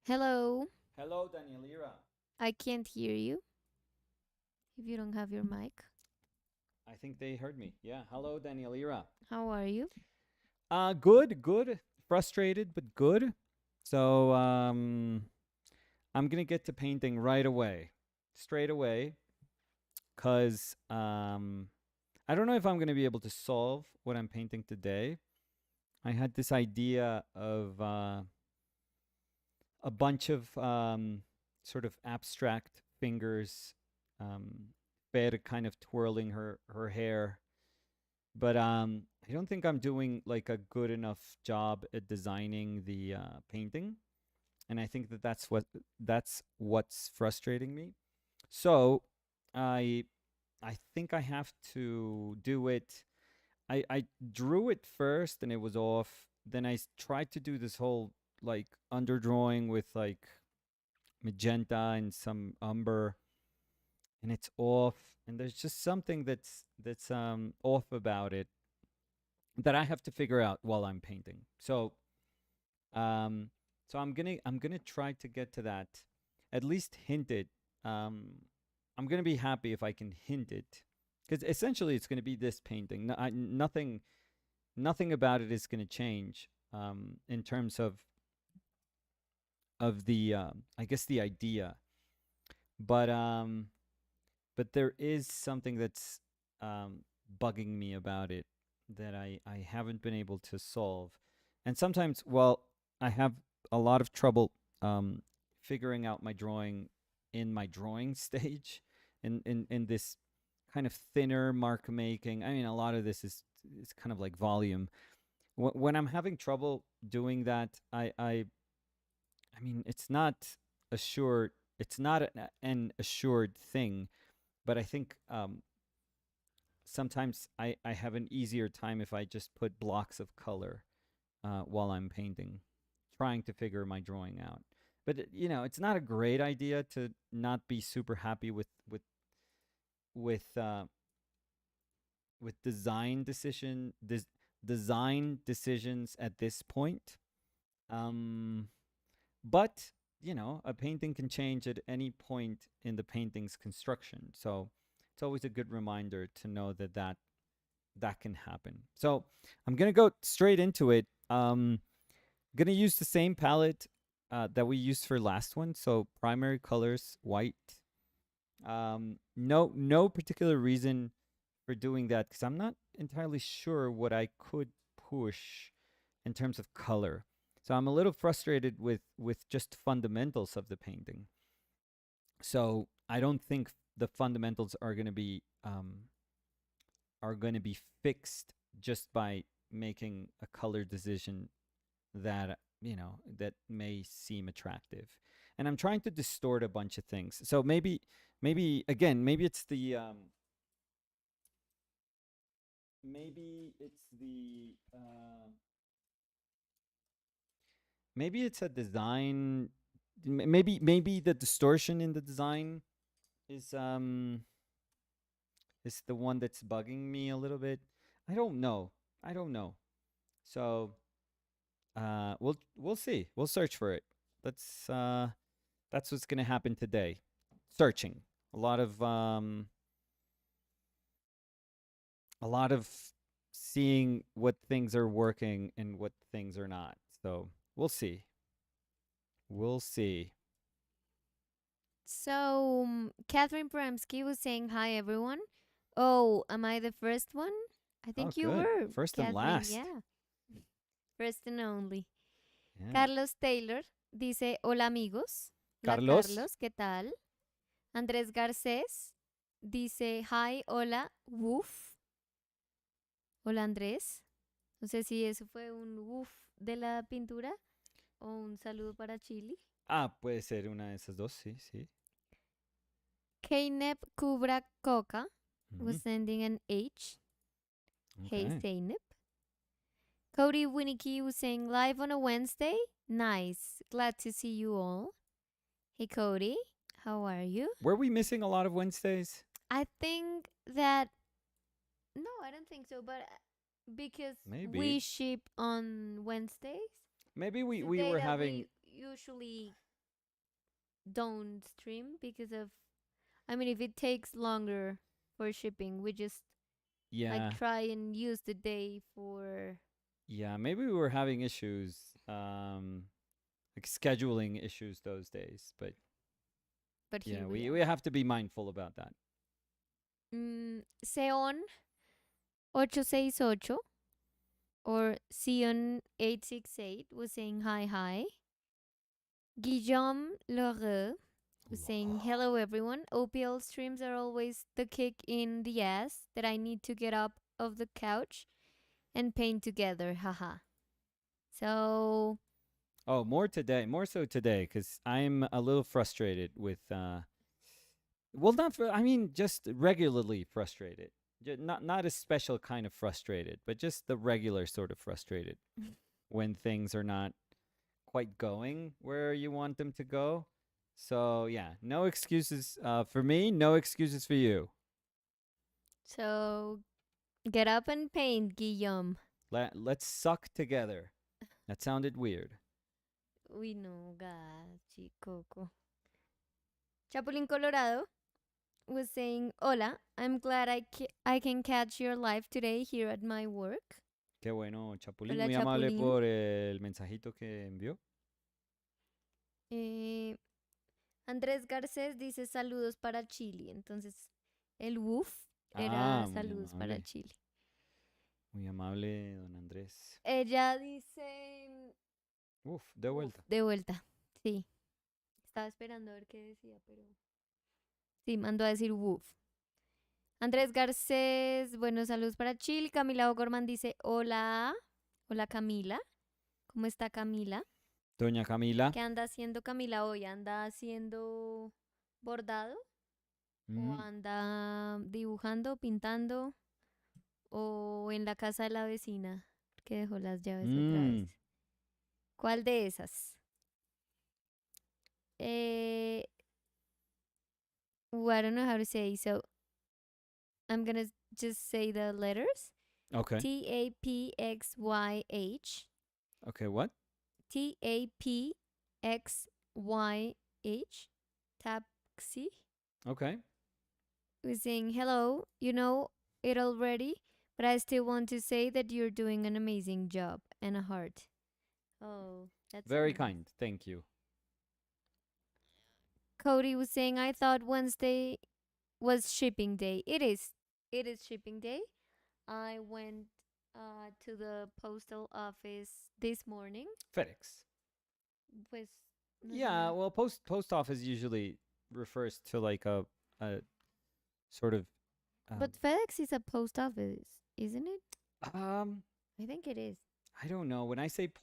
Hello. Hello, Danielira. I can't hear you if you don't have your mic. I think they heard me. Yeah. Hello, Danielira. How are you? Good, good. Frustrated, but good. So, I'm gonna get to painting right away, straight away, cause I don't know if I'm gonna be able to solve what I'm painting today. I had this idea of a bunch of sort of abstract fingers, Fer kind of twirling her hair, but I don't think I'm doing like a good enough job at designing the painting, and I think that that's what's frustrating me. So I I think I have to do it. I drew it first and it was off. Then tried to do this whole like underdrawing with like magenta and some umber, and it's off. And there's just something that's off about it that I have to figure out while I'm painting. Um, so I'm gonna try to get to that, at least hint it. Um, I'm gonna be happy if I can hint it, because essentially it's gonna be this painting. Nothing about it is gonna change. In terms of the I guess the idea, but um, but there is something that's um, bugging me about it that I haven't been able to solve. And sometimes, well, I have a lot of trouble figuring out my drawing in my drawing stage, in this kind of thinner mark making. I mean, a lot of this is kind of like volume. When I'm having trouble doing that, I mean, it's not assured. It's not an assured thing, but I think sometimes I have an easier time if I just put blocks of color while I'm painting, trying to figure my drawing out. But it's not a great idea to not be super happy with uh, with design decisions at this point. Um, but a painting can change at any point in the painting's construction. So it's always a good reminder to know that can happen. So I'm gonna go straight into it. Gonna use the same palette that we used for last one. So primary colors, white. No particular reason for doing that because I'm not entirely sure what I could push in terms of color. So I'm a little frustrated with just fundamentals of the painting. So I don't think the fundamentals are going to be fixed just by making a color decision that that may seem attractive. And I'm trying to distort a bunch of things. So maybe again, maybe it's a design. Maybe the distortion in the design is um is the one that's bugging me a little bit. I don't know. I don't know. So we'll see. We'll search for it. Let's that's what's gonna happen today. Searching. A lot of um a lot of seeing what things are working and what things are not. So we'll see. We'll see. So, Catherine Bramsky was saying hi, everyone. Oh, am I the first one? I Oh, think you good. were, First and Catherine. last. Yeah, first and only. Yeah. Carlos Taylor dice: Hola, amigos. La Carlos. Carlos, ¿qué tal? Andrés Garcés dice: Hi, hola, woof. Hola, Andrés. No sé si eso fue un woof de la pintura o un saludo para Chile. Ah, puede ser una de esas dos, sí, sí. Zeynep Kubra Koka was Mhm. sending an H. Hey, Okay. Zeynep. Cody Winnicky was saying live on a Wednesday. Nice. Glad to see you all. Hey, Cody. How are you? Were we missing a lot of Wednesdays? I think that. No, I don't think so, but because we Maybe. ship on Wednesdays, Maybe it's we the we day were that having we usually. don't stream because of, I mean, if it takes longer for shipping, we just like Yeah, try and use the day for. yeah. Maybe we were having issues, like scheduling issues those days. But But yeah, here we we are. have to be mindful about that. Seon 868 or Sion 868 was saying hi hi. Guillaume Lheureux was saying hello everyone. OPL streams are always the kick in the ass that I need to get up of the couch and paint together. Haha. So Oh, more today, more so today, because I'm a little frustrated with. Well, not for. I mean, just regularly frustrated. Not a special kind of frustrated, but just the regular sort of frustrated when things are not quite going where you want them to go. So yeah, no excuses for me. No excuses for you. so get up and paint, Guillaume. Let's suck together. That sounded weird. Uy no, gachi coco. Chapulín Colorado was saying, Hola, I'm glad I can catch your live today here at my work. Qué bueno, Chapulín. Hola, Muy amable Chapulín. por el mensajito que envió. Eh, Andrés Garcés dice saludos para Chile. Entonces, el woof era Ah, muy saludos para amable. Chile. Muy amable, don Andrés. Ella dice, Uf, de woof, vuelta. de vuelta. Sí, estaba esperando a ver qué decía, pero sí, mandó a decir woof. Andrés Garcés, buenos saludos para Chile. Camila O'Gorman dice, hola. Hola Camila. ¿Cómo está Camila? Doña Camila. ¿Qué anda haciendo Camila hoy? ¿Anda haciendo bordado? ¿O Mm, anda dibujando, pintando? ¿O en la casa de la vecina? Que dejó las llaves otra vez. mm. ¿Cuál de esas? I don't know how to say. So I'm gonna just say the letters. Okay. TAPXYH. Okay, what? TAPXYH. Taxi. Okay. We're saying hello. You know it already, but I still want to say that you're doing an amazing job and a heart. Oh, that's so Very nice. kind. Thank you. Cody was saying I thought Wednesday was shipping day. It is. It is shipping day. I went to the postal office this morning. FedEx. Pues no sé Yeah, nada. well, post office usually refers to like a sort of But FedEx is a post office, isn't it? um I think it is. I don't know. When I think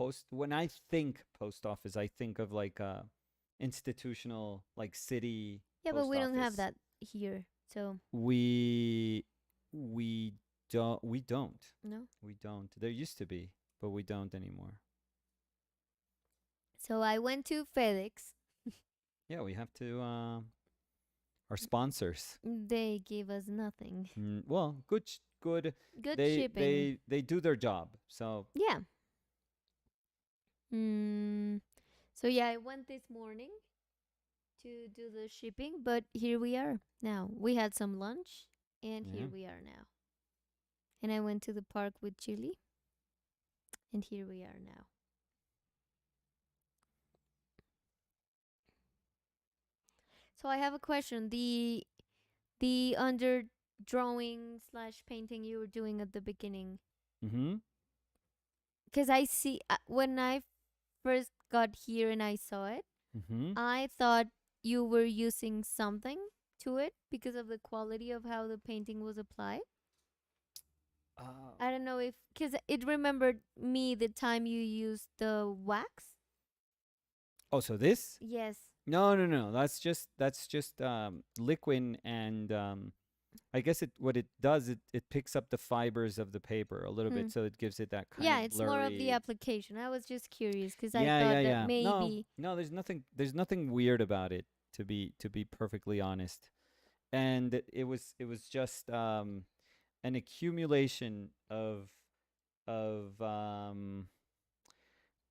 post office, I think of like a institutional like city Yeah, but post we don't have office. that here. So, We we don't. no. We don't. There used to be, but we don't anymore. So I went to FedEx. Yeah, we have to our sponsors. They gave us nothing. Well, good. Good shipping. They do their job. So Yeah. So yeah, I went this morning to do the shipping, but here we are now. We had some lunch, and yeah. here we are now. And I went to the park with Chili, and here we are now. So I have a question. The under drawing slash painting you were doing at the beginning, Mm-hmm. because I see when I first got here and I saw it, Mm-hmm. I thought you were using something to it because of the quality of how the painting was applied. I don't know if because it remembered me the time you used the wax. Oh, so this? Yes. No. That's just liquid and I guess what it does it picks up the fibers of the paper a little Hmm. bit, so it gives it that kind Yeah, of it's more of the blurry. application. I was just curious because I Yeah, thought yeah, that yeah. maybe. No, there's nothing weird about it to be perfectly honest. And it was just an accumulation of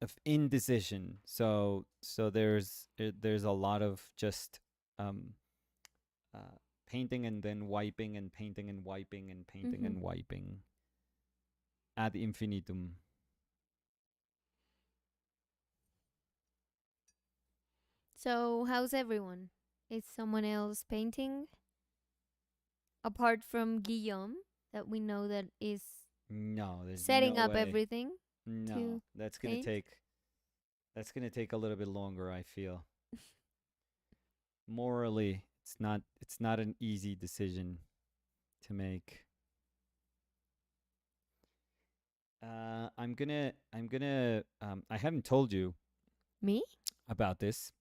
of indecision. So there's a lot of just um, painting and then wiping and painting and wiping and painting Mm-hmm. and wiping ad infinitum. So, how's everyone? Is someone else painting apart from Guillaume that we know that is No, there's setting no up way. everything No, to paint? that's gonna take a little bit longer. I feel morally, it's not an easy decision to make. I'm gonna I haven't told you Me? about this.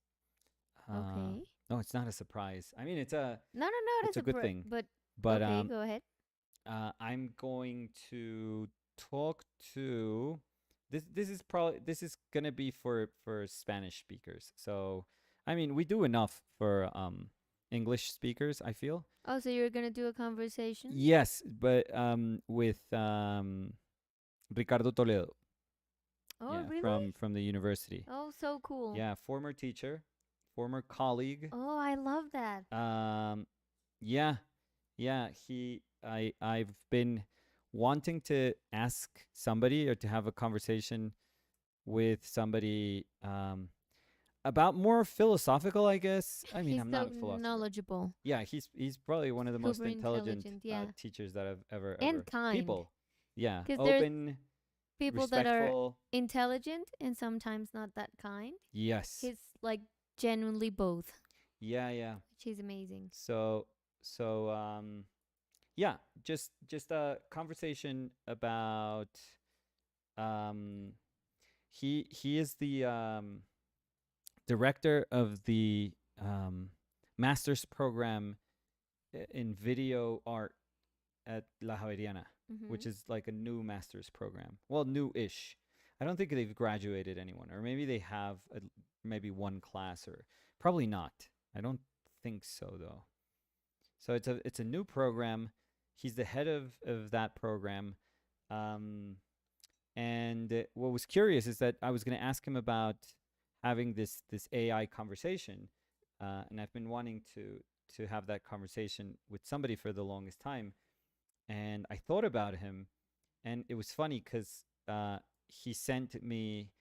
Uh, Okay. no, it's not a surprise. I mean, No, no, no. it's That's a good thing. but But okay. Go ahead. I'm going to talk to this. This is gonna be for Spanish speakers. So, I mean, we do enough for English speakers. I feel Oh, so you're gonna do a conversation? yes, but with Ricardo Toledo. Oh, Yeah, really? from the university. Oh, so cool. Yeah, former teacher, former colleague. Oh, I love that. Um, yeah, yeah. I've been wanting to ask somebody or to have a conversation with somebody about more philosophical, I guess. I mean, He's I'm so not a philosopher. knowledgeable, Yeah, he's probably one of the most super intelligent intelligent. Yeah, teachers that I've and ever kind. people. Yeah, Because there's open, people that are respectful. intelligent and sometimes not that kind. Yes. He's like genuinely both, Yeah, yeah. which is amazing. So so yeah, just a conversation about um he is the director of the master's program in video art at La Javeriana, Mm-hmm. which is like a new master's program. Well, new-ish. I don't think they've graduated anyone, or maybe they have maybe one class, or probably not. I don't think so though. So it's a new program. He's the head of that program. Um, and what was curious is that I was going to ask him about having this AI conversation, and I've been wanting to have that conversation with somebody for the longest time. And I thought about him, and it was funny because he sent me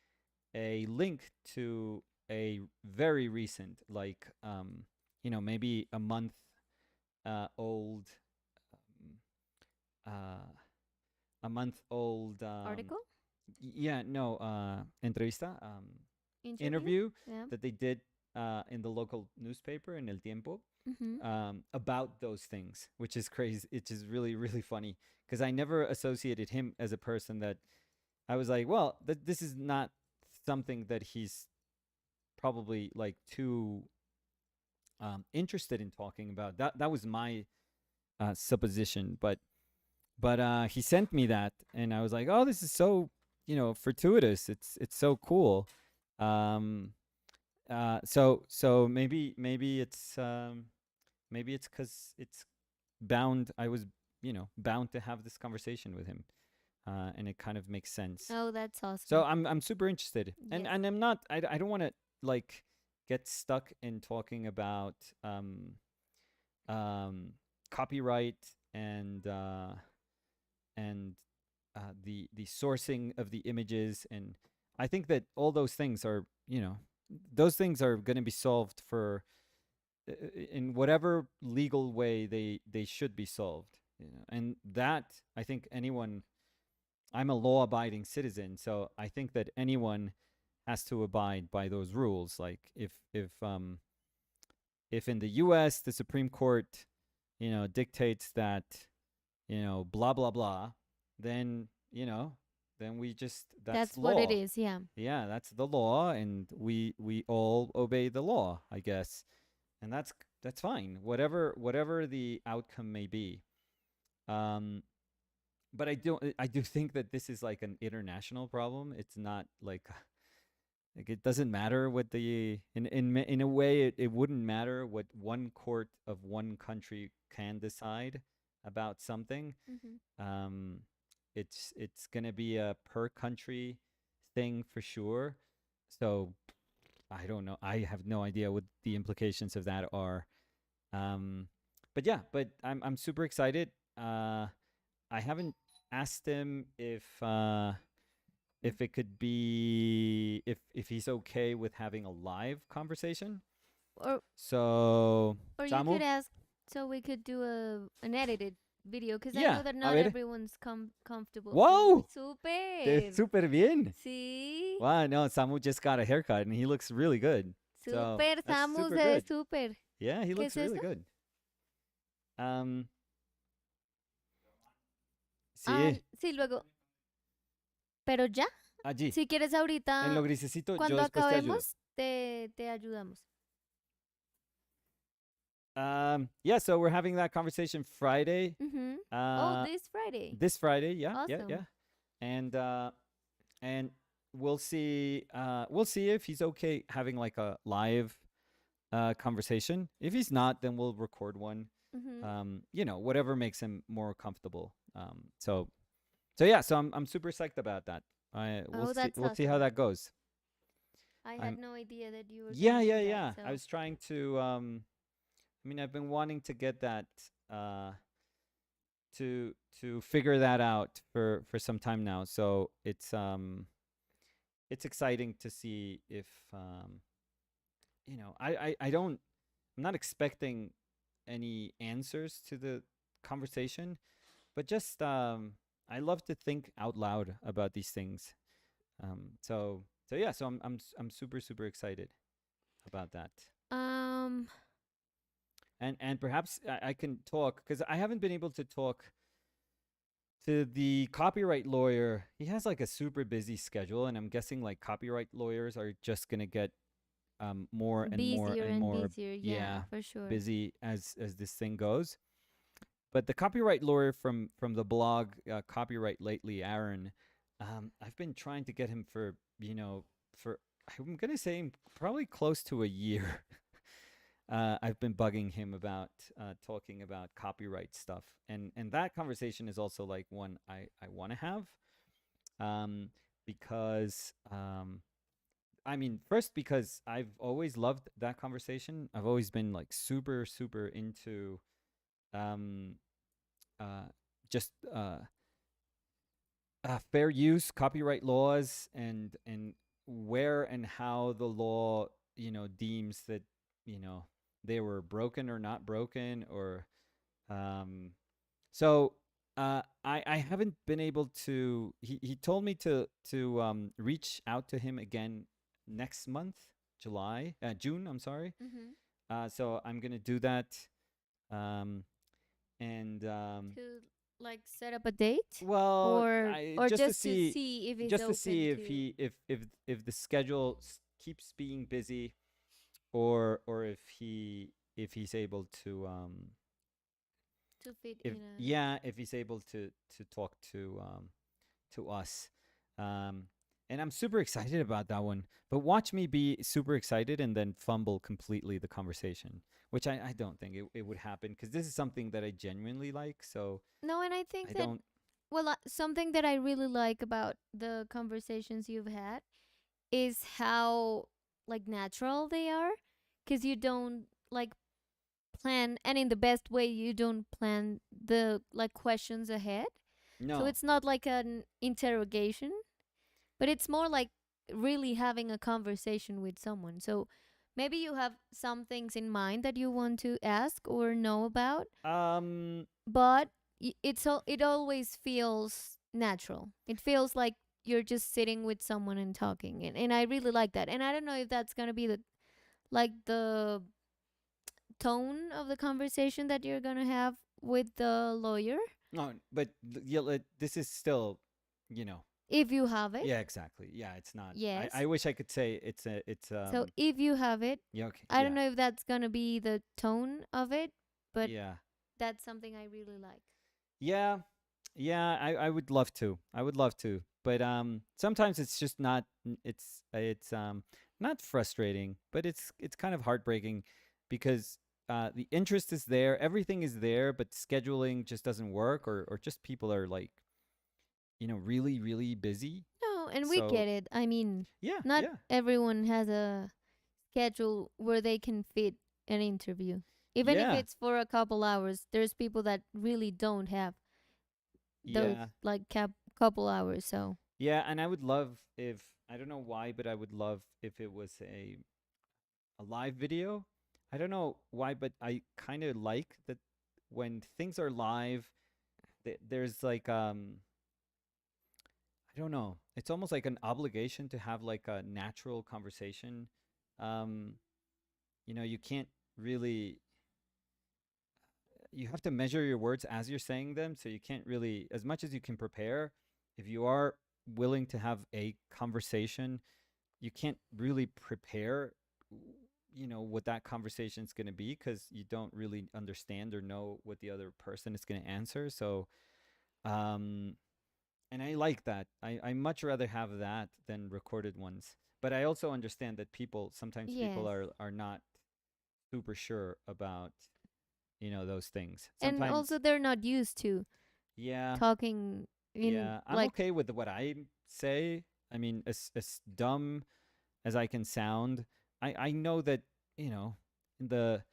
a link to a very recent, like maybe a month old, um, uh, a month old. Article? Yeah, no, entrevista, Interview? interview Yeah. that they did in the local newspaper in El Tiempo Mm-hmm. about those things, which is crazy. It's just really, really funny because I never associated him as a person that I was like, well, this is not something that he's probably like too interested in talking about. That was my supposition, but he sent me that, and I was like, oh, this is so fortuitous. It's so cool. Um, so maybe it's because it's bound. I was bound to have this conversation with him, and it kind of makes sense. Oh, that's So awesome. I'm super interested, and Yes. I'm not. I don't want to like get stuck in talking about um, copyright and and the sourcing of the images, and I think that all those things are those things are going to be solved for in whatever legal way they should be solved. And that I think anyone. I'm a law-abiding citizen, so I think that anyone has to abide by those rules. Like if in the U.S. the Supreme Court dictates that blah blah blah, then then we just that's That's what it law. is. Yeah. Yeah, that's the law, and we all obey the law, I guess, and that's fine. Whatever the outcome may be. Um, but I do think that this is like an international problem. It's not like it doesn't matter what the in a way it wouldn't matter what one court of one country can decide about something. Mm-hmm. um it's gonna be a per country thing for sure. So I don't know. I have no idea what the implications of that are. Um, but yeah, but I'm super excited. I haven't asked him if it could be if he's okay with having a live conversation. Or So you could Samu, ask so we could do an edited video because I know yeah, that a not ver. everyone's comfortable. Uy, Wow, super. super bien. Sí. Wow, no, Samu just got a haircut and he looks really good. So Super, that's Samu super se ve good. super. Yeah, he ¿Qué looks es really eso? good. Um, Ah, sí, sí, luego. Pero ya, allí, si quieres en lo ahorita, grisecito, yo cuando después te ayudo. acabemos, te ayudamos. Yeah, so we're having that conversation Friday. Mhm. Oh, Uh, this Friday. this Friday, yeah, yeah, yeah, Awesome. and and we'll see if he's okay having like a live conversation. If he's not, then we'll record one. Mhm. Whatever makes him more comfortable. So yeah, so I'm super psyched about that. Oh, that's We'll see how awesome. that goes. I had I'm no idea that you were Yeah, gonna yeah, do that. yeah. I So, was trying to I mean, I've been wanting to get that uh to figure that out for some time now. So it's exciting to see if I don't I'm not expecting any answers to the conversation, but just I love to think out loud about these things. So yeah, so I'm super super excited about that. um, And perhaps I can talk because I haven't been able to talk to the copyright lawyer. He has like a super busy schedule, and I'm guessing like copyright lawyers are just gonna get more and more busier and and more, busier. Yeah, yeah, for sure. busy as this thing goes. But the copyright lawyer from the blog Copyright Lately, Aaron, I've been trying to get him for I'm gonna say probably close to a year. I've been bugging him about talking about copyright stuff, and that conversation is also like one I want to have, um, because I mean, first because I've always loved that conversation. I've always been like super super into um, uh, just fair use, copyright laws, and where and how the law deems that you know they were broken or not broken, or um, so I haven't been able to. He told me to reach out to him again next month, June. I'm sorry. Mhm. So I'm gonna do that. Um, and To like set up a date, Well, or just to see if it's just to open see if to the schedule keeps being busy, or if he's able to fit if in a. yeah, if he's able to talk to us. Um and I'm super excited about that one. But watch me be super excited and then fumble completely the conversation, which I don't think it would happen because this is something that I genuinely like. So No, and I think I that, don't. well, something that I really like about the conversations you've had is how like natural they are, because you don't like plan, and in the best way, you don't plan the like questions ahead. So No. it's not like an interrogation, but it's more like really having a conversation with someone. So maybe you have some things in mind that you want to ask or know about, Um but it always feels natural. It feels like you're just sitting with someone and talking, and I really like that. And I don't know if that's gonna be the tone of the conversation that you're gonna have with the lawyer, no, but yeah, this is still, you know. if you have it. Yeah, exactly. Yeah, it's not. I Yes. wish I could say it's So if you have it, yeah, okay. I don't Yeah. know if that's gonna be the tone of it, but Yeah. that's something I really like. Yeah. Yeah, I would love to. I would love to. But sometimes it's just not it's not frustrating, but it's kind of heartbreaking because the interest is there, everything is there, but scheduling just doesn't work, or just people are like, really really busy. No, No, and we So get it. I mean, yeah, not yeah, everyone has a schedule where they can fit an interview. Even if yeah, it's for a couple hours, there's people that really don't have those yeah, like couple hours. So, yeah. And I would love if, I don't know why, but I would love if it was a live video. I don't know why, but I kind of like that when things are live. There's like I don't know. It's almost like an obligation to have like a natural conversation. Um, you can't really, you have to measure your words as you're saying them, so you can't really, as much as you can prepare, if you are willing to have a conversation, you can't really prepare what that conversation is going to be, because you don't really understand or know what the other person is going to answer. So um and I like that. I much rather have that than recorded ones. But I also understand that sometimes people yes. are not super sure about those things. And also Sometimes, they're not used to yeah, talking in yeah, I'm like okay with what I say. I mean, as dumb as I can sound, I know that, you know, in the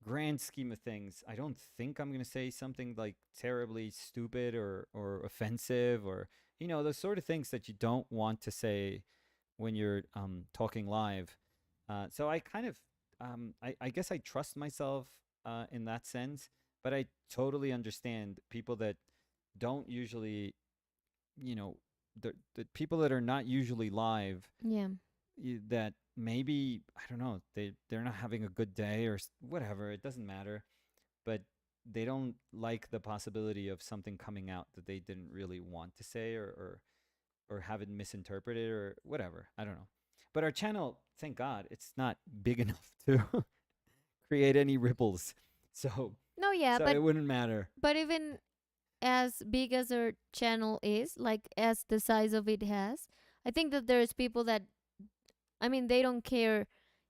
grand scheme of things, I don't think I'm going to say something like terribly stupid or offensive, or, those sort of things that you don't want to say when you're talking live. So I kind of, I guess I trust myself in that sense, but I totally understand people that don't usually, you know, the people that are not usually live, yeah. that maybe, I don't know, they're not having a good day or whatever. It doesn't matter, but they don't like the possibility of something coming out that they didn't really want to say, or have it misinterpreted or whatever. I don't know. But our channel, thank God, it's not big enough to create any ripples. So No, yeah, so but it wouldn't matter. even as big as our channel is, like as the size of it has, I think that there's people that, I mean, they don't care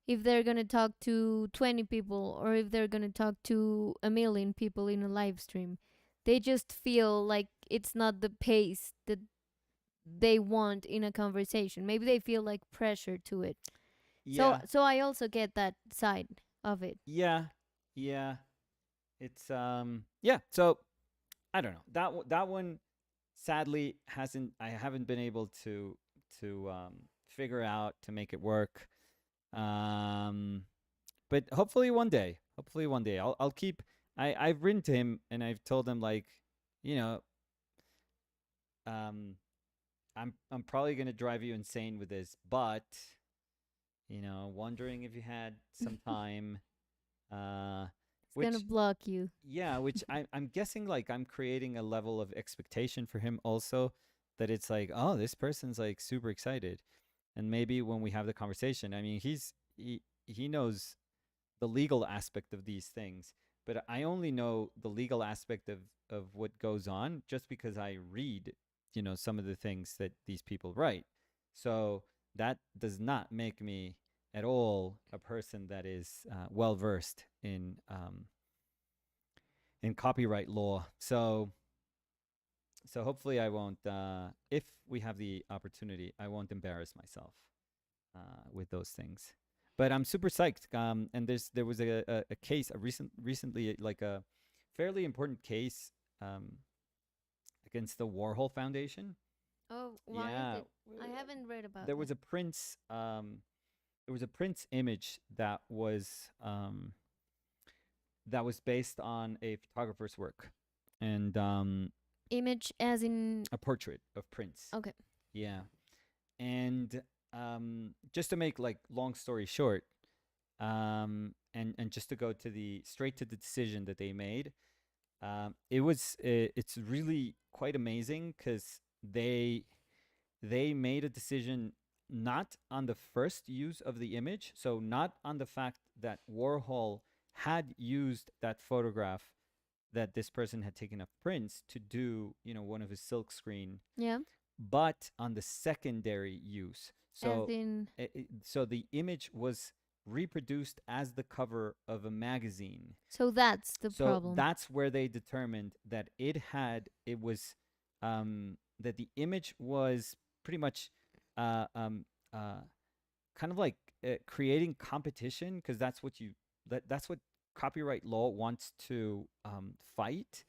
if they're going to talk to 20 people or if they're going to talk to a million people in a live stream. They just feel like it's not the pace that they want in a conversation. Maybe they feel like pressure to it. So Yeah. I also get that side of it. Yeah. Yeah. It's yeah. So I don't know. That one sadly hasn't I haven't been able to figure out to make it work. Um but hopefully one day. Hopefully one day. I'll keep I've written to him and I've told him, like, you know, um I'm probably going to drive you insane with this, but wondering if you had some time, uh It's going to which, block you. yeah, which I'm guessing, like, I'm creating a level of expectation for him also, that it's like, oh, this person's like super excited. And maybe when we have the conversation, I mean, he knows the legal aspect of these things, but I only know the legal aspect of what goes on just because I read, some of the things that these people write. So that does not make me at all a person that is well versed in copyright law. So hopefully I won't, if we have the opportunity, I won't embarrass myself with those things. But I'm super psyched. And there was a case, recently, like a fairly important case, against the Warhol Foundation. Oh, why is Yeah, it? I haven't read about there that. was a Prince. There was a Prince image that was based on a photographer's work, and Image as in. a portrait of Prince. Okay. Yeah, and just to make, like, long story short, and just to go to the straight to the decision that they made, it's really quite amazing, because they made a decision not on the first use of the image, so not on the fact that Warhol had used that photograph that this person had taken of Prince to do, one of his silk screen, Yeah. but on the secondary use. As So, in. so the image was reproduced as the cover of a magazine. So that's the So problem. that's where they determined that that the image was pretty much uh, um, uh, kind of like creating competition, because that's what copyright law wants to fight,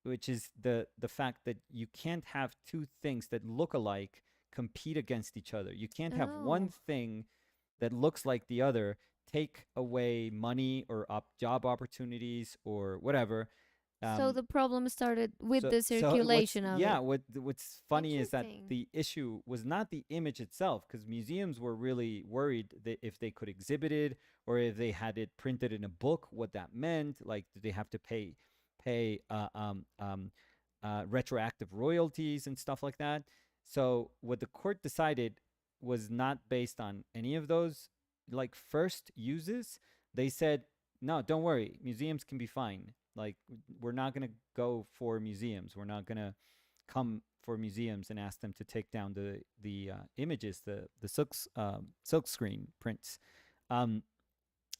which is the fact that you can't have two things that look alike compete against each other. You can't have one Oh. thing that looks like the other take away money or job opportunities or whatever. So Um, the problem started with the so circulation of it. what's funny is that Interesting. the issue was not the image itself, because museums were really worried that if they could exhibit it, or if they had it printed in a book, what that meant. Like, did they have to pay retroactive royalties and stuff like that? So what the court decided was not based on any of those like first uses. They said, no, don't worry, museums can be fine. Like, we're not going to go for museums. We're not going to come for museums and ask them to take down the images, the silk screen prints. Um,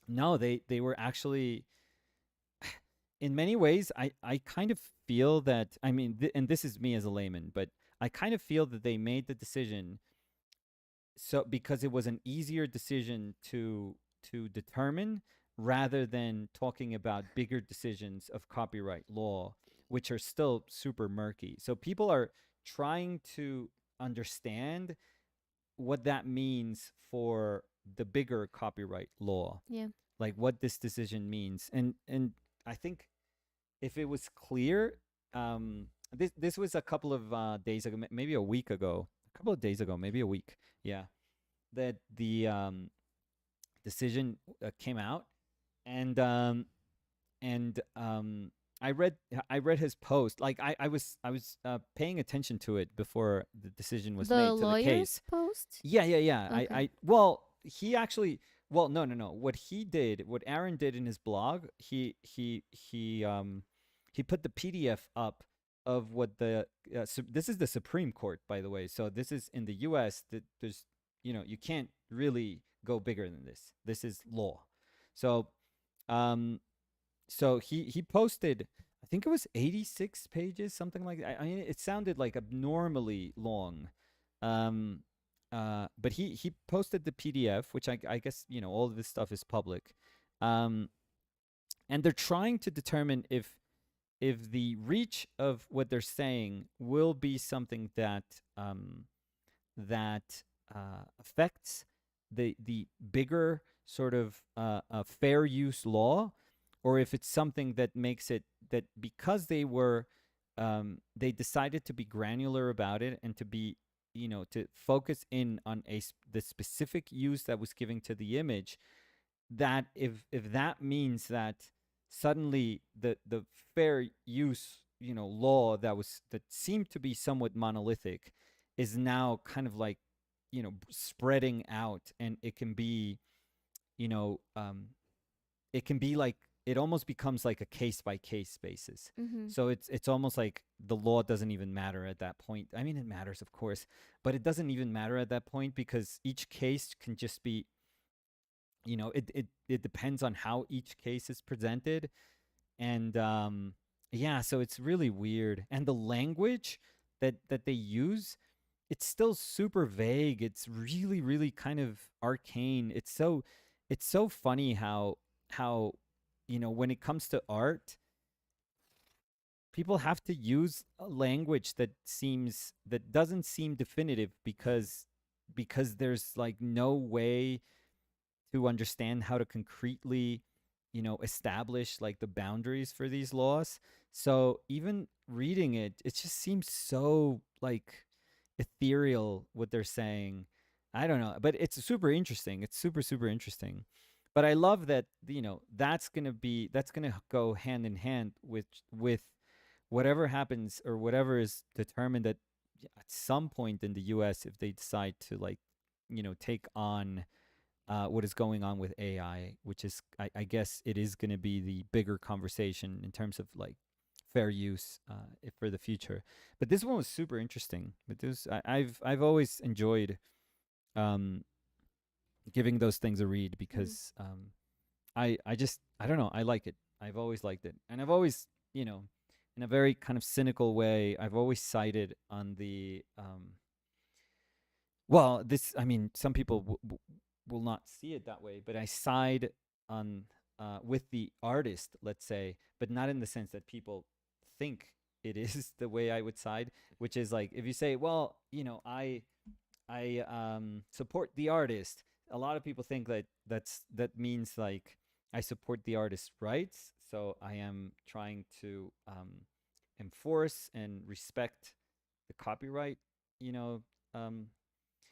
no, they were actually, in many ways, I kind of feel that, I mean, and this is me as a layman, but I kind of feel that they made the decision so because it was an easier decision to determine, rather than talking about bigger decisions of copyright law, which are still super murky. So people are trying to understand what that means for the bigger copyright law, Yeah. like what this decision means. And I think if it was clear, this was a couple of days ago, maybe a week ago, a couple of days ago, maybe a week, yeah, that the decision came out, and I read his post. Like, I was paying attention to it before the decision was The made to the case. lawyer's post? Yeah. Okay. Well, he actually, well, no. What Aaron did in his blog, he put the PDF up of what this is the Supreme Court, by the way. So this is in the U.S. That there's, you can't really go bigger than this. This is law. So, um, he posted, I think it was 86 pages, something like that. I mean, it sounded like abnormally long. Um, but he posted the PDF, which I guess, all of this stuff is public. Um, and they're trying to determine if the reach of what they're saying will be something that affects the bigger sort of fair use law, or if it's something that makes it that, because they decided to be granular about it, and to be, to focus in on the specific use that was given to the image, that if that means that suddenly the fair use, law that seemed to be somewhat monolithic, is now kind of like, spreading out, and it can be, you know it can be like, it almost becomes like a case by case basis. Mm-hmm. So it's almost like the law doesn't even matter at that point. I mean, it matters, of course, but it doesn't even matter at that point, because each case can just be, it depends on how each case is presented. And yeah, so it's really weird. And the language that they use, it's still super vague. It's really, really kind of arcane. It's so funny how when it comes to art, people have to use a language that doesn't seem definitive, because there's like no way to understand how to concretely, establish like the boundaries for these laws. So even reading it, it just seems so like ethereal what they're saying. I don't know, but it's super interesting. It's super, super interesting. But I love that, that's gonna go hand in hand with whatever happens, or whatever is determined at some point in the US, if they decide to, like, take on what is going on with AI, which is, I guess, it is going to be the bigger conversation in terms of like fair use for the future. But this one was super interesting. But I've always enjoyed um, giving those things a read, Mm. because I don't know, I like it. I've always liked it, and I've always, in a very kind of cynical way, I've always sided on Well, this, I mean, some people will not see it that way, but I side on with the artist, let's say, but not in the sense that people think it is the way I would side, which is like if you say, well, I support the artist. A lot of people think that that means like I support the artist's rights, so I am trying to enforce and respect the copyright, you know, um,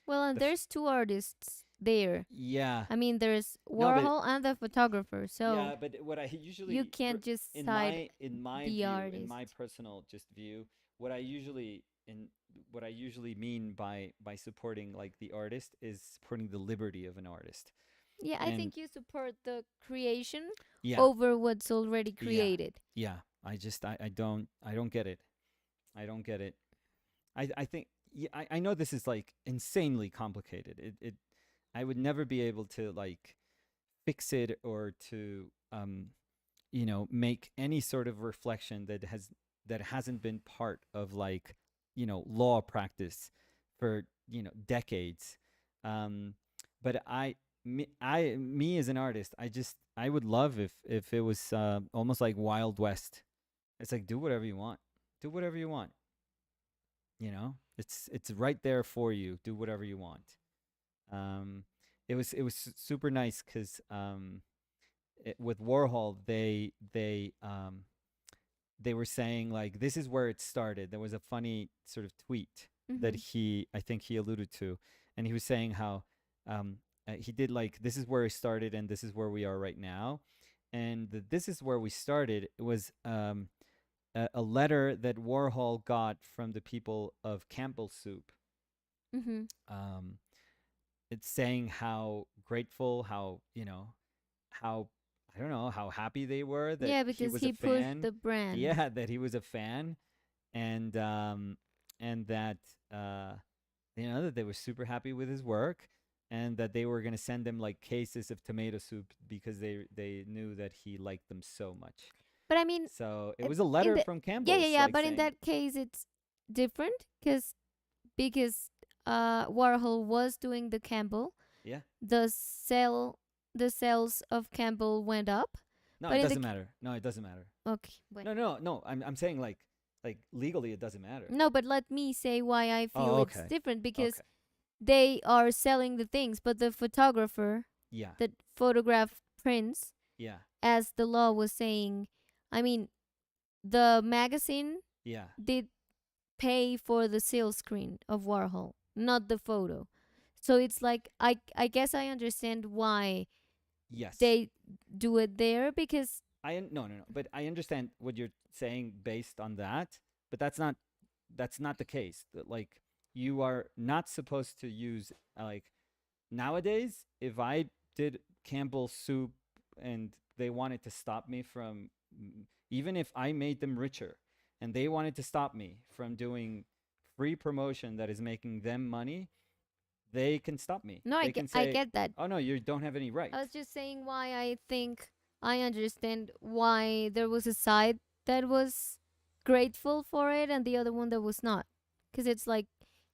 Well, and the there's two artists there. yeah. I mean, there's No, but Warhol and the photographer, so yeah, but what I you usually can't just in side my the view, in artist. my personal just view, what I usually in what I usually mean by supporting like the artist is supporting the liberty of an artist. Yeah, I And think you support the creation yeah, over what's already yeah, created. yeah. I don't get it. I don't get it. I think yeah, I know this is like insanely complicated. It I would never be able to like fix it or to make any sort of reflection that hasn't been part of like law practice for decades. um but me as an artist, I would love if it was almost like Wild West. It's like do whatever you want, do whatever you want, it's right there for you, do whatever you want. um it was super nice because with Warhol, they were saying like this is where it started. There was a funny sort of tweet that Mm-hmm. I think he alluded to, and he was saying how um, he did like this is where it started and this is where we are right now, and this is where we started. It was a letter that Warhol got from the people of Campbell Soup. Mm-hmm. Um, it's saying how grateful, how I don't know how happy they were that Yeah, he because was a he pushed fan. the brand. Yeah, that he was a fan, and that uh, that they were super happy with his work, and that they were gonna send him like cases of tomato soup because they knew that he liked them so much. But I mean, So it uh, was a in letter the from yeah, yeah, Campbell's yeah. like But in saying, that case, it's different because Warhol was doing the Campbell, yeah, the sell the sales of Campbell went up. no, But it in the doesn't matter. No, it doesn't matter. okay, bueno. No. I'm saying like legally it doesn't matter. No, but let me say why I feel Oh, it's okay, different because okay, they are selling the things, but the photographer yeah, that photographed prints, yeah, as the law was saying, I mean, the magazine yeah. did pay for the seal screen of Warhol, not the photo. So it's like I guess I understand why Yes. they do it there because No. But I understand what you're saying based on that, but that's not the case. Like you are not supposed to use like nowadays if I did Campbell soup and they wanted to stop me from even if I made them richer and they wanted to stop me from doing free promotion that is making them money, they can stop me. no, They can I say, get that. "Oh no, you don't have any right." I was just saying why I think I understand why there was a side that was grateful for it and the other one that was not. Because it's like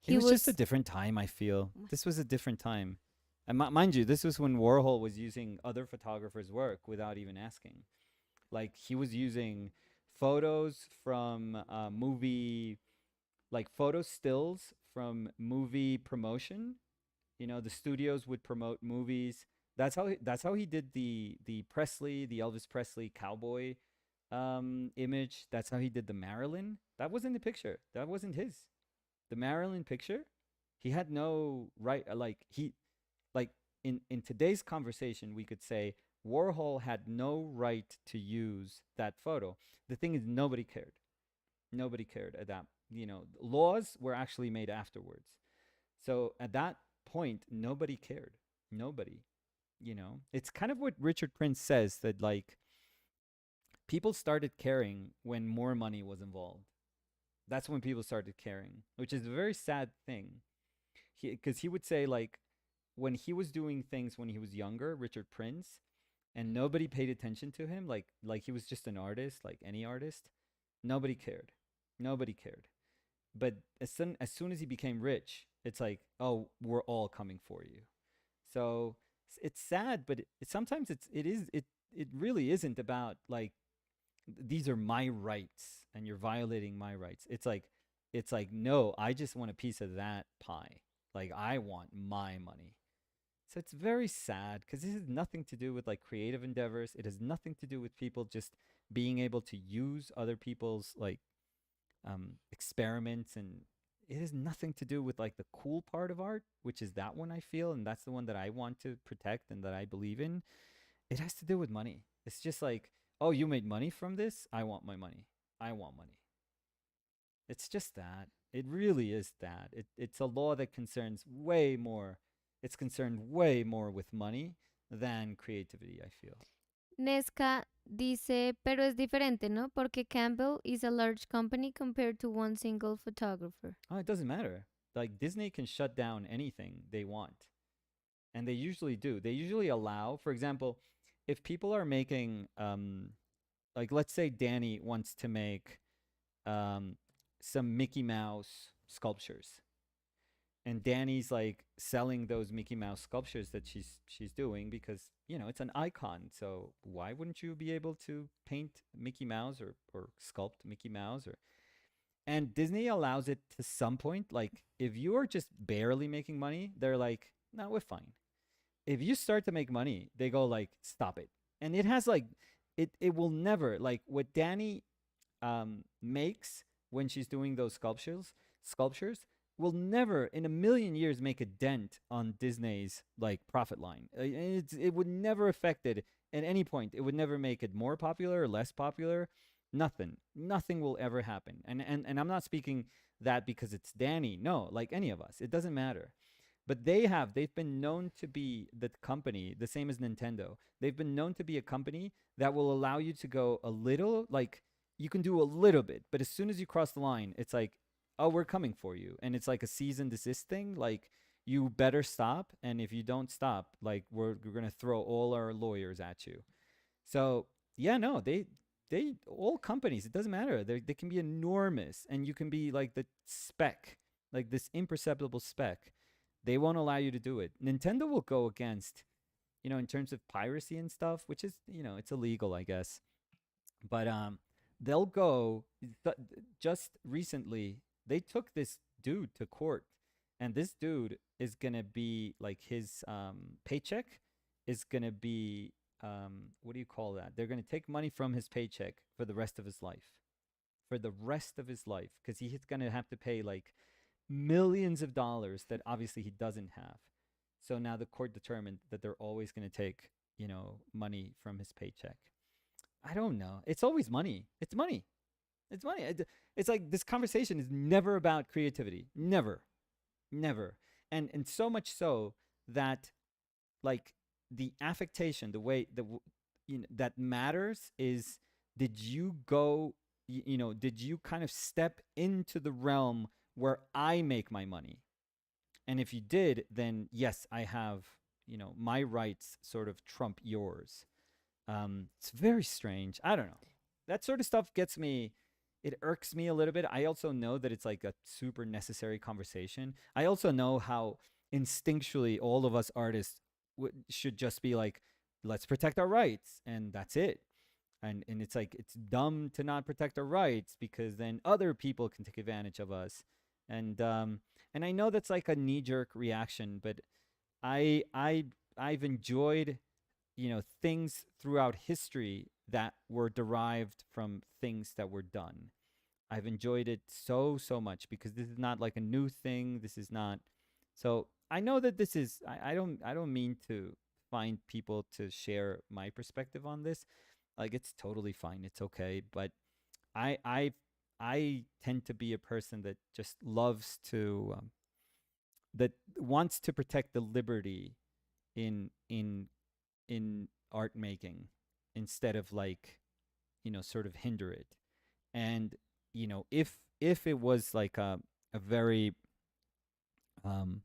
It he was just a was. different time, I feel. This was a different time. And mind you, this was when Warhol was using other photographers' work without even asking. Like he was using photos from movie, like photo stills from movie promotion. The studios would promote movies. That's how he did the Elvis Presley cowboy image. That's how he did the Marilyn. That wasn't the picture. That wasn't his. The Marilyn picture, he had no right. Like in today's conversation, we could say Warhol had no right to use that photo. The thing is, nobody cared. Nobody cared at that. Laws were actually made afterwards. So at that point, nobody cared. Nobody. It's kind of what Richard Prince says that like people started caring when more money was involved. That's when people started caring, which is a very sad thing. Because he would say like when he was doing things when he was younger, Richard Prince, and nobody paid attention to him, like he was just an artist, like any artist. Nobody cared. Nobody cared. But as soon as he became rich, It's like, oh, we're all coming for you. So it's sad, but sometimes it really isn't about like these are my rights and you're violating my rights. It's like no, I just want a piece of that pie. Like I want my money. So it's very sad because this has nothing to do with like creative endeavors. It has nothing to do with people just being able to use other people's like experiments, and it has nothing to do with like the cool part of art, which is that one I feel, and that's the one that I want to protect and that I believe in. It has to do with money. It's just like, oh, you made money from this. I want my money. I want money. It's just that. It really is that. It's a law that concerns way more. It's concerned way more with money than creativity, I feel. Nesca dice, pero es diferente, ¿no? Porque Campbell is a large company compared to one single photographer. Oh, it doesn't matter. Like Disney can shut down anything they want. And they usually do. They usually allow, for example, if people are making like let's say Danny wants to make um some Mickey Mouse sculptures, and Danny's like selling those Mickey Mouse sculptures that she's doing because it's an icon. So why wouldn't you be able to paint Mickey Mouse or sculpt Mickey Mouse or and Disney allows it to some point. Like if you are just barely making money, they're like, no, we're fine. If you start to make money, they go like, stop it. And it has like it will never like what Danny makes when she's doing those sculptures will never in a million years make a dent on Disney's like profit line. It would never affect it at any point. It would never make it more popular or less popular. Nothing will ever happen. And I'm not speaking that because it's Danny. No, like any of us. It doesn't matter. But they've been known to be the company, the same as Nintendo. They've been known to be a company that will allow you to go a little, like you can do a little bit, but as soon as you cross the line, it's like, oh, we're coming for you. And it's like a cease and desist thing. Like you better stop. And if you don't stop, like we're gonna throw all our lawyers at you. So yeah, no, they all companies, it doesn't matter. They can be enormous and you can be like the speck, like this imperceptible speck. They won't allow you to do it. Nintendo will go against, in terms of piracy and stuff, which is, it's illegal, I guess. But they'll go. Just recently, they took this dude to court, and this dude is gonna be like his paycheck is gonna be what do you call that? They're gonna take money from his paycheck for the rest of his life, for the rest of his life, because he's gonna have to pay like millions of dollars that obviously he doesn't have. So now the court determined that they're always going to take, money from his paycheck. I don't know. It's always money. It's money. It's money. It's like this conversation is never about creativity. Never. Never. And so much so that like the affectation, the way that matters is did you go did you kind of step into the realm where I make my money? And if you did, then yes, I have, my rights sort of trump yours. It's very strange. I don't know. That sort of stuff gets me, it irks me a little bit. I also know that it's like a super necessary conversation. I also know how instinctually all of us artists should just be like, let's protect our rights. And that's it. And it's like, it's dumb to not protect our rights because then other people can take advantage of us. And I know that's like a knee jerk reaction, but I've enjoyed things throughout history that were derived from things that were done. I've enjoyed it so much because this is not like a new thing. This is not. So I know that this is. I don't mean to find people to share my perspective on this. Like it's totally fine. It's okay. But I I I tend to be a person that just loves to that wants to protect the liberty in in art making instead of like sort of hinder it. And if it was like a very um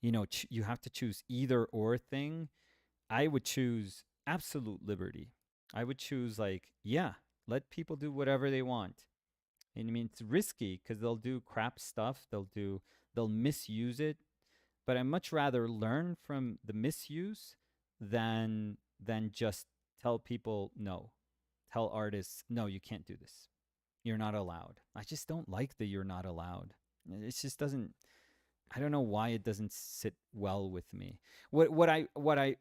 you have to choose either or thing, I would choose absolute liberty. I would choose like, yeah, let people do whatever they want. And I mean, it's risky because they'll do crap stuff. They'll do they'll misuse it. But I much rather learn from the misuse than just tell people no. Tell artists, no, you can't do this. You're not allowed. I just don't like the you're not allowed. It just doesn't. I don't know why it doesn't sit well with me. What I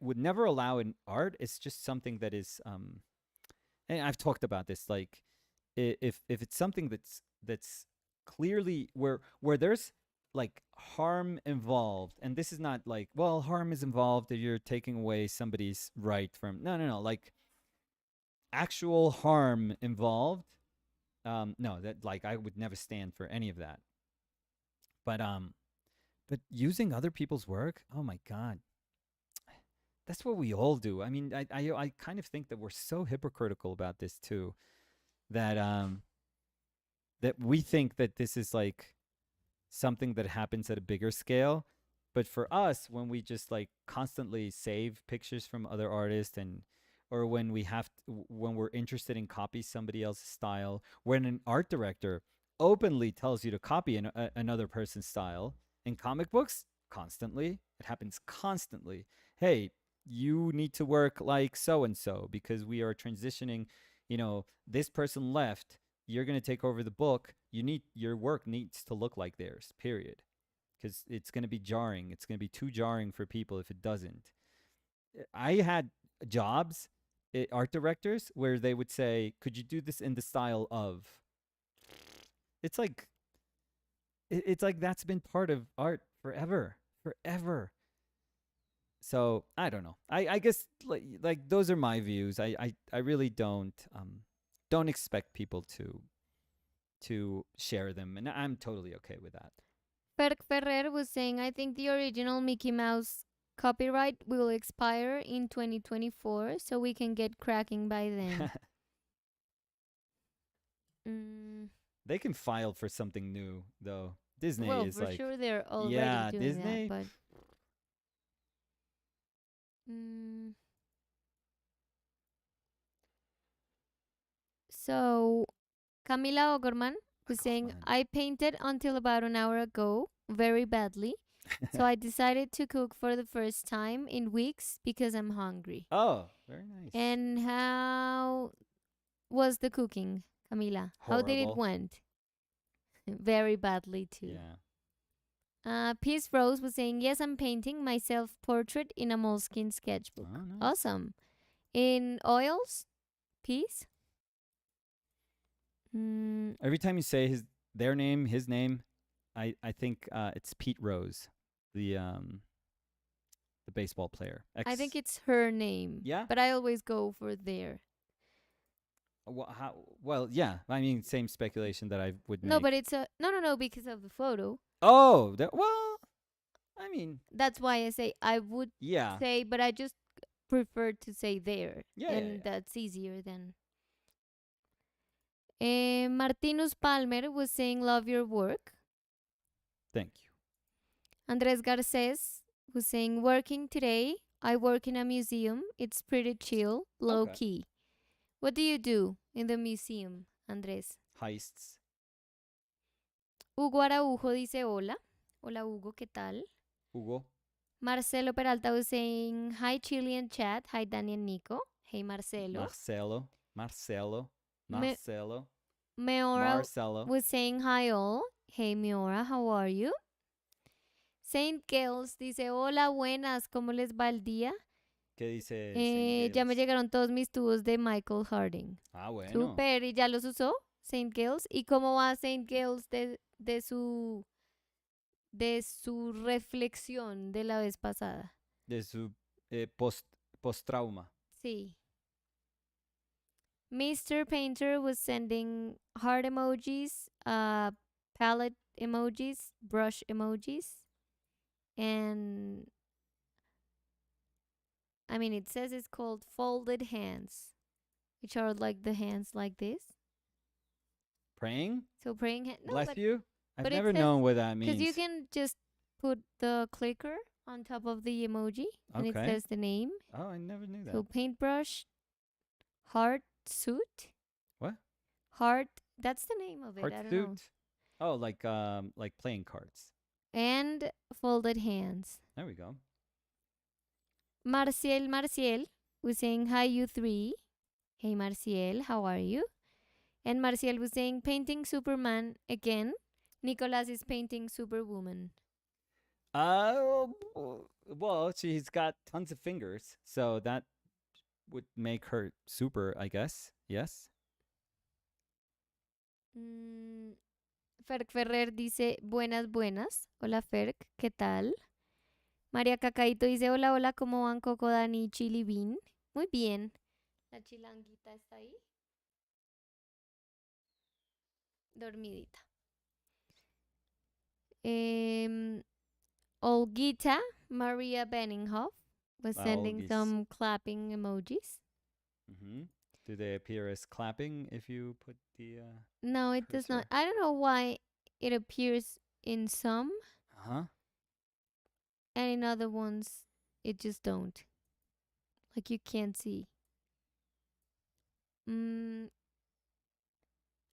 would never allow in art is just something that is and I've talked about this, like if it's something that's clearly where there's like harm involved, and this is not like, well, harm is involved if you're taking away somebody's right from, no, like actual harm involved. No, that, like, I would never stand for any of that. But using other people's work, oh my god, that's what we all do. I mean, I kind of think that we're so hypocritical about this too, that that we think that this is like something that happens at a bigger scale. But for us, when we just like constantly save pictures from other artists, and or when when we're interested in copy somebody else's style, when an art director openly tells you to copy another person's style in comic books, constantly, it happens constantly. Hey, you need to work like so and so because we are transitioning. This person left, you're going to take over the book. Your work needs to look like theirs, period, because it's going to be jarring. It's going to be too jarring for people if it doesn't. I had jobs, art directors, where they would say, could you do this in the style of? It's like that's been part of art forever. So I don't know. I guess like those are my views. I really don't expect people to share them, and I'm totally okay with that. Perk Ferrer was saying, I think the original Mickey Mouse copyright will expire in 2024, so we can get cracking by then. mm, They can file for something new though. Disney well, is for like, sure they're already yeah, doing that, Disney. but mm, so Camila Ogorman was saying, Man. I painted until about an hour ago very badly, so I decided to cook for the first time in weeks because I'm hungry. Oh, very nice. And how was the cooking, Camila? How did it Horrible. went? Very badly too. Yeah. Peace Rose was saying, yes, I'm painting my self-portrait in a moleskin sketchbook. Oh, nice. Awesome. In oils, Peace? Every time you say his name, I think it's Pete Rose, the baseball player. I think it's her name. Yeah? But I always go for there. Well, yeah. I mean, same speculation that I would make. No, but it's a no, because of the photo. Oh, well, I mean, That's why I say I would yeah. say, but I just prefer to say there. Yeah, And yeah. that's easier than. Martinus Palmer was saying, love your work. Thank you. Andres Garces was saying, working today. I work in a museum. It's pretty chill, low Okay. key. What do you do in the museum, Andres? Heists. Hugo Araujo dice hola. Hola, Hugo, ¿qué tal? Hugo. Marcelo Peralta was saying, hi, Chilean chat. Hi, Danny and Nico. Hey, Marcelo. Marcelo. Meora Marcelo. was saying, hi, all. Hey, Meora, how are you? Saint Gales dice, hola, buenas, ¿cómo les va el día? ¿Qué dice Ya me Saint Gales? llegaron todos mis tubos de Michael Harding. Ah, bueno. Super, ¿y ya los usó Saint Gales? ¿Y cómo va Saint Gales de su reflexión de la vez pasada? De su post-trauma. Sí. Mr. Painter was sending heart emojis, palette emojis, brush emojis, and I mean, it says it's called folded hands, which are like the hands like this. Praying? So praying hands. No, Bless you? I've but it never says- known what that means. because you can just put the clicker on top of the emoji, and it Okay. says the name. Oh, I never knew that. So paintbrush, heart suit. What? Heart. That's the name of it. I Heart don't know. suit? Oh, like playing cards. and folded hands. There we go. Marciel was saying, hi, you three. Hey, Marciel, how are you? And Marciel was saying, painting Superman again. Nicolas is painting Superwoman. Uh, well, she's got tons of fingers, so that would make her super, I guess. Yes. Mm, Ferk Ferrer dice, buenas, buenas. Hola, Ferk, ¿qué tal? María Cacaito dice, hola, hola, ¿cómo van Coco, Dani y Chili Bean? Muy bien. La chilanguita está ahí, dormidita. Em, Olgita Maria Benninghoff was sending Algis. some clapping emojis. Mm-hmm. Do they appear as clapping if you put the No, it does not. cursor? I don't know why it appears in some Uh-huh. and in other ones it just don't. Like you can't see. Mm,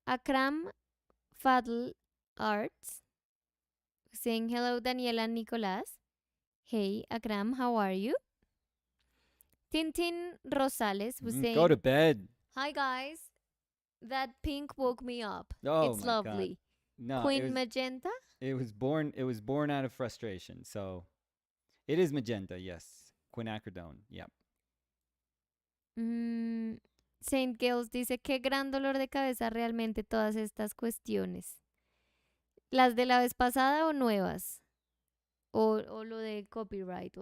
Akram Fadl Arts saying hello Daniela and Nicolas. Hey Akram, how are you? Tintin Rosales was Go to saying, bed. hi guys, that pink woke me up. Oh It's my god. lovely. No, Queen Magenta? it was born out of frustration. So it is magenta, yes. Quinacridone. Yep. Mm, Saint Gales dice, qué gran dolor de cabeza realmente todas estas cuestiones. ¿Las de la vez pasada o nuevas? O lo de copyright.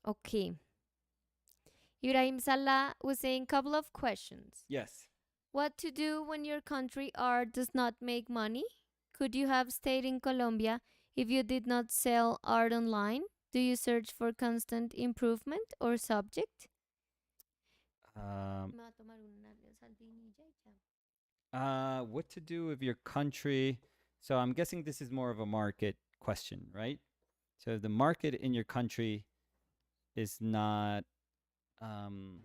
Ok. Ibrahim Salah was saying, couple of questions. Yes. What to do when your country art does not make money? Could you have stayed in Colombia if you did not sell art online? Do you search for constant improvement or subject? Um Me voy a tomar una salvinilla y ya. what to do if your country, so I'm guessing this is more of a market question, right? So if the market in your country is not um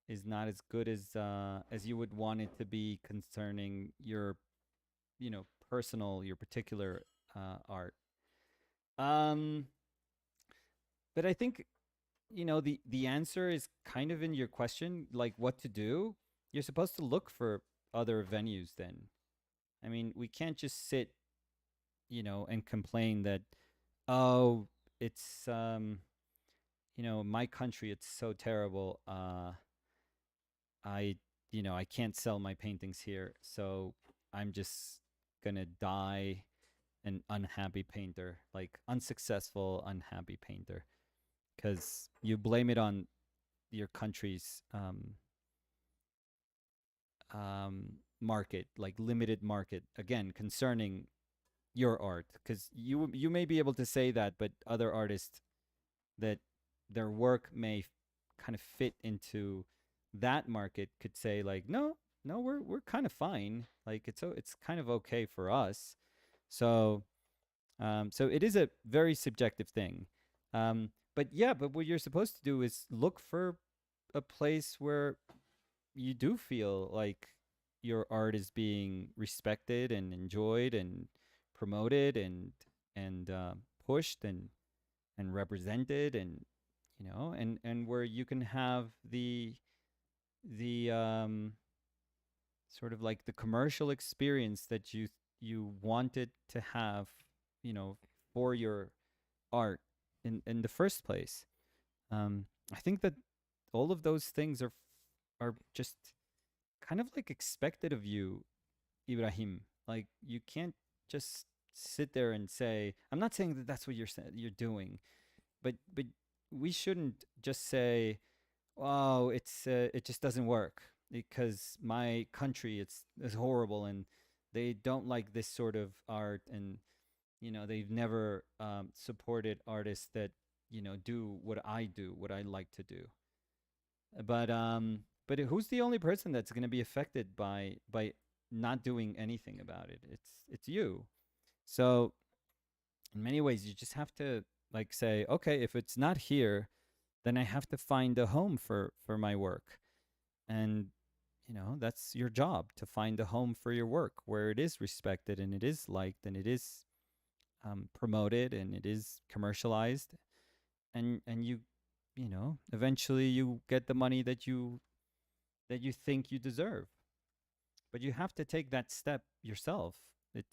is not as good as you would want it to be concerning your, personal, your particular art. Um but I think, the answer is kind of in your question, like what to do. You're supposed to look for other venues then. I mean, we can't just sit, and complain that, oh, it's my country, it's so terrible. I I can't sell my paintings here, so I'm just gonna die an unhappy painter, like unsuccessful unhappy painter, because you blame it on your country's market, like limited market, again concerning your art, because you may be able to say that, but other artists that their work may kind of fit into that market could say like, no, no, we're kind of fine, like it's kind of okay for us. So so it is a very subjective thing. But yeah, but what you're supposed to do is look for a place where you do feel like your art is being respected and enjoyed and promoted and pushed and represented, and and where you can have the sort of like the commercial experience that you wanted to have, you know for your art in the first place. I think that all of those things are just kind of like expected of you, Ibrahim. Like you can't just sit there and say, I'm not saying that that's what you're doing, but we shouldn't just say, "Oh, it just doesn't work because my country it's horrible and they don't like this sort of art, and they've never supported artists that do what I do, what I like to do." But who's the only person that's going to be affected by not doing anything about it? It's you. So in many ways, you just have to like say, okay, if it's not here, then I have to find a home for my work. And that's your job to find a home for your work where it is respected and it is liked and it is promoted and it is commercialized, and eventually you get the money that you think you deserve. But you have to take that step yourself. It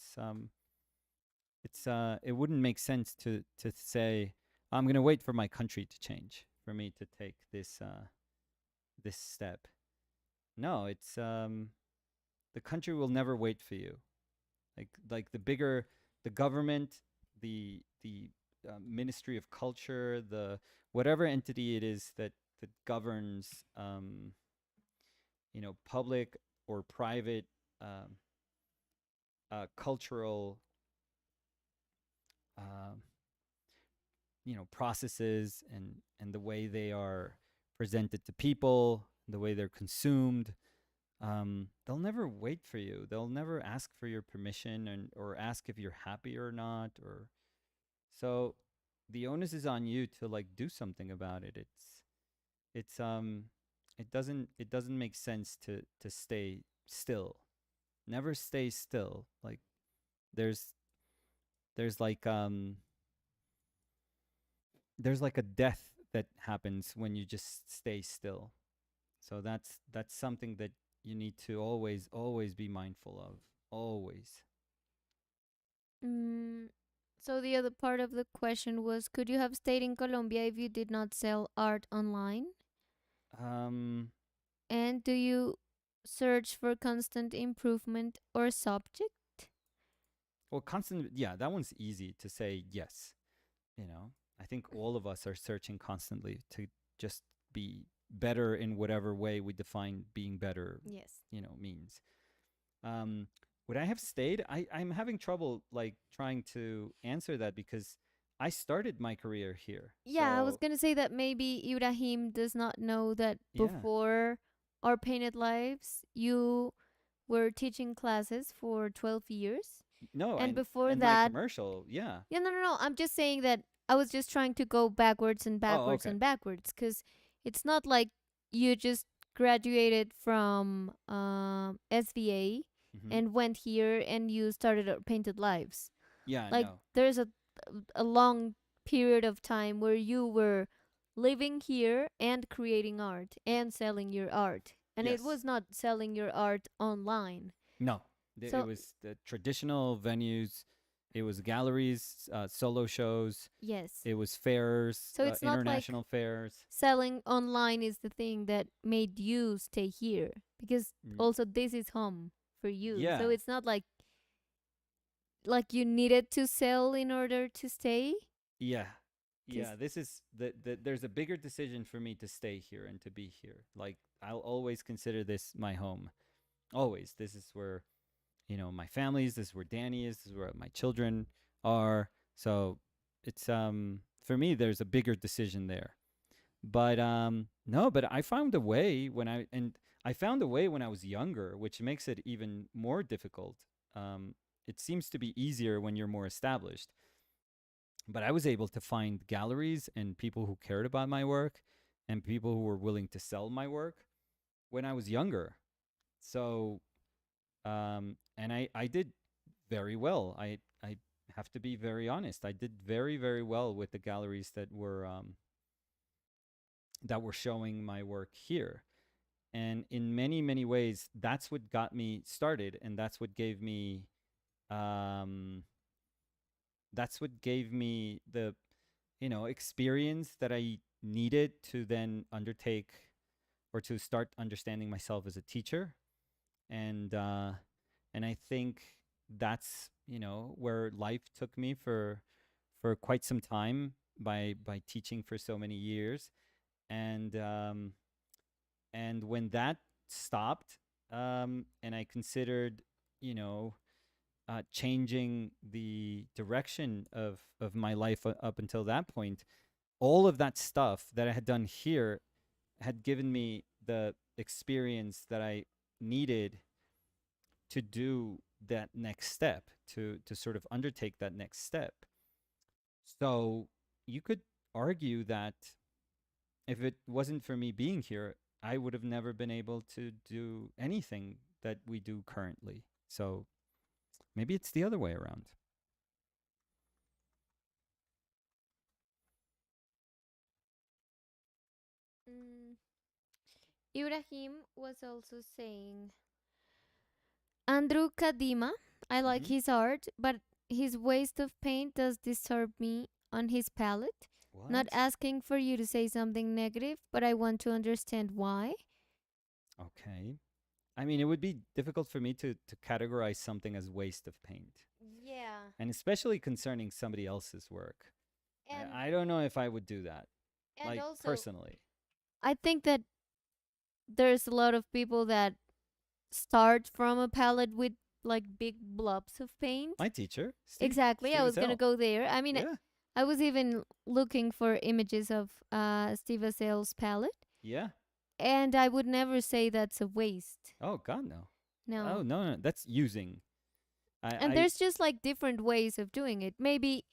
wouldn't make sense to say I'm going to wait for my country to change for me to take this step. No, it's the country will never wait for you. Like the government, the Ministry of Culture, the whatever entity it is that governs public or private um, cultural uh, processes and the way they are presented to people, the way they're consumed. They'll never wait for you. They'll never ask for your permission or ask if you're happy or not. Or so the onus is on you to like do something about it. It's it doesn't make sense to stay still. Never stay still. Like there's there's like um there's like a death that happens when you just stay still. So that's something that you need to always be mindful of. Always. Mm, so the other part of the question was, could you have stayed in Colombia if you did not sell art online? Um And do you search for constant improvement or subject? well, constant, yeah, that one's easy to say yes, you know. I think all of us are searching constantly to just be better in whatever way we define being better, Yes. means. Um, would I have stayed? I'm having trouble like trying to answer that because I started my career here. Yeah, I was So gonna say that maybe Ibrahim does not know that yeah, before our painted lives, you were teaching classes for 12 years. no, And and before my that, commercial, yeah. yeah, no, no, no. I'm just saying that I was just trying to go backwards and Oh, backwards okay. and backwards because it's not like you just graduated from SVA Hmm. and went here and you started Painted Lives. Yeah, Like no. there's a long period of time where you were living here and creating art and selling your art. And it Yes. was not selling your art online. No. It So, was the traditional venues. It was galleries, solo shows. yes. It was fairs, So it's not like international fairs. selling online is the thing that made you stay here because Mm, also this is home for you. So yeah, it's not like you needed to sell in order to stay yeah, cuz yeah. This is there's a bigger decision for me to stay here and to be here. Like I'll always consider this my home. Always. This is where my family is. This is where Danny is. This is where my children are. So it's for me. There's a bigger decision there. But no. But I found a way I found a way when I was younger, which makes it even more difficult. It seems to be easier when you're more established. But I was able to find galleries and people who cared about my work and people who were willing to sell my work when I was younger. So and I did very well. I have to be very honest. I did very very well with the galleries that were showing my work here. And in many many ways, that's what got me started, and um, that's what gave me the experience that I needed to then undertake or to start understanding myself as a teacher. And I think that's where life took me for quite some time by teaching for so many years. And um, and when that stopped, and I considered you know changing the direction of my life up until that point, all of that stuff that I had done here had given me the experience that I needed to do that next step, to sort of undertake that next step. So you could argue that if it wasn't for me being here, I would have never been able to do anything that we do currently. So maybe it's the other way around. Mm, Ibrahim was also saying, Andrew Kadima, I like Hmm. his art, but his waste of paint does disturb me on his palette. Not What? asking for you to say something negative, but I want to understand why. Okay. I mean, it would be difficult for me to categorize something as waste of paint, Yeah. and especially concerning somebody else's work. And I don't know if I would do that, and like also personally. I think that there's a lot of people that start from a palette with like big blobs of paint. My teacher, Steve, Exactly. I Steve was going to Azell. go there. I mean, Yeah, I was even looking for images of Steve Azell's palette, yeah. and I would never say that's a waste. Oh God, no. Oh No. no, no, that's using. And I there's just like different ways of doing it. Maybe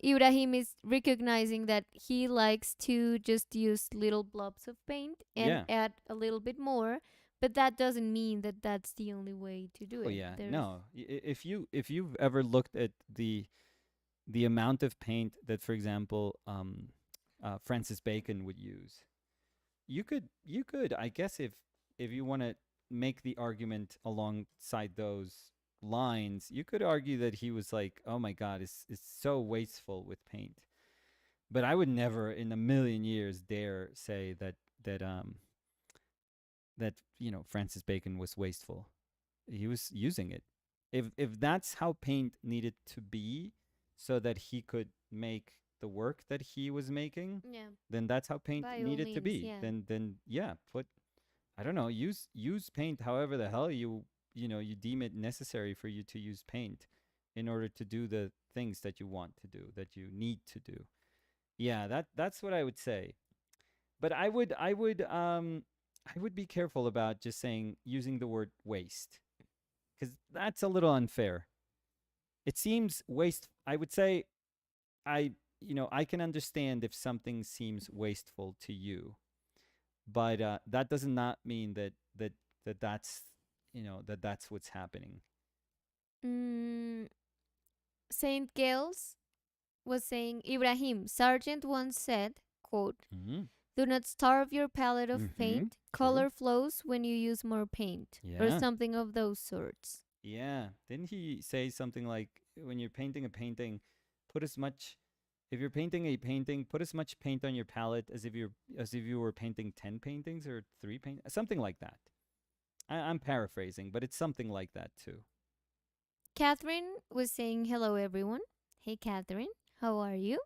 Ibrahim is recognizing that he likes to just use little blobs of paint and yeah. add a little bit more, but that doesn't mean that that's the only way to do Oh it. yeah. There's No. If you've ever looked at the amount of paint that, for example, Francis Bacon would use, you could I guess if you want to make the argument alongside those lines, you could argue that he was like, oh my God, it's so wasteful with paint. But I would never in a million years dare say that Francis Bacon was wasteful. He was using it. If that's how paint needed to be, so that he could make the work that he was making, yeah, then that's how paint by all needed to means, be. yeah. Then yeah, put I don't know, use paint however the hell you deem it necessary for you to use paint in order to do the things that you want to do, that you need to do. Yeah, that's what I would say. But I would be careful about just saying using the word waste, because that's a little unfair. It seems waste. I would say I can understand if something seems wasteful to you, but that does not mean that's what's happening. Mm, Saint Gales was saying, Ibrahim, Sargent once said, quote, Mm-hmm. do not starve your palette of Mm-hmm. paint. True. Color flows when you use more paint, or Yeah. something of those sorts. Yeah. Didn't he say something like, when you're painting a painting, put as much if you're painting a painting, put as much paint on your palette as if you were painting 10 paintings or 3 paint something like that. I'm paraphrasing, but it's something like that too. Catherine was saying, hello, everyone. Hey, Catherine, how are you?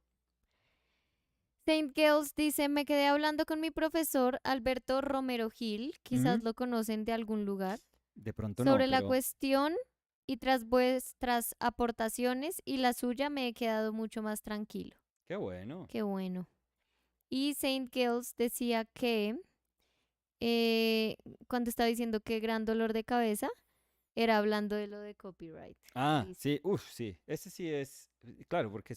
Saint Gales dice, me quedé hablando con mi profesor Alberto Romero Gil, Mm-hmm. quizás lo conocen de algún lugar, De pronto no, sobre la pero cuestión y tras vuestras aportaciones y la suya me he quedado mucho más tranquilo. qué bueno. Qué bueno. Y Saint Gales decía que eh, cuando estaba diciendo que gran dolor de cabeza, era hablando de lo de copyright. Ah, Dice. sí, uff, sí. Ese sí es, claro, porque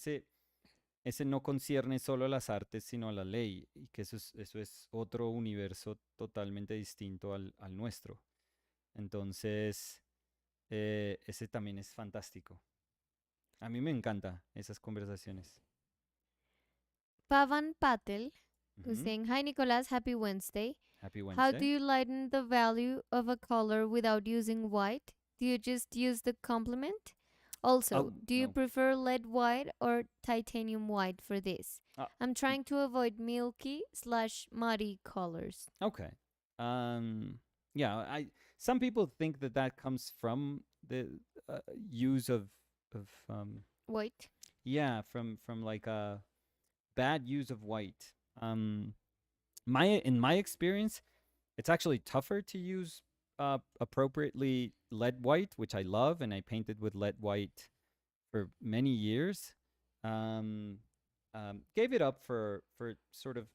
ese no concierne solo a las artes, sino a la ley, y que eso es otro universo totalmente distinto al nuestro. Entonces, ese también es fantástico. A mí me encanta esas conversaciones. Pavan Patel was Ujú. saying, hi Nicolas, happy Wednesday. Happy How do Wednesday. you lighten the value of a color without using white? Do you just use the complement? Oh, Also, do you no. prefer lead white or titanium white for this? Ah, I'm trying to avoid milky slash muddy colors. okay. Um, yeah, some people think that comes from the use of White? yeah, from like a bad use of white. In my experience, it's actually tougher to use appropriately lead white, which I love, and I painted with lead white for many years. Um, Gave it up for sort of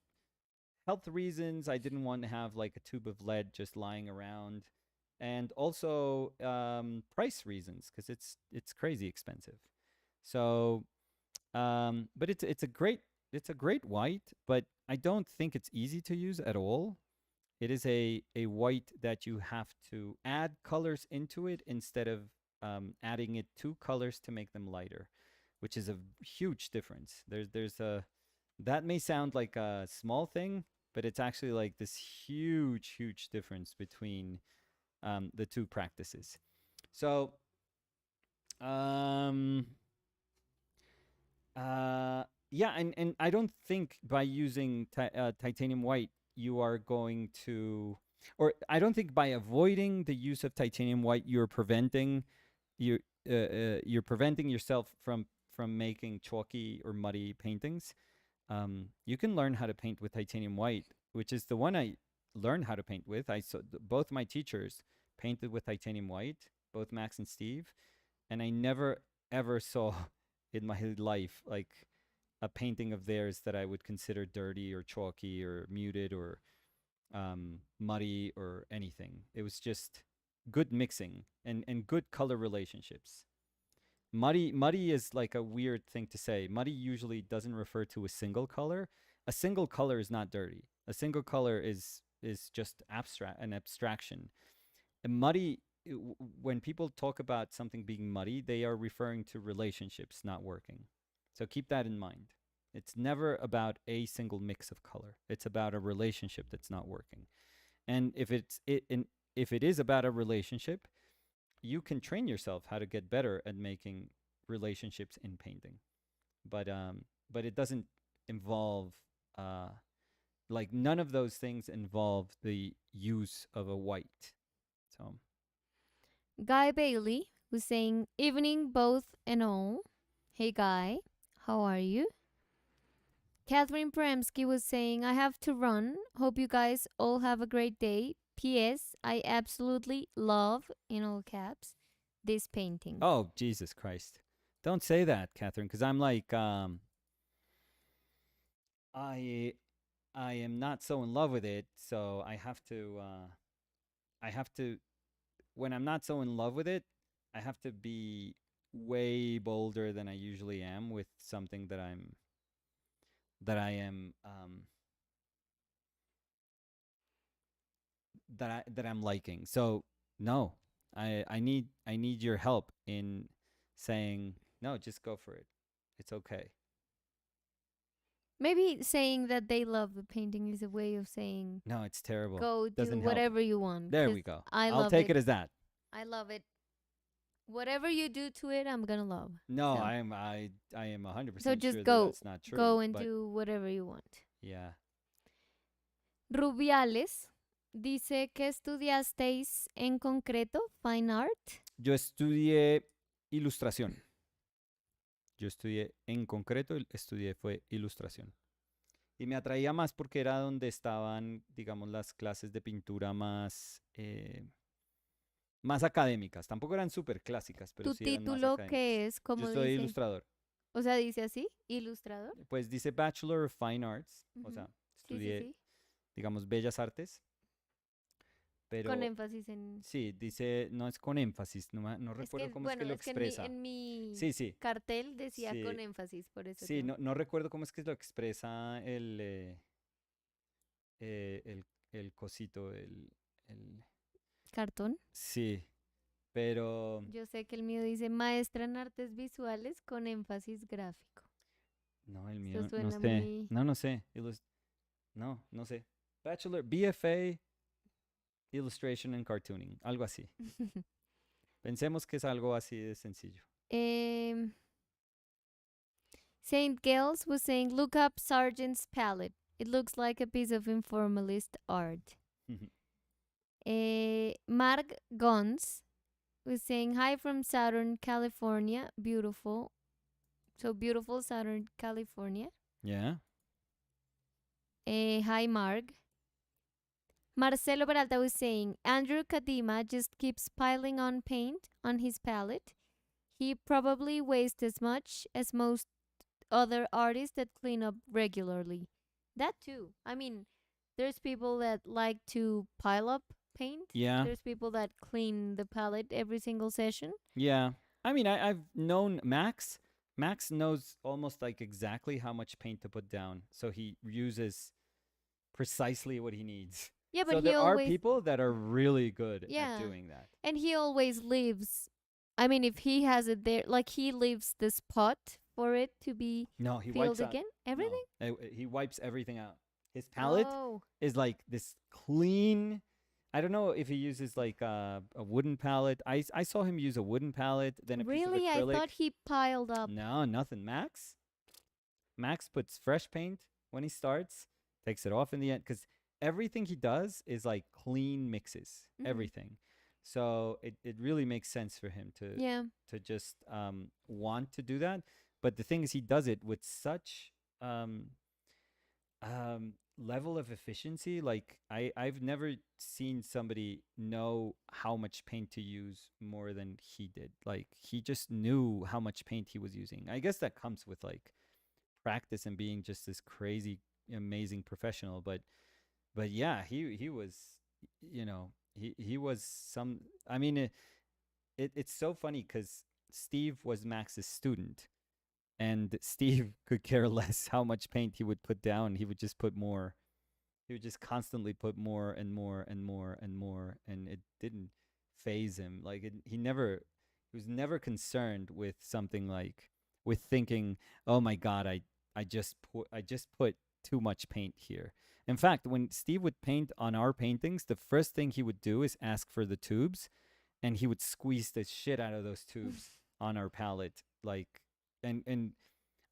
health reasons. I didn't want to have like a tube of lead just lying around, and also price reasons, because it's crazy expensive. So, but it's a great white, but I don't think it's easy to use at all. It is a white that you have to add colors into it instead of adding it to colors to make them lighter, which is a huge difference. There's a that may sound like a small thing, but it's actually like this huge difference between the two practices. So, um, yeah, and I don't think by using titanium white you are going to, or I don't think by avoiding the use of titanium white you you're preventing yourself from making chalky or muddy paintings. You can learn how to paint with titanium white, which is the one I learned how to paint with. I saw both my teachers painted with titanium white, both Max and Steve, and I never ever saw in my life like a painting of theirs that I would consider dirty or chalky or muted or muddy or anything. It was just good mixing and good color relationships. Muddy is like a weird thing to say. Muddy usually doesn't refer to a single color. A single color is not dirty. A single color is just an abstraction. And muddy, when people talk about something being muddy, they are referring to relationships not working. So keep that in mind. It's never about a single mix of color. It's about a relationship that's not working. And if it is about a relationship, you can train yourself how to get better at making relationships in painting. But it doesn't involve like none of those things involve the use of a white. So Guy Bailey was saying, evening both and all. Hey Guy, how are you? Catherine Premsky was saying, I have to run. Hope you guys all have a great day. P.S. I absolutely love, in all caps, this painting. oh Jesus Christ, don't say that, Catherine, because I'm like I I am not so in love with it, so I have to when I'm not so in love with it, I have to be way bolder than I usually am with something that I am that I'm liking. So no, I need your help in saying no. Just go for it. It's okay. Maybe saying that they love the painting is a way of saying, No, it's terrible. go do Doesn't help. whatever you want. There 'Cause we go. I I'll love take it. it as that. I love it. Whatever you do to it, I'm gonna love. No, So, I am so 100% just sure that go. that's not true. Go and But do whatever you want. yeah. Rubiales dice que estudiasteis en concreto fine art. Yo estudié ilustración. Yo estudié en concreto, estudié fue ilustración. Y me atraía más porque era donde estaban, digamos, las clases de pintura más académicas. Tampoco eran súper clásicas, pero ¿Tu sí eran más título académicas. qué es? Yo ¿Cómo soy dice? ilustrador. O sea, dice así, ilustrador. Pues dice Bachelor of Fine Arts, o Ujú. sea, Sí, sí, estudié, sí. digamos, bellas artes, pero Con énfasis en... sí, dice, no es con énfasis, no Es recuerdo que, cómo es bueno, que lo es que expresa. en mi Sí, sí, cartel decía con sí, énfasis, por eso sí, yo... no recuerdo cómo es que lo expresa el cosito, el... ¿Cartón? Sí, pero... Yo sé que el mío dice maestra en artes visuales con énfasis gráfico. No, el Esto mío, no suena sé, muy... no sé, no sé. Bachelor, BFA, Illustration and Cartooning, algo así. Pensemos que es algo así de sencillo. Saint Gales was saying, look up Sargent's palette. It looks like a piece of informalist art. Mark Gons was saying, hi from Southern California. Beautiful. So beautiful Southern California. Yeah. Hi, Mark. Marcelo Peralta was saying, Andrew Kadima just keeps piling on paint on his palette. He probably wastes as much as most other artists that clean up regularly. That too. I mean, there's people that like to pile up paint. Yeah. There's people that clean the palette every single session. Yeah. I mean, I've known Max. Max knows almost like exactly how much paint to put down. So he uses precisely what he needs. Yeah, but So he there are always, people that are really good at yeah. doing that. And he always leaves. I mean, if he has it there, like he leaves the spot for it to be No, he filled wipes out. again. No, Everything? he wipes everything out. His palette Oh, is like this clean. I don't know if he uses like a wooden palette. I saw him use a wooden palette, then a piece of really? I thought acrylic. he piled up. No, nothing. Max puts fresh paint when he starts, takes it off in the end because everything he does is like clean mixes. Hmm. Everything. So it really makes sense for him Yeah. to just want to do that. But the thing is, he does it with such um, level of efficiency. Like I've never seen somebody know how much paint to use more than he did. Like he just knew how much paint he was using. I guess that comes with like practice and being just this crazy amazing professional. But yeah, he was, he was some. I mean, it's so funny because Steve was Max's student, and Steve could care less how much paint he would put down. He would just put more. He would just constantly put more and more and more and more, and it didn't phase him. Like he was never concerned with something like with thinking, "Oh my God, I just put too much paint here." In fact, when Steve would paint on our paintings, the first thing he would do is ask for the tubes, and he would squeeze the shit out of those tubes on our palette, like, and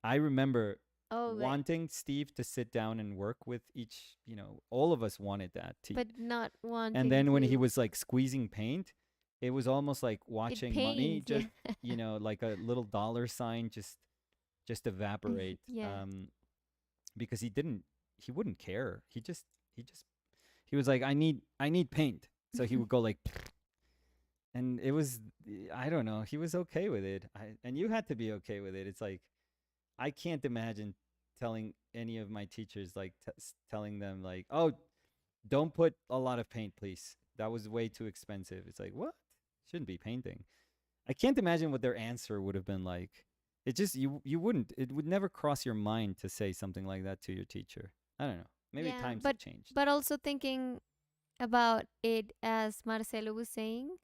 I remember Oh, wanting Steve to sit down and work with each, all of us wanted that. but not And wanting then when he to. was like squeezing paint, it was almost like It watching money pains. Yeah. just, like a little dollar sign just evaporate. Yeah. Because he wouldn't care. He just he was like, I need paint. So he would go like, and it was, I don't know, he was okay with it. And you had to be okay with it. It's like I can't imagine telling any of my teachers like telling them like, "Oh, don't put a lot of paint, please. That was way too expensive." It's like, "What? Shouldn't be painting." I can't imagine what their answer would have been like. It just you wouldn't. It would never cross your mind to say something like that to your teacher. I don't know. Maybe Yeah, times have changed. but also thinking about it as Marcelo was saying.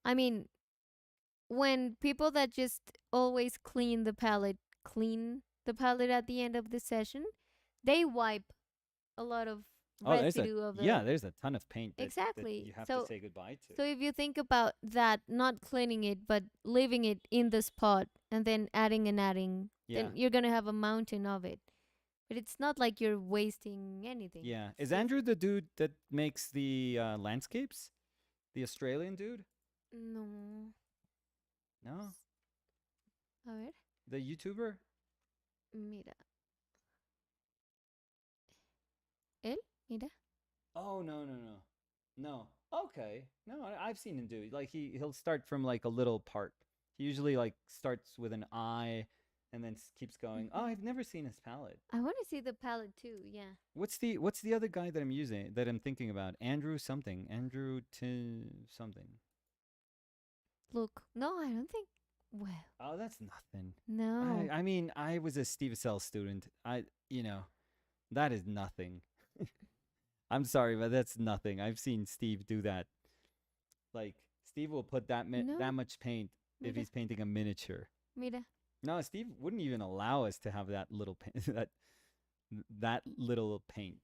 I mean, when people that just always clean the palette at the end of the session, they wipe a lot of Oh, residue of the. there's a ton of paint that Exactly. you have to So say goodbye to. so if you think about that, not cleaning it but leaving it in the spot and then adding, Yeah. then you're gonna have a mountain of it. But it's not like you're wasting anything. Yeah. It's Is just Andrew the dude that makes the landscapes? The Australian dude? no. No. A ver, The YouTuber? mira. Él, mira. Oh no no no no. Okay, no, I've seen him do it. Like he'll start from like a little part. He usually like starts with an eye, and then keeps going. Oh, Mhm. I've never seen his palette. I want to see the palette too. Yeah. What's the other guy that I'm using that I'm thinking about? Andrew something. Andrew something. Look. No, I don't think. Well, Oh, that's nothing. no. I mean I was a Steve Sell student. That is nothing. I'm sorry, but that's nothing. I've seen Steve do that. Like Steve will put that No. much paint if Mira. he's painting a miniature. Mira. No, Steve wouldn't even allow us to have that little paint, that little paint.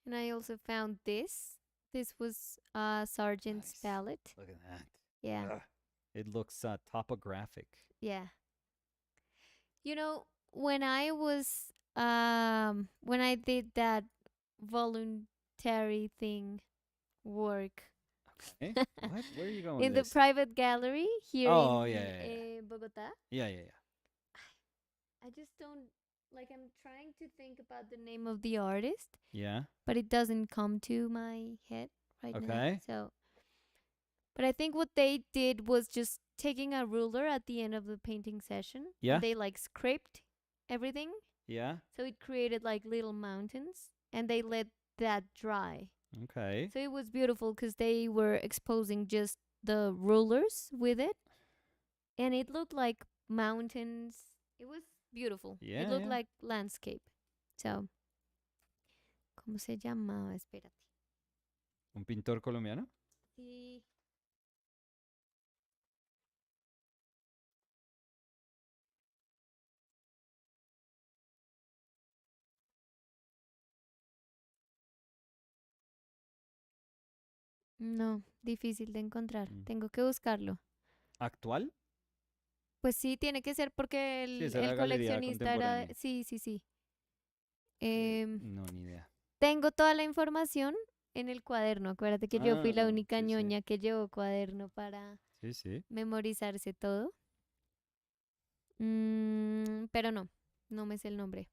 And I also found this. This was Sargent's Nice. palette. Look at that. Yeah. Ugh. It looks topographic. Yeah. You know, when I did that voluntary thing work Okay. What? Where are you going in with the this? private gallery here Oh in yeah yeah yeah Bogota, yeah yeah yeah. I just don't like. I'm trying to think about the name of the artist, Yeah. but it doesn't come to my head right now. Okay. So, but I think what they did was just taking a ruler at the end of the painting session, and Yeah. they like scraped everything, Yeah. so it created like little mountains, and they let that dry. Okay. So it was beautiful because they were exposing just the rulers with it, and it looked like mountains. It was beautiful. It Yeah looked yeah. like landscape. So, ¿cómo se llamaba? Espérate. Un pintor colombiano. Sí. No, difícil de encontrar. Mm. Tengo que buscarlo. ¿Actual? Pues sí, tiene que ser porque Sí, esa el era galería coleccionista era... contemporánea. Sí, sí, sí. Em, No, ni idea. tengo toda la información en el cuaderno. Acuérdate que yo fui la Ah, única sí, sí. ñoña que llevó cuaderno para Sí, sí. memorizarse todo. Pero no, no me sé el nombre.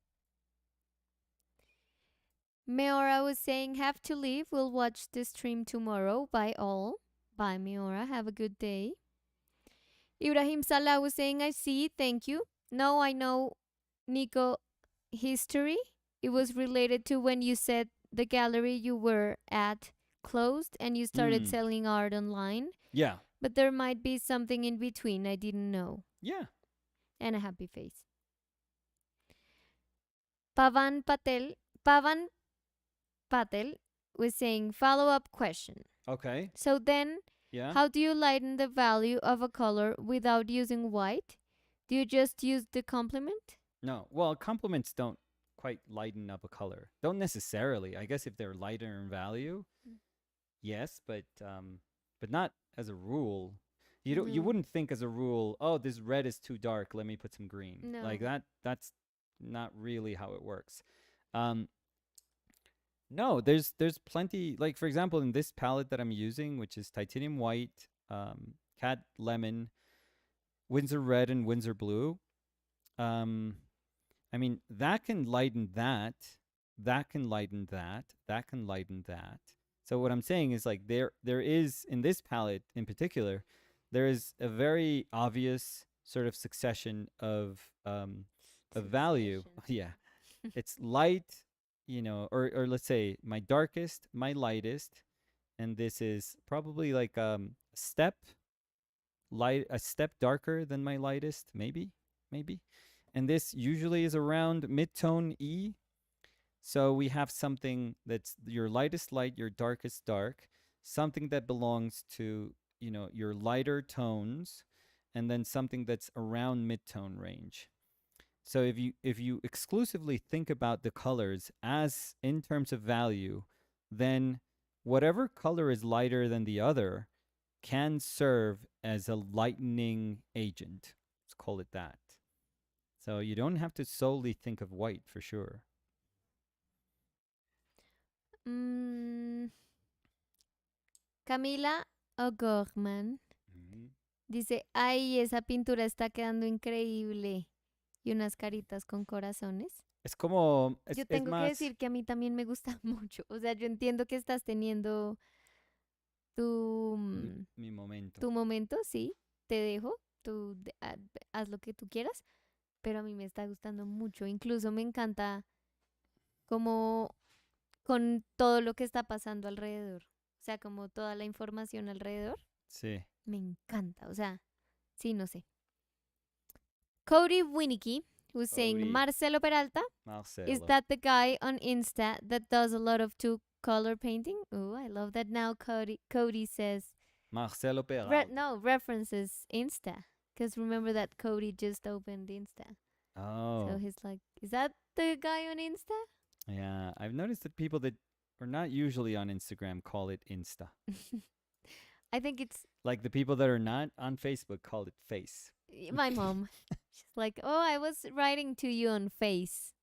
Meora was saying, have to leave. We'll watch the stream tomorrow. Bye all. Bye, Meora. Have a good day. Ibrahim Salah was saying, I see. Thank you. No, I know, Nico, history. It was related to when you said the gallery you were at closed and you started Mm. selling art online. Yeah. But there might be something in between I didn't know. Yeah. And a happy face. Pavan Patel was saying, follow up question. Okay. So then, Yeah. how do you lighten the value of a color without using white? Do you just use the complement? No. Well, complements don't quite lighten up a color. Don't necessarily. I guess if they're lighter in value, yes, but not as a rule. You No. wouldn't think as a rule, oh, this red is too dark, let me put some green. Like No. that's not really how it works. Um no, there's plenty, like for example in this palette that I'm using, which is titanium white, cat lemon, Windsor red and Windsor blue. Um I mean, that can lighten that, that can lighten that, that can lighten that. So what I'm saying is like there is in this palette in particular, there is a very obvious sort of succession of value. Succession. Yeah. It's light, or let's say my darkest, my lightest, and this is probably like a step darker than my lightest, maybe. And this usually is around mid-tone E. So we have something that's your lightest light, your darkest dark, something that belongs to, your lighter tones, and then something that's around mid-tone range. So if you exclusively think about the colors as in terms of value, then whatever color is lighter than the other can serve as a lightening agent. Let's call it that. So you don't have to solely think of white for sure. Mm, Camila O'Gorman Mhm. dice, ay, esa pintura está quedando increíble. Y unas caritas con corazones. Es como, Yo es tengo que más decir que a mí también me gusta mucho. O sea, yo entiendo que estás teniendo tu, mi momento. tu momento, sí, te dejo, haz lo que tú quieras, pero a mí me está gustando mucho. Incluso me encanta como con todo lo que está pasando alrededor. O sea, como toda la información alrededor. Sí. Me encanta. O sea, sí, no sé. Cody Winicky was saying, Cody. Marcelo Peralta, is Marcelo. that the guy on Insta that does a lot of two color painting? Oh, I love that now. Cody says, Marcelo Peralta. no, references Insta. Because remember that Cody just opened Insta. So Oh. he's like, is that the guy on Insta? Yeah, I've noticed that people that are not usually on Instagram call it Insta. I think it's Like the people that are not on Facebook call it Face. my mom. She's like, oh, I was writing to you on Face.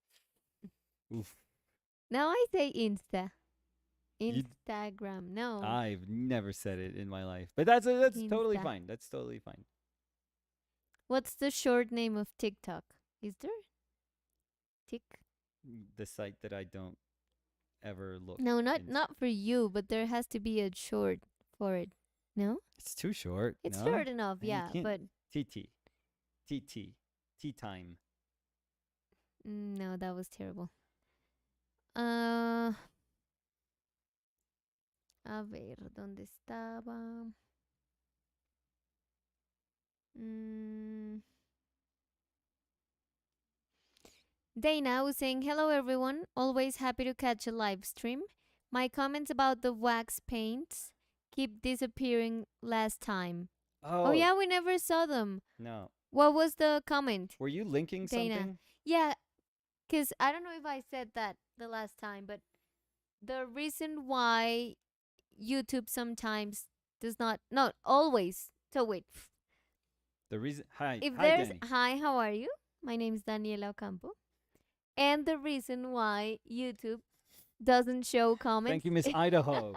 Oof. Now I say Insta. You, Instagram. No. I've never said it in my life, but that's totally Insta. fine. That's totally fine. What's the short name of TikTok? Is there? Tik? The site that I don't ever look. No, not into. not for you, but there has to be a short for it. No? It's too short. It's No, short enough, you yeah, can't. but TT, TT, tea time. no, that was terrible. Uh, a ver, ¿dónde estaba? Mm, Dana was saying, hello everyone, always happy to catch a live stream. My comments about the wax paints keep disappearing last time. Oh, Oh, yeah, we never saw them. no. What was the comment, Were you linking Dana? something? Yeah, because I don't know if I said that the last time, but the reason why YouTube sometimes does not always. So wait, The reason. Hi. if Hi, there's Danny. hi, how are you? My name is Daniela Ocampo. And the reason why YouTube doesn't show Thank comments you, Miss Idaho.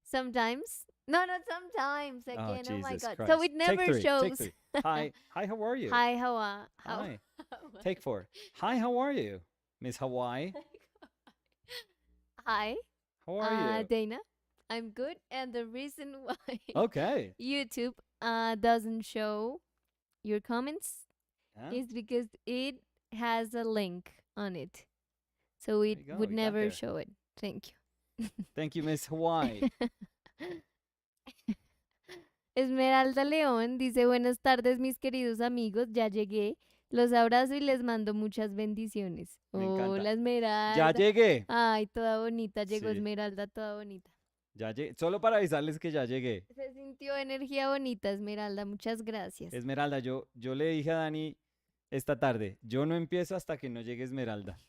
sometimes. No, not sometimes. Oh, Again, oh my Jesus god. So Christ. it Take never three. Take shows. three. Hi. Hi, how are you? Hi, how Hi. Take four. Hi, how are you? Miss Hawaii. Hi, How are you? Dana. I'm good, and the reason why Okay. YouTube doesn't show your comments Huh? is because it has a link on it, so There it you go. would We got never there. show it. Thank Thank you, Miss Hawaii. you. Esmeralda León dice buenas tardes mis queridos amigos, ya llegué, los abrazo y les mando muchas bendiciones. Me encanta. Hola Ya Esmeralda. llegué. Ay, toda bonita, llegó Sí. Esmeralda, toda bonita. Ya llegué. Solo para avisarles que ya llegué. Se sintió energía bonita, Esmeralda, muchas gracias. Esmeralda, yo le dije a Dani esta tarde, yo no empiezo hasta que no llegue Esmeralda.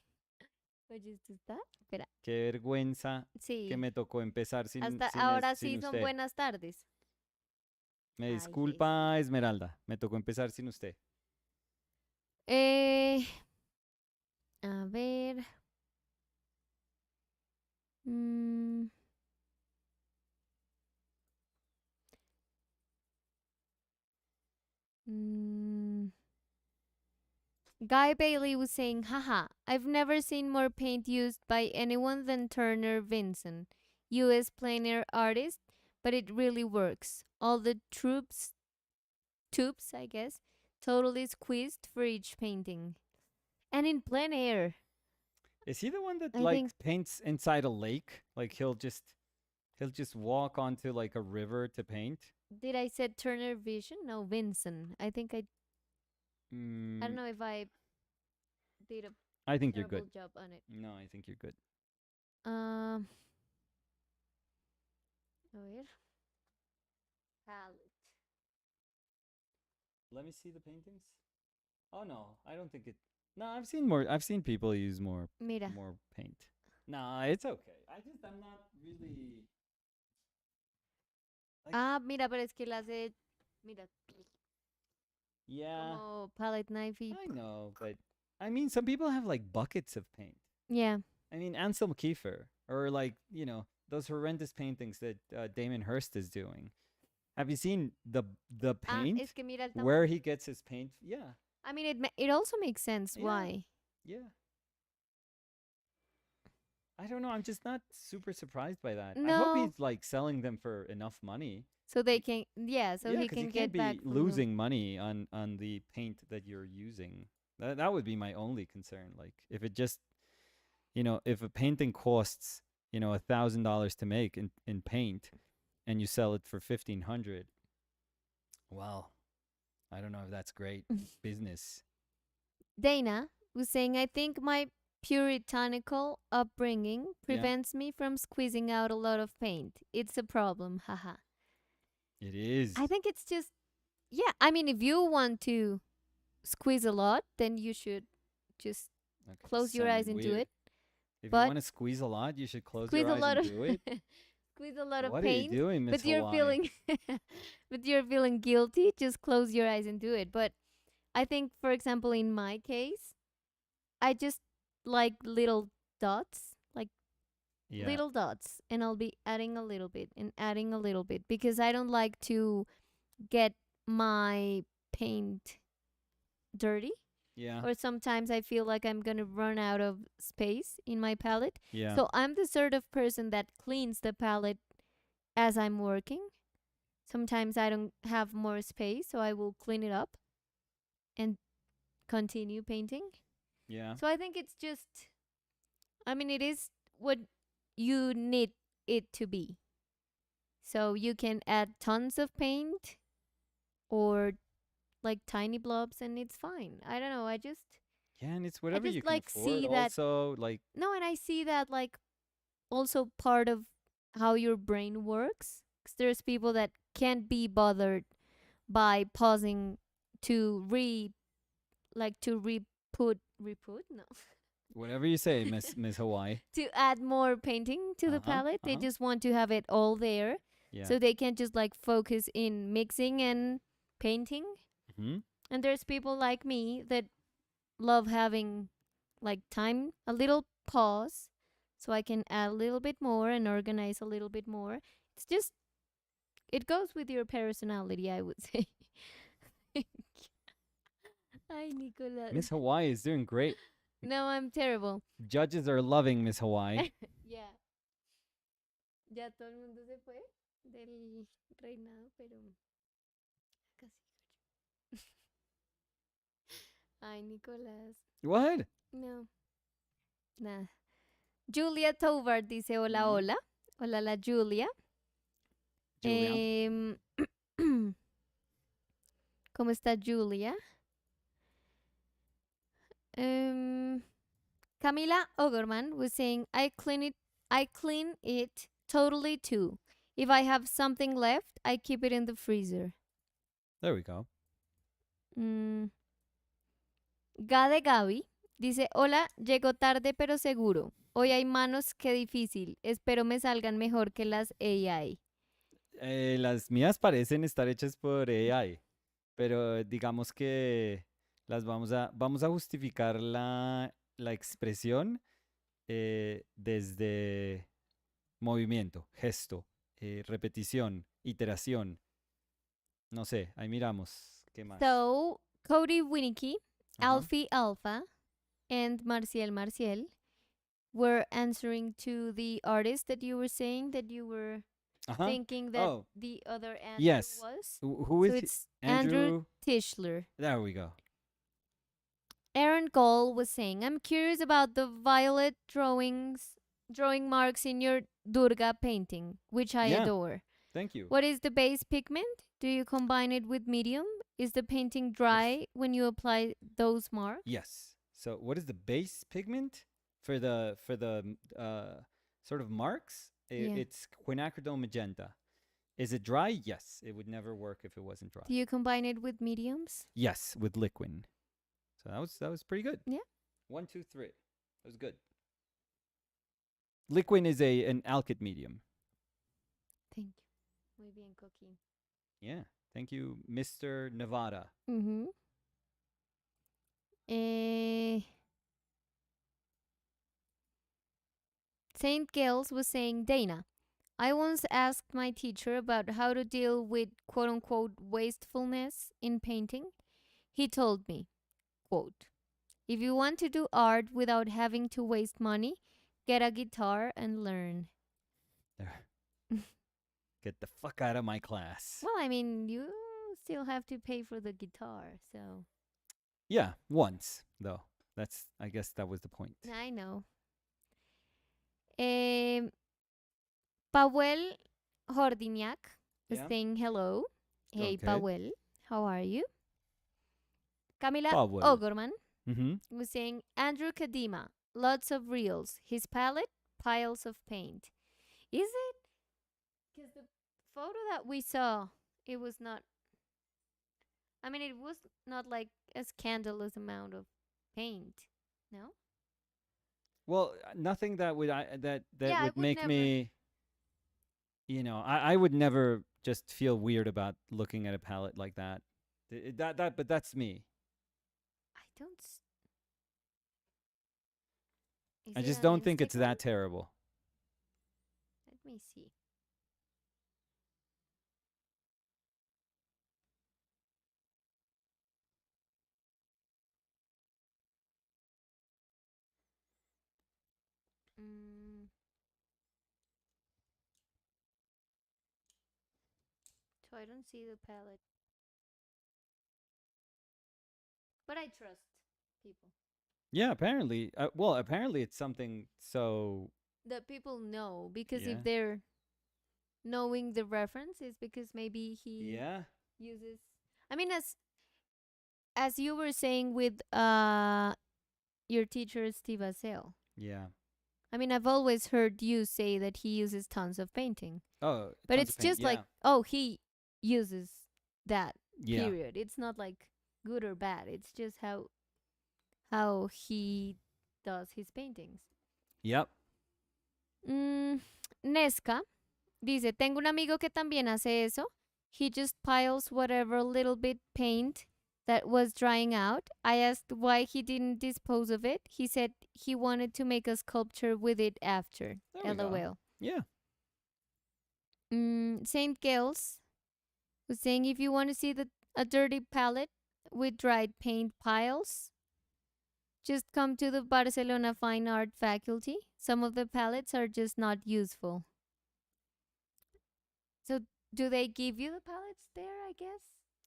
Oye, ¿esto está? Espera. Qué vergüenza que Sí, me tocó empezar hasta sin, ahora sin sí son usted. buenas tardes. Me Ay, disculpa, Esmeralda. Me tocó empezar sin usted. Eh, a ver. Mm, mm. Guy Bailey was saying, haha, I've never seen more paint used by anyone than Turner Vinson, US plein air artist, but it really works. All the tubes, I guess, totally squeezed for each painting. And in plein air, Is he the one that I think, paints inside a lake? Like he'll just walk onto like a river to paint? did I said Turner Vision? No, Vinson. I think I don't Mm, know if I did a I think you're terrible good. job on it. No, I think you're good. Um, a ver. Palette. Let me see the paintings. Oh no, I don't think it. No, I've seen more. I've seen people use Mira. more paint. No, it's okay. I'm not really like. Ah, mira, pero es que las de. Mira, Yeah, como palette knife y. I know, but I mean, some people have like buckets of paint. Yeah. I mean, Ansel Kiefer, or like those horrendous paintings that Damon Hirst is doing. Have you seen the Ah, paint? es que mira el Where tamaño. he gets his paint? Yeah, I mean, it also makes sense yeah, why. yeah. I don't know. I'm just not super surprised by that. I hope No. he's like selling them for enough money. So they can. Yeah, so Yeah, he because you can can't get back be from them. losing money on the paint that you're using. That would be my only concern. Like if it just if a painting costs $1,000 to make in paint, and you sell it for 1,500, well, I don't know if that's great business. Dana was saying, I think my puritanical upbringing Yeah, prevents me from squeezing out a lot of paint. It's a problem, haha. it is. I think it's just, yeah, I mean, if you want to squeeze a lot, then you should just Okay, close your eyes sounding and do weird. it. If you But want to squeeze a lot, you should close squeeze your a eyes lot and of do it. squeeze a lot of What are you paint. doing, Miss But you're Hawaii? feeling but you're feeling guilty, just close your eyes and do it. But I think, for example, in my case, I just like little dots, like Yeah, little dots, and I'll be adding a little bit and adding a little bit because I don't like to get my paint dirty. yeah, Or sometimes I feel like I'm gonna run out of space in my palette. yeah, So I'm the sort of person that cleans the palette as I'm working. Sometimes I don't have more space, so I will clean it up and continue painting. yeah, So I think it's just, I mean, it is what you need it to be. So you can add tons of paint or like tiny blobs and it's fine. I don't know. I just Yeah, and it's I whatever you just can like afford. see that. Also, like, No, and I see that like also part of how your brain works. 'Cause there's people that can't be bothered by pausing to like to re-put no whatever you say, Miss Hawaii. to add more painting to Uh the huh. palette. Uh They huh. just want to have it all there, Yeah. so they can just like focus in mixing and painting. Hmm. And there's people like me that love having like time, a little pause, so I can add a little bit more and organize a little bit more. It's just it goes with your personality, I would say. Hi, Nicolas. Miss Hawaii is doing great. No, I'm terrible. Judges are loving Miss Hawaii. Yeah. Ya todo el mundo se fue del reinado, pero casi. Ay, Nicolás. What? No, nada. Julia Tovar dice hola, Hmm. hola. Hola, la Julia. Julia. ¿Cómo está Julia? Camila Ogerman was saying, I clean it totally too. If I have something left, I keep it in the freezer. There we go. Mm, Gade Gaby dice, hola, llego tarde pero seguro. Hoy hay manos, qué difícil. Espero me salgan mejor que las AI. Las mías parecen estar hechas por AI, pero digamos que vamos a justificar la expresión desde movimiento, gesto, repetición, iteración. No sé, ahí miramos. ¿Qué más? So, Cody Winnicky, Ajá. Alfie Alpha, and Marciel were answering to the artist that you were saying that you were Ajá. thinking that Oh, the other answer yes. was. Who So is he? it's Andrew Andrew? Tischler. There we go. Aaron Gall was saying, I'm curious about the violet drawing marks in your Durga painting, which I Yeah, adore. thank you. What is the base pigment? Do you combine it with medium? Is the painting dry when you apply those marks? Yes. So, what is the base pigment for the sort of marks? Yeah. It's quinacridone magenta. Is it dry? Yes. It would never work if it wasn't dry. Do you combine it with mediums? Yes, with liquid. So that was pretty good. Yeah. 1, 2, 3. That was good. Liquid is an alkyd medium. Thank you. Muy bien, Coquín. Yeah. Thank you, Mr. Nevada. Mm-hmm. Saint Gilles was saying, Dana, I once asked my teacher about how to deal with quote unquote wastefulness in painting. He told me, quote, if you want to do art without having to waste money, get a guitar and learn. There. Get the fuck out of my class. Well, I mean, you still have to pay for the guitar, so. Yeah, once though. I guess that was the point. I know. Powell Hordiniak is Yeah. saying hello. Hey, Okay. Powell, how are you? Camila Powell. Ogorman Mm-hmm. was saying Andrew Kadima, lots of reels. His palette, piles of paint. Is it? Because the photo that we saw, it was not. I mean, it was not like a scandalous amount of paint. No. Well, nothing that would that Yeah, I would would make never. me. I would never just feel weird about looking at a palette like that. But that's me. I don't. Is I it just a don't think lipstick it's one? that terrible. Let me see. Mm, so I don't see the palette, but I trust people. Yeah, apparently. Well, apparently it's something so. That people know because Yeah. if they're knowing the reference, it's because maybe he Yeah. uses. I mean, as you were saying with your teacher Steve Azell. Yeah. I mean, I've always heard you say that he uses tons of painting, Oh, but tons of it's paint. just like, Yeah. oh, he uses that. Yeah. Period. It's not like good or bad. It's just how he does his paintings. Yep. Mm, Nesca dice, tengo un amigo que también hace eso. He just piles whatever little bit paint that was drying out. I asked why he didn't dispose of it. He said he wanted to make a sculpture with it after. There we go. LOL. Yeah. St. Gilles was saying if you want to see a dirty palette with dried paint piles, just come to the Barcelona Fine Art faculty. Some of the palettes are just not useful. So, do they give you the palettes there, I guess?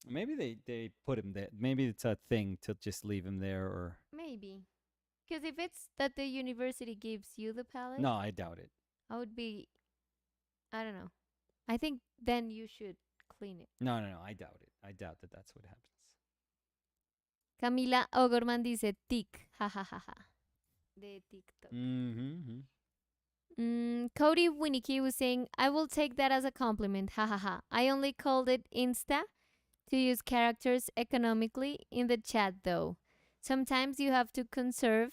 Maybe they put him there. Maybe it's a thing to just leave him there, or Maybe. Because if it's that the university gives you the palette, no, I doubt it. I would be, I don't know. I think then you should clean it. No, no, no. I doubt it. I doubt that that's what happens. Camila Ogorman dice tic, ja ja ja ja. De TikTok. Mm-hmm. Cody Winnicky was saying, I will take that as a compliment, ha ha ha. I only called it Insta to use characters economically in the chat though. Sometimes you have to conserve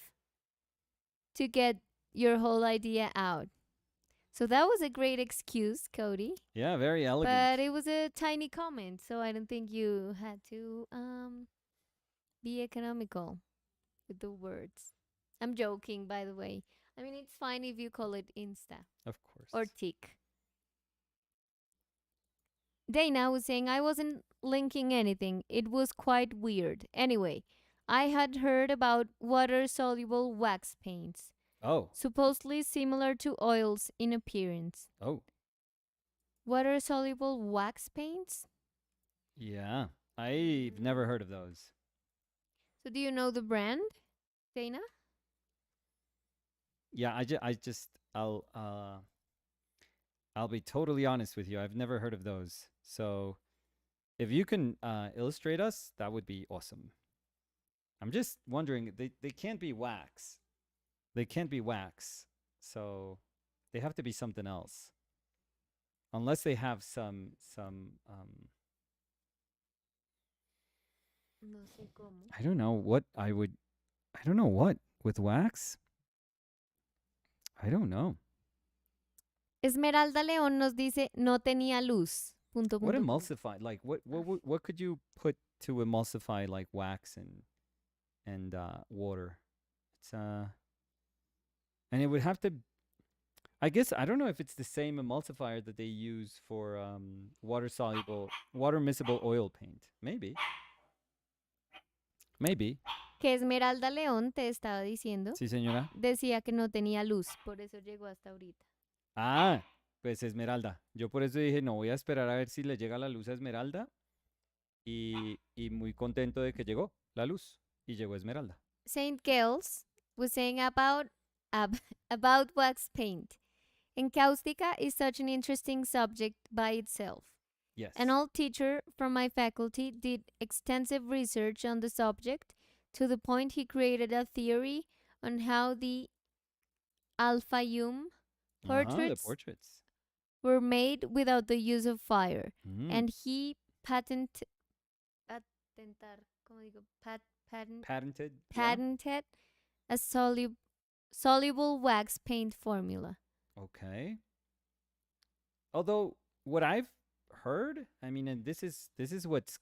to get your whole idea out. So that was a great excuse, Cody. Yeah, very elegant. But it was a tiny comment, so I don't think you had to be economical with the words. I'm joking, by the way. I mean, it's fine if you call it Insta Of course. or Tik. Dana was saying I wasn't linking anything. It was quite weird. Anyway, I had heard about water soluble wax paints, Oh. supposedly similar to oils in appearance. Oh. Water soluble wax paints? Yeah. I've never heard of those. So, do you know the brand, Dana? Yeah, I'll be totally honest with you. I've never heard of those. So if you can illustrate us, that would be awesome. I'm just wondering, they can't be wax. They can't be wax. So they have to be something else. Unless they have some No sé cómo. I don't know what with wax? I don't know. Esmeralda León nos dice no tenía luz. Punto, What punto, punto. emulsify? Like what could you put to emulsify like wax and water? It's and it would have to. I guess I don't know if it's the same emulsifier that they use for water miscible oil paint. Maybe. Maybe. Que Esmeralda León te estaba diciendo. Sí, señora. Decía que no tenía luz, por eso llegó hasta ahorita. Ah, pues Esmeralda. Yo por eso dije, no, voy a esperar a ver si le llega la luz a Esmeralda. Y muy contento de que llegó la luz. Y llegó Esmeralda. Saint Gilles was saying about wax paint. Encaustica is such an interesting subject by itself. Yes. An old teacher from my faculty did extensive research on the subject to the point he created a theory on how the Al-Fayoum portraits were made without the use of fire. And he patented a soluble wax paint formula. Okay. Although what I've heard, I mean, and this is what's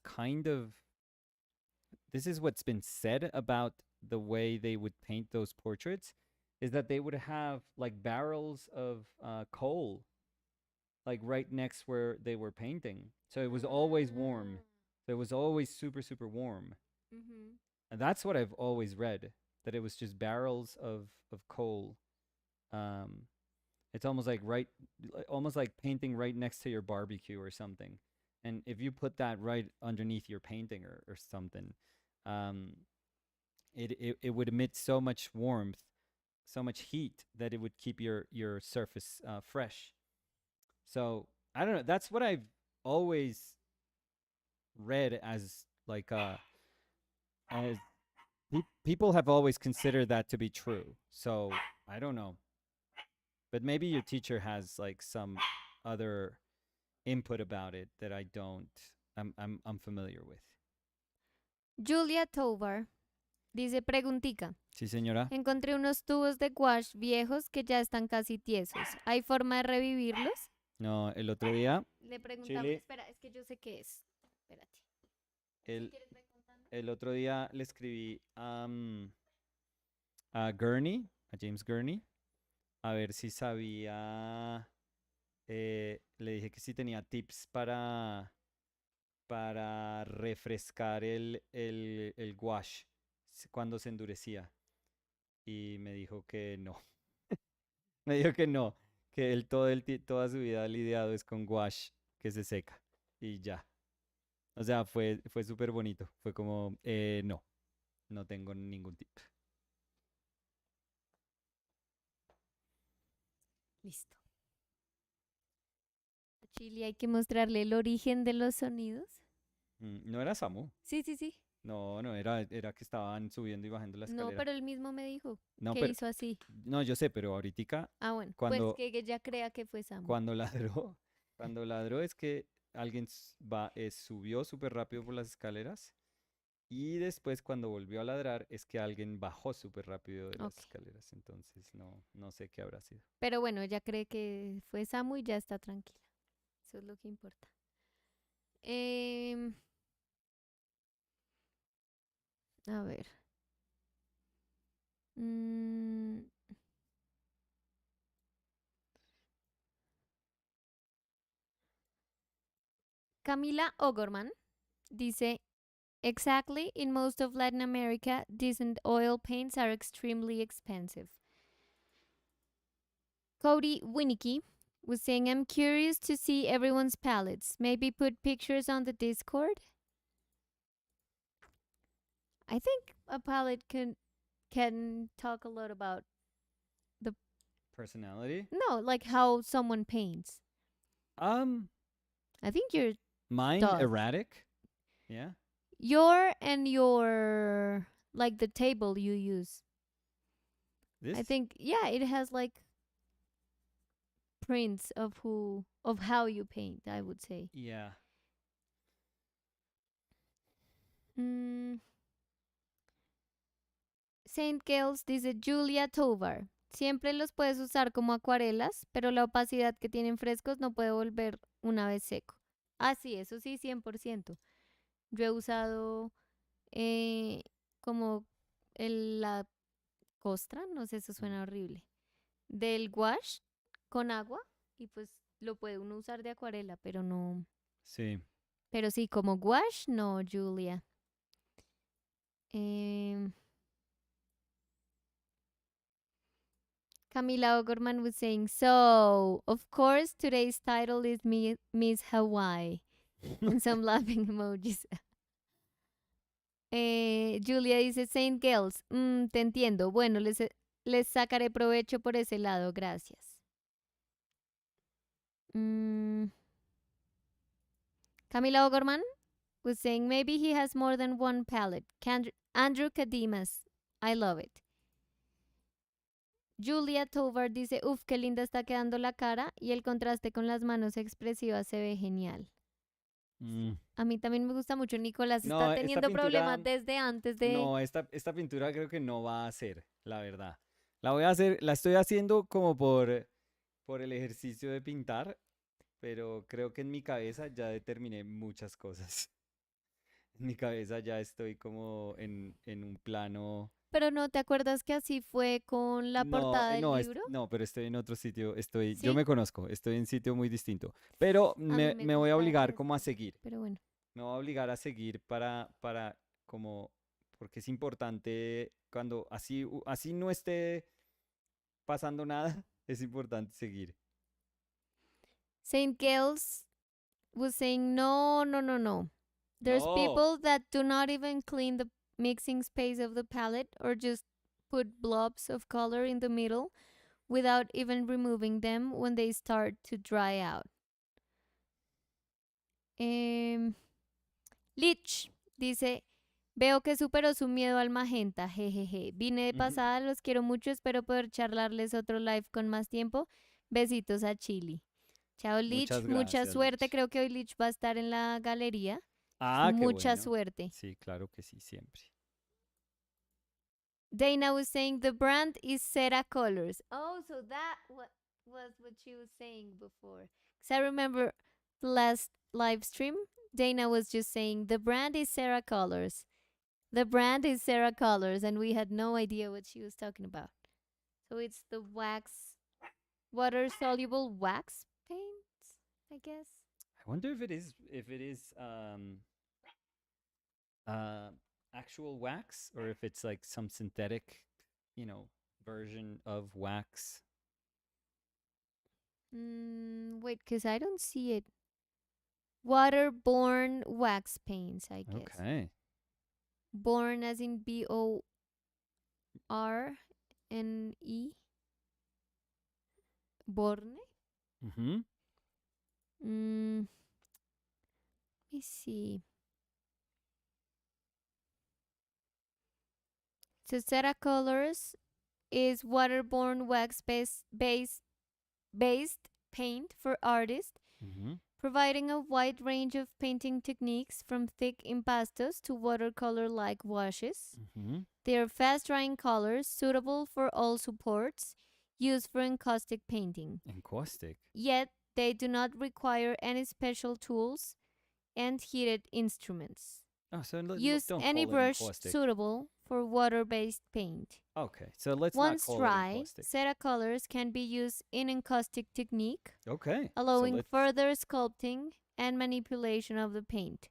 been said about the way they would paint those portraits, is that they would have like barrels of coal like right next where they were painting. So it was always warm. So it was always super, super warm. Mm-hmm. And that's what I've always read, that it was just barrels of coal. It's almost like painting right next to your barbecue or something. And if you put that right underneath your painting or something, it would emit so much warmth, so much heat that it would keep your surface fresh. So I don't know. That's what I've always read as like as People have always considered that to be true. So I don't know, but maybe your teacher has like some other input about it that I don't. I'm familiar with. Julia Tovar dice preguntica. Sí, señora. Encontré unos tubos de gouache viejos que ya están casi tiesos. ¿Hay forma de revivirlos? No, el otro día, Le preguntamos. Chile, Espera, es que yo sé qué es. Espérate. Si el, quieres ve contando. el otro día le escribí a Gurney, a James Gurney, a ver si sabía. Le dije que si tenía tips para refrescar el gouache cuando se endurecía. Y me dijo que no. Me dijo que no, que él toda su vida ha lidiado es con gouache que se seca y ya. O sea, fue súper bonito. Fue como, no, no tengo ningún tip. Listo. A Chile hay que mostrarle el origen de los sonidos. No era Samu. Sí, sí, sí. No, no, era que estaban subiendo y bajando la No, escalera. pero él mismo me dijo No, que pero, hizo así. no, yo sé, pero ahorita Ah, bueno, pues cuando, que ella crea que fue Samu. cuando ladró, cuando ladró es que alguien subió súper rápido por las escaleras y después cuando volvió a ladrar es que alguien bajó súper rápido de las Ok. escaleras. Entonces no sé qué habrá sido. Pero bueno, ella cree que fue Samu y ya está tranquila. Eso es lo que importa. Em, a ver. Mm, Camila Ogorman dice, exactly, in most of Latin America, decent oil paints are extremely expensive. Cody Winicky was saying, I'm curious to see everyone's palettes. Maybe put pictures on the Discord? I think a palette can talk a lot about the Personality? no, like how someone paints. Um, I think your mine stuff, erratic. Yeah. your like the table you use. I This? think yeah, it has like prints of how you paint, I would say. Yeah. Mm, Saint Gales dice Julia Tovar. Siempre los puedes usar como acuarelas, pero la opacidad que tienen frescos no puede volver una vez seco. Ah, sí, eso sí, 100%. Yo he usado eh, como la costra, no sé, eso Mm. suena horrible, del gouache con agua y pues lo puede uno usar de acuarela, pero no. Sí. Pero sí, como gouache, no, Julia. Em, Camila O'Gorman was saying, so, of course, today's title is Miss Hawaii. And some laughing emojis. Julia dice, Saint Girls, te entiendo. Bueno, les sacaré provecho por ese lado, gracias. Camila O'Gorman was saying, maybe he has more than one palette. Andrew Kadimas, I love it. Julia Tovar dice, uff, qué linda está quedando la cara y el contraste con las manos expresivas se ve genial. Mm. A mí también me gusta mucho. Nicolás No, está esta teniendo pintura, problemas desde antes de... no, esta pintura creo que no va a ser, la verdad. La voy a hacer, la estoy haciendo como por el ejercicio de pintar, pero creo que en mi cabeza ya determiné muchas cosas. En mi cabeza ya estoy como en un plano. Pero no, ¿te acuerdas que así fue con la No, portada del no, libro? no, pero estoy en otro sitio, yo Sí, me conozco, estoy en sitio muy distinto, pero a mí me me voy a gusta obligar como a este, seguir, pero bueno. me voy a obligar a seguir para como, porque es importante cuando así no esté pasando nada, es importante seguir. Saint Gales was saying, no, no, no, no. There's No, people that do not even clean the mixing space of the palette or just put blobs of color in the middle without even removing them when they start to dry out. Lich dice, Veo que superó su miedo al magenta, jejeje. Vine de Mhm. pasada, los quiero mucho, espero poder charlarles otro live con más tiempo. Besitos a Chili. Chao, Lich. Muchas Mucha gracias, suerte. Lich. Creo que hoy Lich va a estar en la galería. Ah, qué Mucha bueno. suerte. Sí, claro que sí, siempre. Dana was saying the brand is Cera Colors. Oh, so that was what she was saying before. Because I remember the last live stream, Dana was just saying the brand is Cera Colors. The brand is Cera Colors, and we had no idea what she was talking about. So it's the water soluble wax paint, I guess. I wonder if it is uh actual wax or if it's like some synthetic, you know, version of wax. Wait, because I don't see it. Waterborne wax paints, I guess. Okay. Born as in Borne. Borne? Mhm. Let me see. So Cera Colors is waterborne wax based paint for artists, Mhm. providing a wide range of painting techniques from thick impastos to watercolor like washes. Mhm. They are fast drying colors suitable for all supports used for encaustic painting. Encaustic. Yet, they do not require any special tools and heated instruments. Oh, so Use don't any call it brush encaustic. suitable for water based paint. Okay, so let's not Once call it dry, encaustic. Cera colors can be used in encaustic technique, Okay, so allowing let's. further sculpting and manipulation of the paint.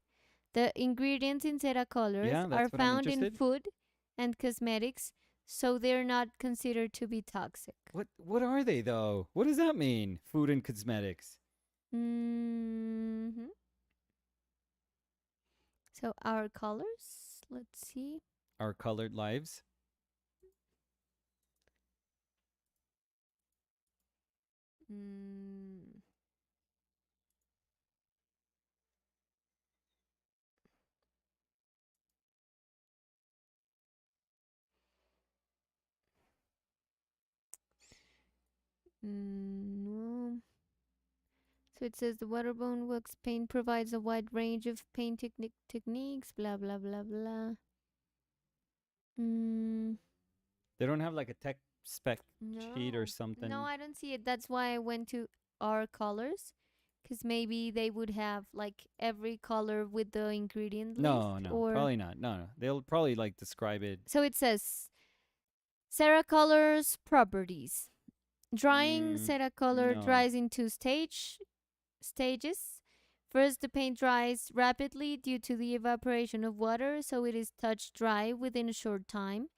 The ingredients in Cera colors Yeah, are that's what I'm found in interested. food and cosmetics, so they're not considered to be toxic. What are they though? What does that mean? Food and cosmetics. hmm So our colors, let's see. Our colored lives. Mm, no. So it says the waterborne wax paint provides a wide range of paint techniques, blah, blah, blah, blah. Mm, They don't have like a tech spec sheet or no. No, something. I don't see it. That's why I went to our colors. Because maybe they would have like every color with the ingredient list No, no, or. probably not. No, no. They'll probably like describe it. So it says Ceracolor's properties. Drying Ceracolor No. dries in stages. First, the paint dries rapidly due to the evaporation of water, so it is touch dry within a short time.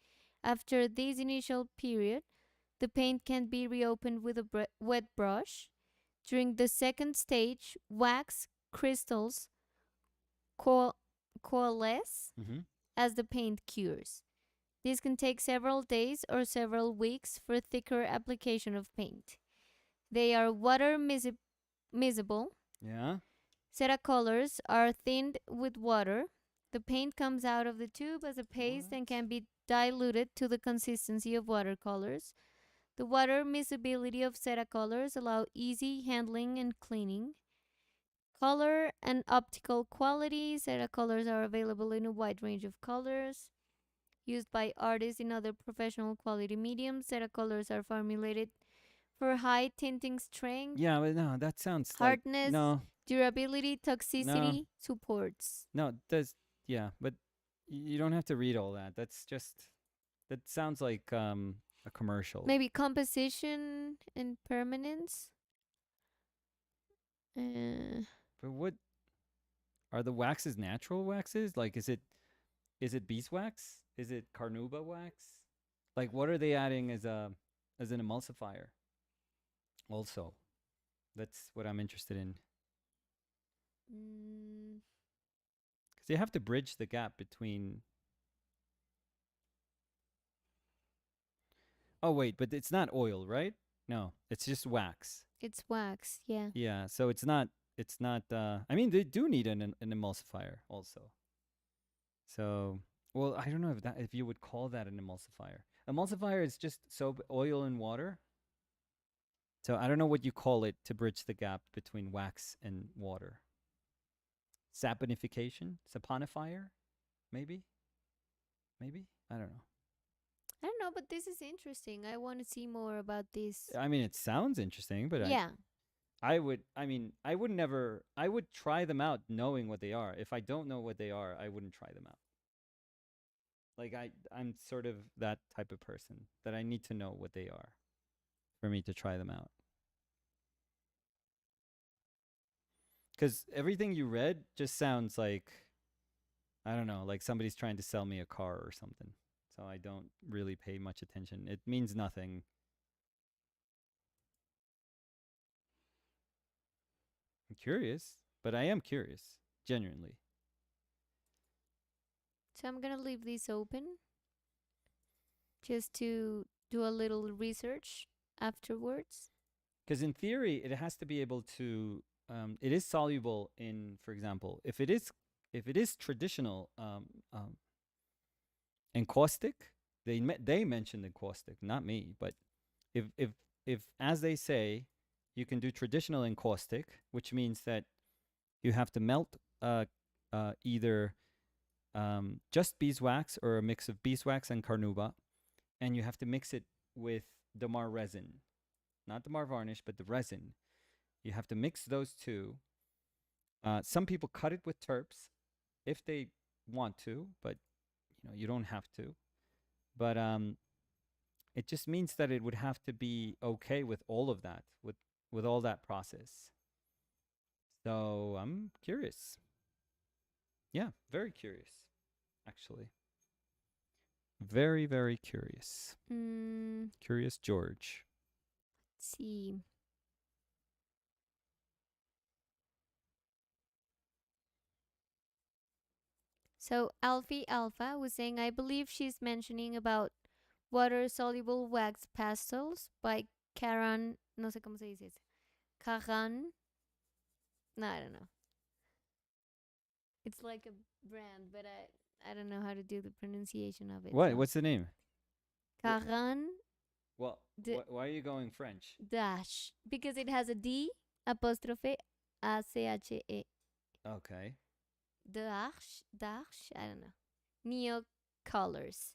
After this initial period, the paint can be reopened with a wet brush. During the second stage, wax crystals co- coalesce Mm-hmm. as the paint cures. This can take several days or several weeks for thicker application of paint. They are water miscible. Yeah. Ceracolors are thinned with water. The paint comes out of the tube as a paste What? and can be diluted to the consistency of watercolors. The water miscibility of Ceracolors allow easy handling and cleaning. Color and optical quality. Ceracolors are available in a wide range of colors. Used by artists in other professional quality mediums, Ceracolors are formulated for high tinting strength, Yeah, but no, that sounds like hardness, no, durability, no, toxicity, supports. no. Does yeah, but you don't have to read all that. That's just that sounds like a commercial. Maybe composition and permanence. Uh, But what are the waxes natural waxes? Like is it beeswax? Is it carnauba wax? Like what are they adding as an emulsifier? Also, that's what I'm interested in mm, because you have to bridge the gap between. Oh wait, but it's not oil, right? No, it's just wax. it's wax, yeah. Yeah, so it's not. It's not. I mean, they do need an emulsifier also. So Well, I don't know if you would call that an emulsifier. Emulsifier is just soap, oil, and water. So I don't know what you call it to bridge the gap between wax and water. Saponification, saponifier, maybe, maybe. I don't know. I don't know, but this is interesting. I want to see more about this. I mean, it sounds interesting, but Yeah. I would. I mean, I would never. I would try them out knowing what they are. If I don't know what they are, I wouldn't try them out. Like I'm sort of that type of person that I need to know what they are for me to try them out. Because everything you read just sounds like, I don't know, like somebody's trying to sell me a car or something. So I don't really pay much attention. It means nothing. I'm curious, but I am curious, genuinely. So I'm going to leave this open just to do a little research afterwards. Because in theory, it has to be able to. It is soluble in, for example, if it is traditional encaustic, they mentioned encaustic, not me, but if as they say, you can do traditional encaustic, which means that you have to melt either just beeswax or a mix of beeswax and carnauba, and you have to mix it with Damar resin, not Damar varnish, but the resin. You have to mix those two. Some people cut it with terps if they want to, but you don't have to. But it just means that it would have to be okay with all of that, with all that process. So I'm curious. Yeah, very curious, actually. Very, very curious. Curious George. Let's see. So Alfie Alpha was saying, I believe she's mentioning about water soluble wax pastels by Karan. No sé cómo se dice eso. Karan. No, I don't know. It's like a brand, but I don't know how to do the pronunciation of it. What? So. What's the name? Karan. Well, why are you going French? Dash. Because it has a D apostrophe ACHE. Okay. Dash. I don't know. Neo colors.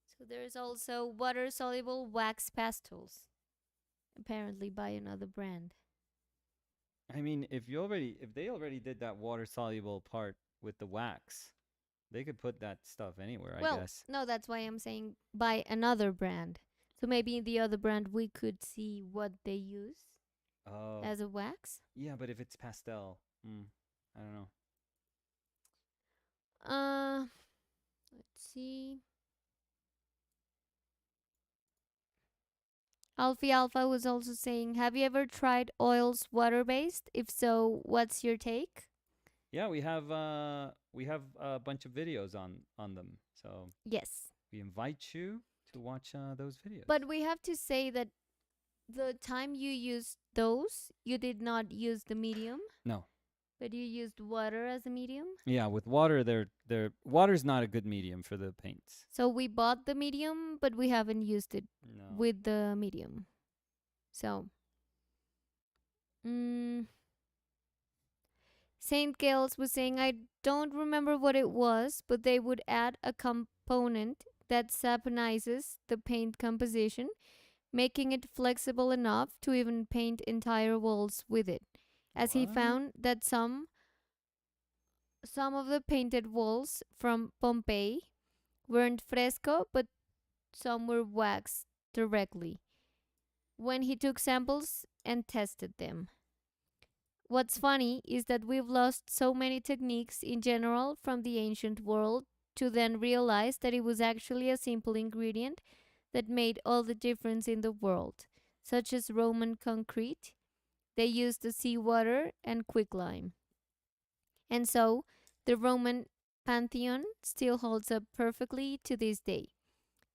So there's also water soluble wax pastels, apparently by another brand. I mean, if they already did that water soluble part with the wax, they could put that stuff anywhere, I guess. No, that's why I'm saying by another brand. So maybe in the other brand we could see what they use as a wax. Yeah, but if it's pastel, I don't know. Let's see. Alfie Alpha was also saying, have you ever tried oils water based? If so, what's your take? Yeah, we have a bunch of videos on them. So yes, we invite you to watch those videos. But we have to say that the time you used those, you did not use the medium. No. But you used water as a medium? Yeah, with water, water's not a good medium for the paints. So we bought the medium, but we haven't used it with the medium. So, Saint Gales was saying, I don't remember what it was, but they would add a component that saponizes the paint composition, making it flexible enough to even paint entire walls with it. As he found that some of the painted walls from Pompeii weren't fresco, but some were waxed directly when he took samples and tested them. What's funny is that we've lost so many techniques in general from the ancient world to then realize that it was actually a simple ingredient that made all the difference in the world, such as Roman concrete. They used the seawater and quicklime. And so, the Roman pantheon still holds up perfectly to this day.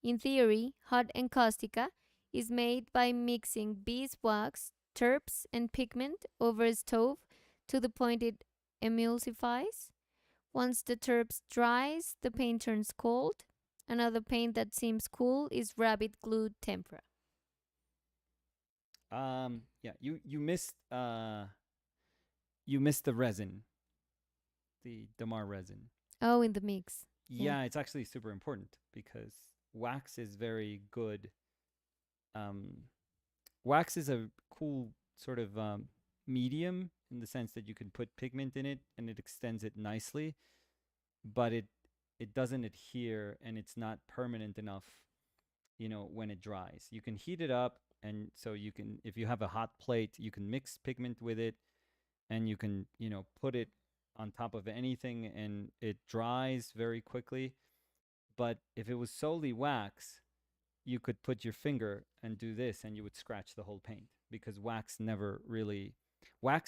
In theory, hot encaustica is made by mixing beeswax, terps, and pigment over a stove to the point it emulsifies. Once the turps dries, the paint turns cold. Another paint that seems cool is rabbit glue tempera. Yeah, you missed the resin, the Damar resin. Oh, in the mix. Yeah. Yeah, it's actually super important because wax is very good. Um, Wax is a cool sort of medium in the sense that you can put pigment in it and it extends it nicely, but it doesn't adhere and it's not permanent enough, when it dries. You can heat it up, and so you can, if you have a hot plate, you can mix pigment with it, and you can, put it on top of anything and it dries very quickly. But if it was solely wax, you could put your finger and do this and you would scratch the whole paint because wax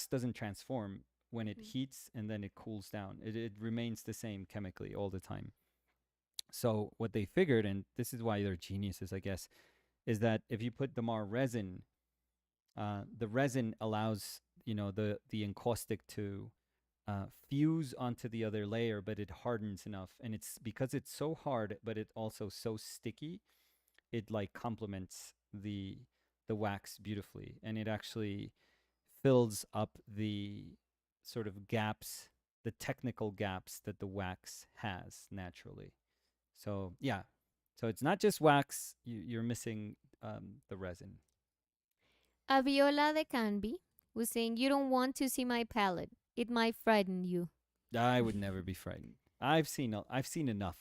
doesn't transform when it heats and then it cools down. It remains the same chemically all the time. So what they figured, and this is why they're geniuses, I guess, is that if you put Damar resin, the resin allows the encaustic to fuse onto the other layer, but it hardens enough, and it's because it's so hard, but it also so sticky. It like complements the wax beautifully, and it actually fills up the sort of gaps, the technical gaps that the wax has naturally. So yeah, so it's not just wax. You're missing the resin. Aviola de Canby was saying, "You don't want to see my palette. It might frighten you." I would never be frightened. I've seen enough.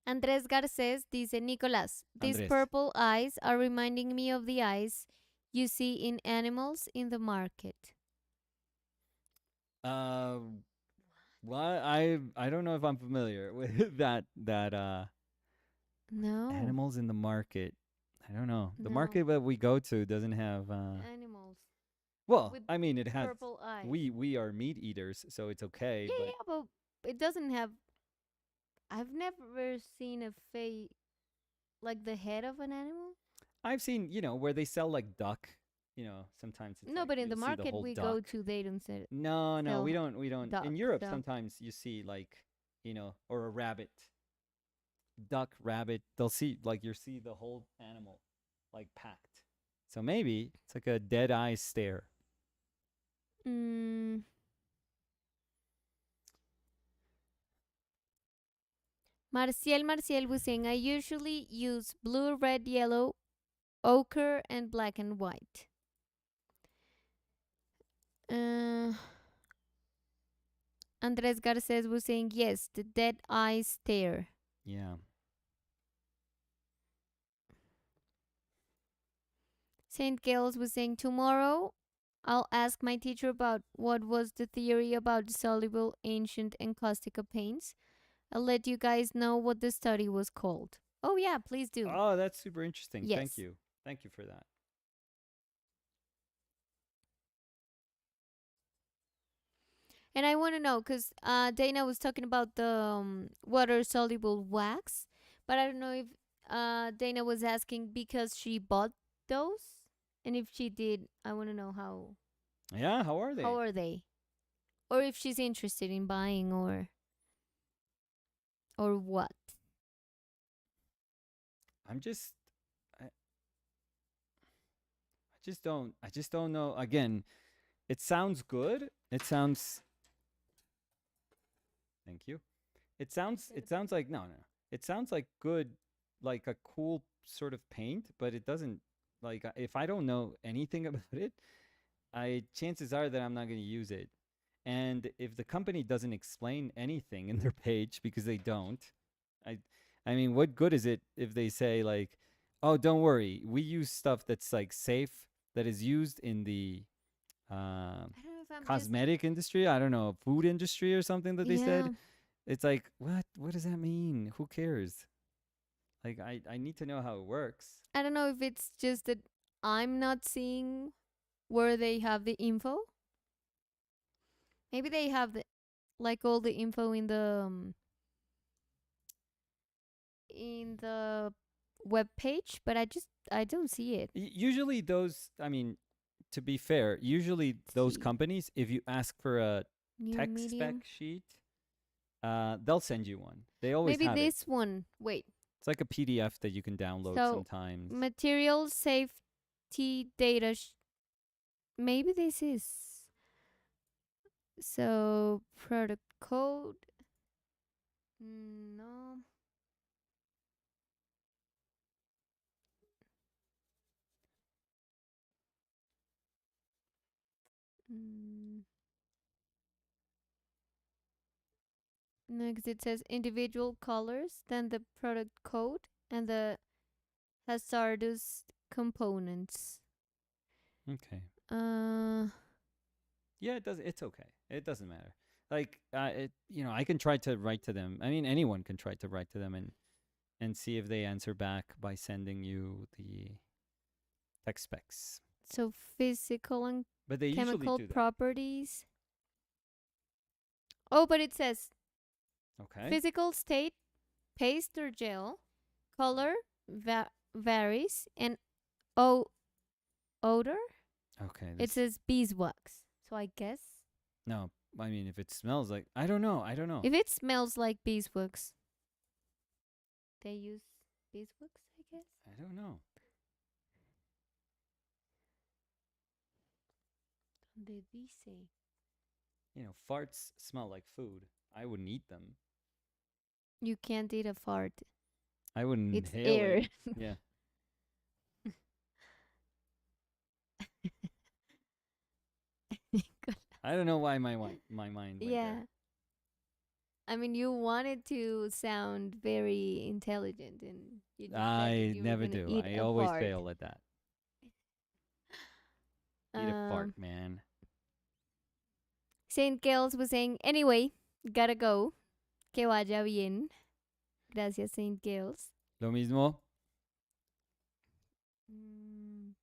Andrés Garcés dice, Nicolás, these Andres. purple eyes are reminding me of the eyes you see in animals in the market. Uh, what I don't know if I'm familiar with that No, animals in the market. I don't know. The no. market that we go to doesn't have Animals well, with I mean it has purple eyes. we are meat eaters, so it's okay, Yeah, but yeah, but it doesn't have. I've never seen a face like the head of an animal. I've seen, where they sell like duck, sometimes it's No, like but in the you'll see the market whole we go duck. to, they don't No, no, we sell don't we don't. duck In Europe stuff. sometimes you see like, or a rabbit, duck, rabbit. They'll see like you see the whole animal like packed. So maybe it's like a dead eye stare. Mm, Marcial was saying, I usually use blue, red, yellow, ochre, and black and white. Uh, Andres Garces was saying, yes, the dead eye stare. Yeah. St. Gales was saying, tomorrow I'll ask my teacher about what was the theory about soluble ancient encaustic paints. I'll let you guys know what the study was called. Oh, yeah, please do. Oh, that's super interesting. Thank Yes. you. Thank you for that. And I want to know because Dana was talking about the water soluble wax, but I don't know if Dana was asking because she bought those, and if she did, I want to know Yeah, how are how they? are they, or if she's interested in buying or what. I'm just I just don't know. Again, it sounds good. It sounds Thank you. It sounds like no, no. It sounds like good, like a cool sort of paint, but it doesn't like if I don't know anything about it, I chances are that I'm not going to use it. And if the company doesn't explain anything in their page because they don't, I I mean, what good is it if they say like, "Oh, don't worry. We use stuff that's like safe that is used in the uh, I don't know if I'm just cosmetic industry, I don't know, food industry or something that they yeah. said." It's like, what does that mean? Who cares? Like I need to know how it works. I don't know if it's just that I'm not seeing where they have the info. Maybe they have the like all the info in the web page, but I don't see it. Usually those, I mean, to be fair, usually Let's those see. companies, if you ask for a New tech spec medium. sheet, they'll send you one. They always Maybe have it. this one. Wait. It's like a PDF that you can download So sometimes. material safety data. Maybe this is. So product code. No. Mm, Next, it says individual colors, then the product code, and the hazardous components. Okay. Uh, Yeah, it does. It's okay. It doesn't matter. Like, I can try to write to them. I mean, anyone can try to write to them and see if they answer back by sending you the tech specs. so physical and But they usually chemical do that. properties. Oh, but it says Okay. physical state, paste or gel, color varies, and odor. Okay. It says beeswax. So I guess No. I mean, if it smells like, I don't know. I don't know. if it smells like beeswax, they use beeswax, I guess. I don't know. Donde dice? Farts smell like food. I wouldn't eat them. You can't eat a fart. I wouldn't It's inhale air. it. Yeah. I don't know why my mind went Yeah. there. I mean, you wanted to sound very intelligent, and you just said that I you were never gonna do. eat I a always fart. fail at that. Eat a fart, man. Saint Gales was saying, anyway, gotta go. Que vaya bien. Gracias, Saint Gales. Lo mismo. Mm,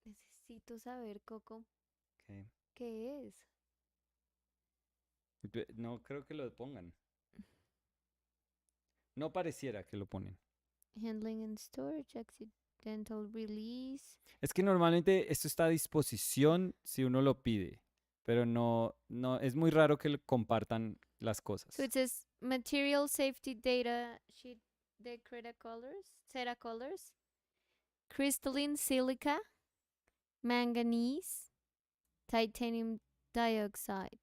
Necesito saber, Coco, Okay. ¿qué es? No creo que lo pongan. No pareciera que lo ponen. Handling and storage, accidental release. Es que normalmente esto está a disposición si uno lo pide, pero no, es muy raro que compartan las cosas. So it says material safety data sheet Decreta colors, Cera colors, crystalline silica, manganese, titanium dioxide.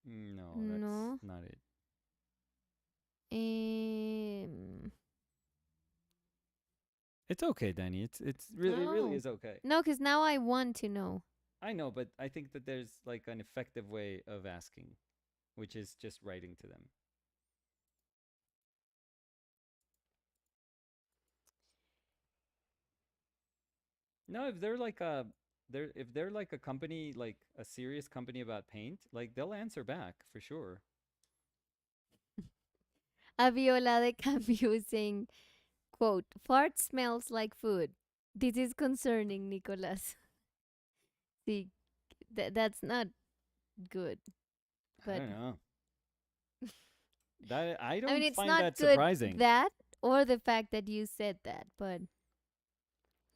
No, No. that's not it. It's okay, Danny. It's really it really No. is okay. No, because now I want to know. I know, but I think that there's like an effective way of asking, which is just writing to them. No, if they're like a company, like a serious company about paint, like they'll answer back for sure. Aviola de Cambio is saying, quote, fart smells like food. This is concerning, Nicolas. See, that's not good. I But don't know. That I I don't mean, it's find not that good surprising. that or the fact that you said that, but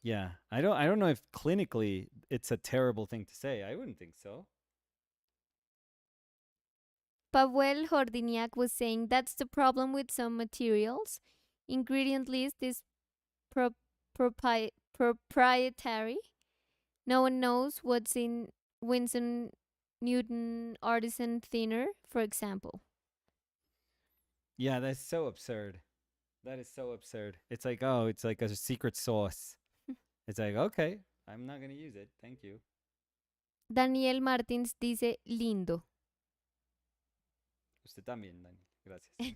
Yeah, I don't know if clinically it's a terrible thing to say. I wouldn't think so. Pavel Hordiniak was saying that's the problem with some materials. Ingredient list is proprietary. No one knows what's in Winston Newton artisan thinner, for example. Yeah, that's so absurd. That is so absurd. It's like, oh, it's like a secret sauce. It's like, okay, I'm not going to use it. Thank you. Daniel Martins dice lindo. Usted también, Dani. Gracias.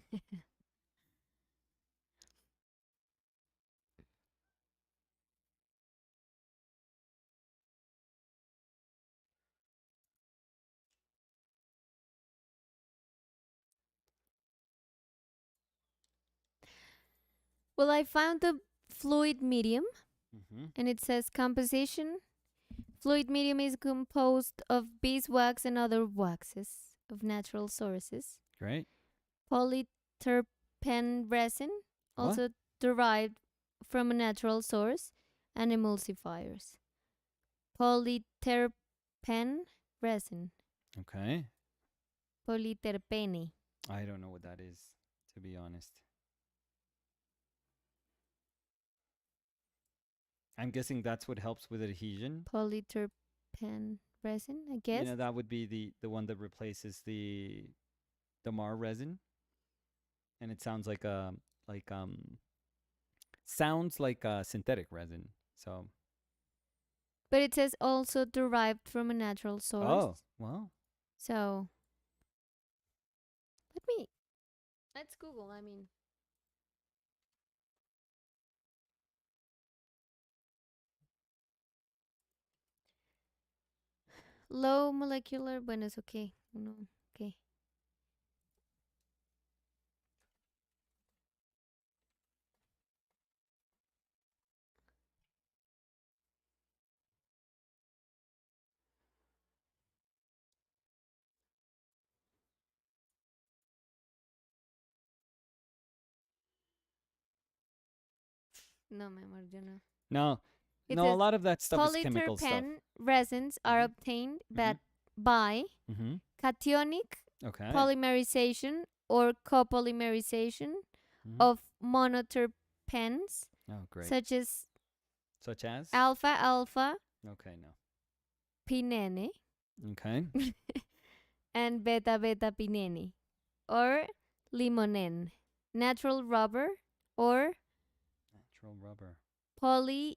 Well, I found the fluid medium, Mm-hmm. and it says composition. Fluid medium is composed of beeswax and other waxes of natural sources. Great. Polyterpene resin, What? also derived from a natural source, and emulsifiers. Polyterpene resin. Okay. Polyterpene. I don't know what that is, to be honest. I'm guessing that's what helps with adhesion. Polyterpene resin, I guess. That would be the one that replaces the Mar resin, and it sounds like like sounds like a synthetic resin. So But it says also derived from a natural source. oh well, So let's Google. I mean, low molecular. Bueno, es okay. No, okay. No, mi amor, yo no. no, It no. A says lot of that stuff is chemical stuff. polyterpene resins are Mhm. obtained Mhm. by Mm-hmm. cationic Okay. polymerization or copolymerization Mhm. of monoterpenes Oh, great. such as Such as? alpha alpha Okay, no. pinene Okay. and beta beta pinene or limonen, natural rubber or Natural rubber. polyisoprene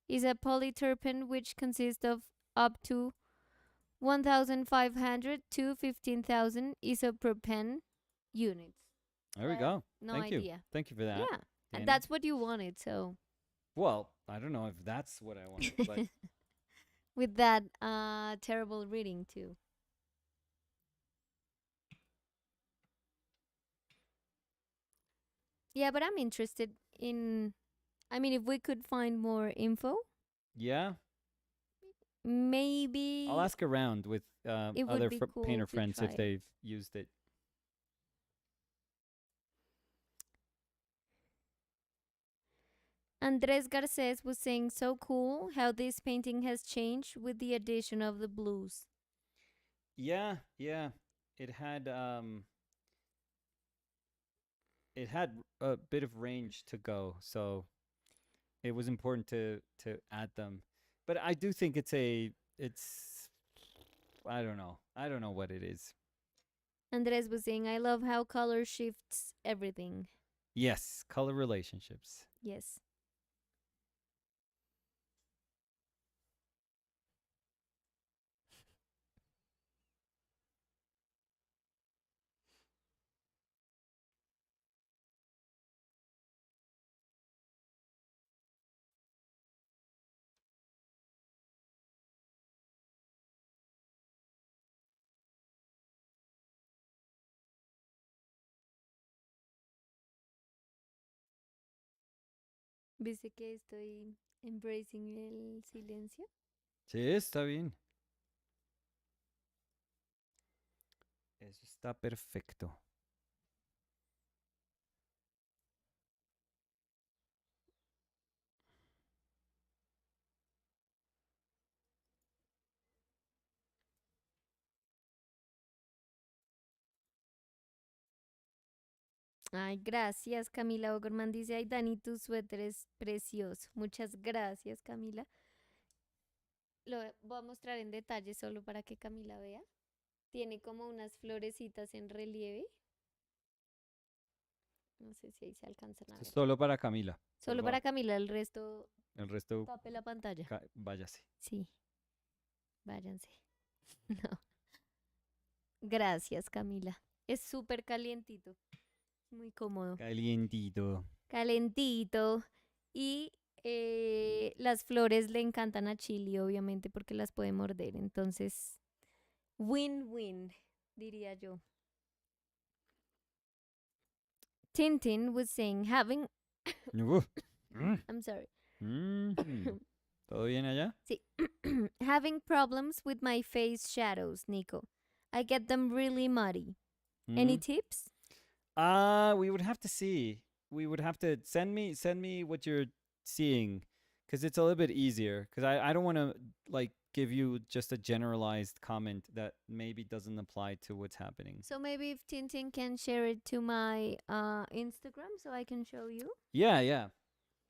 is a polyterpene which consists of up to 1,500 to 15,000 isopropane units. There we go. No Thank you. idea. Thank you for that. Yeah, and Danny. that's what you wanted. So Well, I don't know if that's what I wanted, but with that terrible reading too. Yeah, but I'm interested in. I mean, if we could find more info, yeah, maybe I'll ask around with it would other be cool painter to friends try if it. they've used it. Andres Garces was saying, so cool how this painting has changed with the addition of the blues. Yeah, yeah. It had it had a bit of range to go, so it was important to add them. But I do think it's I don't know. I don't know what it is. Andres was saying, I love how color shifts everything. Yes, color relationships. Yes. ¿Viste que estoy embracing el silencio? Sí, está bien. Eso está perfecto. Ay, gracias, Camila Ogerman dice, ay, Dani, tu suéter es precioso. Muchas gracias, Camila. Lo voy a mostrar en detalle solo para que Camila vea. Tiene como unas florecitas en relieve. No sé si ahí se alcanzan a ver. Solo para Camila. Solo para Camila, el resto El resto tape la pantalla. váyase. Sí, váyanse. No. Gracias, Camila. Es súper calientito. Muy cómodo. Calientito. Calentito. Y las flores le encantan a Chili, obviamente, porque las puede morder. Entonces, win-win, diría yo. Tintin was saying having. I'm sorry. ¿Todo bien allá? Sí. Having problems with my face shadows, Nico. I get them really muddy. Any tips? We would have to see. we would have to send me what you're seeing, because it's a little bit easier. Because I don't want to like give you just a generalized comment that maybe doesn't apply to what's happening. So maybe if Tintin can share it to my Instagram so I can show you. Yeah, yeah.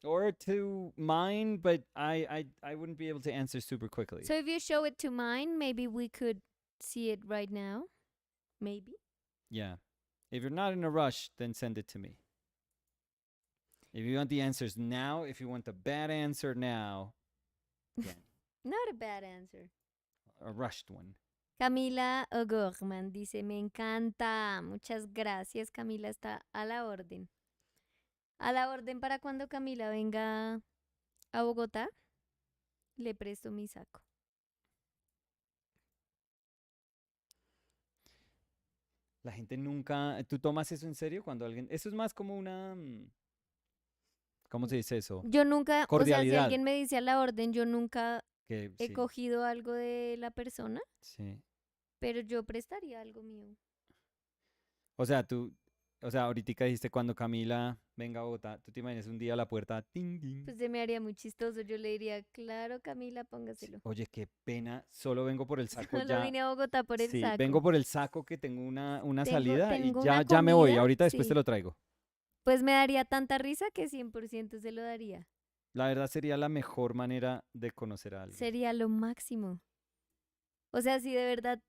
Or to mine, but I wouldn't be able to answer super quickly. So if you show it to mine, maybe we could see it right now. Maybe. Yeah. If you're not in a rush, then send it to me. If you want the answers now, if you want the bad answer now, then Not a bad answer. a rushed one. Camila O'Gorman dice, me encanta. Muchas gracias, Camila, está a la orden. A la orden para cuando Camila venga a Bogotá, le presto mi saco. La gente nunca... ¿Tú tomas eso en serio cuando alguien... Eso es más como una... ¿Cómo se dice eso? Yo nunca, o sea, si Cordialidad. alguien me dice a la orden, yo nunca Que, he sí, cogido algo de la persona, sí. pero yo prestaría algo mío. O sea, tú... O sea, ahorita dijiste cuando Camila venga a Bogotá, tú te imaginas un día a la puerta, ting, ting. Pues se me haría muy chistoso. Yo le diría, claro, Camila, Sí, póngaselo. oye, qué pena, solo vengo por el saco Solo ya. vine a Bogotá por el Sí, saco. vengo por el saco que tengo una Tengo- salida y tengo ya, una ya me voy. comida, Ahorita después sí. te lo traigo. Pues me daría tanta risa que 100% se lo daría. La verdad sería la mejor manera de conocer a alguien. Sería lo máximo. O sea, si de verdad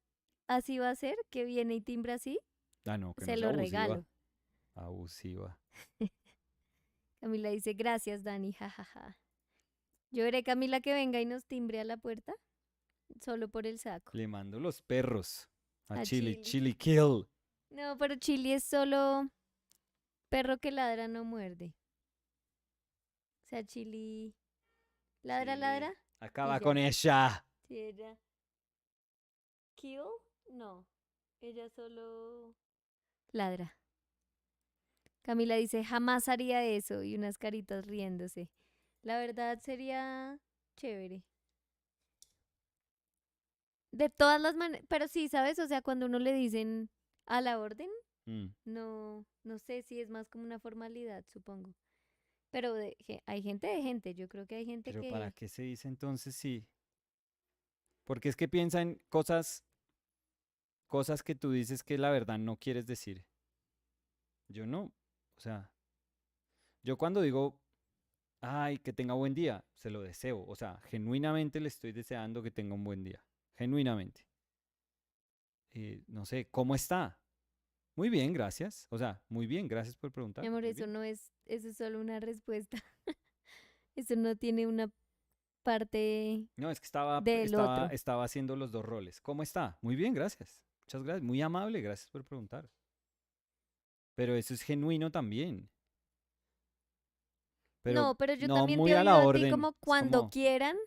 así va a ser, que viene y timbra así, Ah, no, que se no sea lo abusiva. regalo. Abusiva. Camila dice, gracias, Dani, jajaja. Yo veré Camila que venga y nos timbre a la puerta, solo por el saco. Le mando los perros a A Chili. Chili. Chili kill. No, pero Chili es solo perro que ladra, no muerde. O sea, Chili ladra, Chili. ladra. Acaba ya. con ella. Sí, ella. ¿Kill? No. Ella solo ladra. Camila dice, jamás haría eso. Y unas caritas riéndose. La verdad sería chévere. De todas las maneras. Pero sí, ¿sabes? O sea, cuando uno le dicen a la orden, Mm. no sé si es más como una formalidad, supongo. Pero hay gente de gente. Yo creo que hay gente Pero que... ¿para qué se dice entonces sí? Porque es que piensa en cosas que tú dices que la verdad no quieres decir. Yo no. O sea, yo cuando digo, ay, que tenga buen día, se lo deseo. O sea, genuinamente le estoy deseando que tenga un buen día. Genuinamente. No sé, ¿cómo está? Muy bien, gracias. O sea, muy bien, gracias por preguntar. Mi amor, Muy eso bien. no es... Eso es solo una respuesta. Eso no tiene una parte No, es que estaba, del estaba, otro. estaba haciendo los dos roles. ¿Cómo está? Muy bien, gracias. Muchas gracias. Muy amable, gracias por preguntar. Pero eso es genuino también. Pero No, pero yo no también te muy he a la oído a ti orden. como Es cuando como, quieran.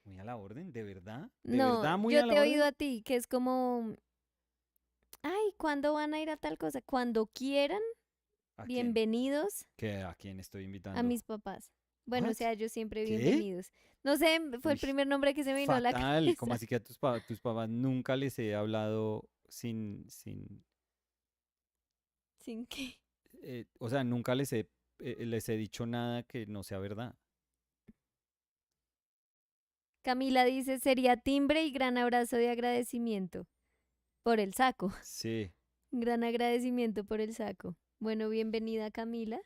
¿muy a la orden? ¿De verdad? ¿De No, verdad muy yo a la te he oído orden? a ti que es como, ay, ¿cuándo van a ir a tal cosa? Cuando quieran, ¿A quién? bienvenidos ¿A quién estoy a invitando? mis papás. Bueno, o ¿What? sea, ellos siempre ¿Qué? bienvenidos. No sé, fue el Uy, primer nombre que se me vino a la fatal. Como cabeza. así que a tus papás nunca les he hablado sin, Sin que. o sea, nunca les he dicho nada que no sea verdad. Camila dice, sería timbre y gran abrazo de agradecimiento por el saco. Sí. Gran agradecimiento por el saco. Bueno, bienvenida Camila.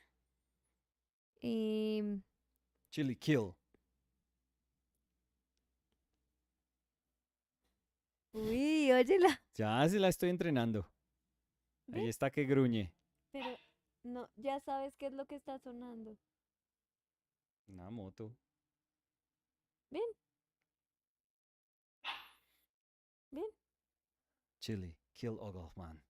Em, Chili kill. uy, óyela. Ya se la estoy entrenando. ¿Ve? Ahí está que gruñe. Pero no, ya sabes qué es lo que está sonando. Una moto. Ven, ven. Chili kill Ogleman.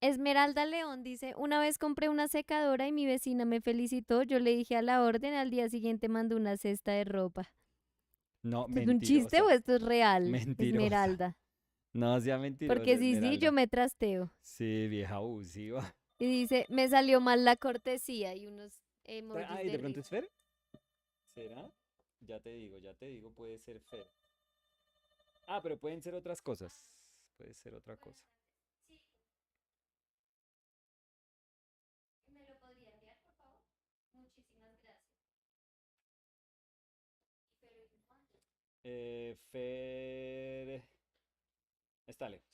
Esmeralda León dice, una vez compré una secadora y mi vecina me felicitó. Yo le dije a la orden, al día siguiente mandó una cesta de ropa. No, ¿Esto es un chiste o mentirosa. esto es real, Mentirosa. Esmeralda? No sea mentirosa, Porque sí, sí, yo Esmeralda. me trasteo. Sí, vieja abusiva. Y dice, me salió mal la cortesía y unos emojis Ay, de ¿de pronto es risa. Fer? ¿Será? Ya te digo, puede ser Fer. Ah, pero pueden ser otras cosas. Puede ser otra cosa. Fer está lejos.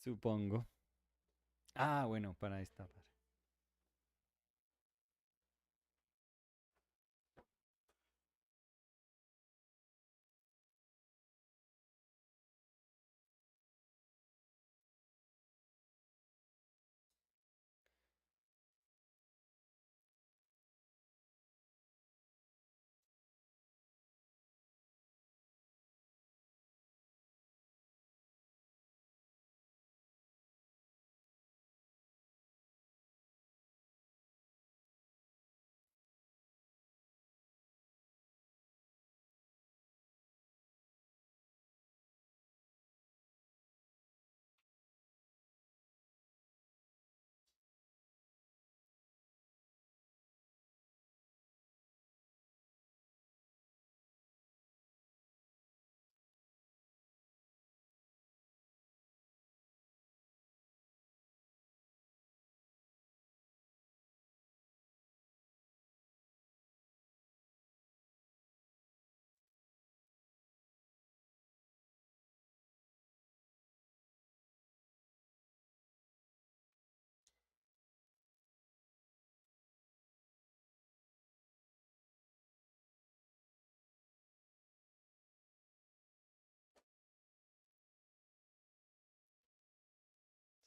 Supongo. Ah, bueno, para destapar.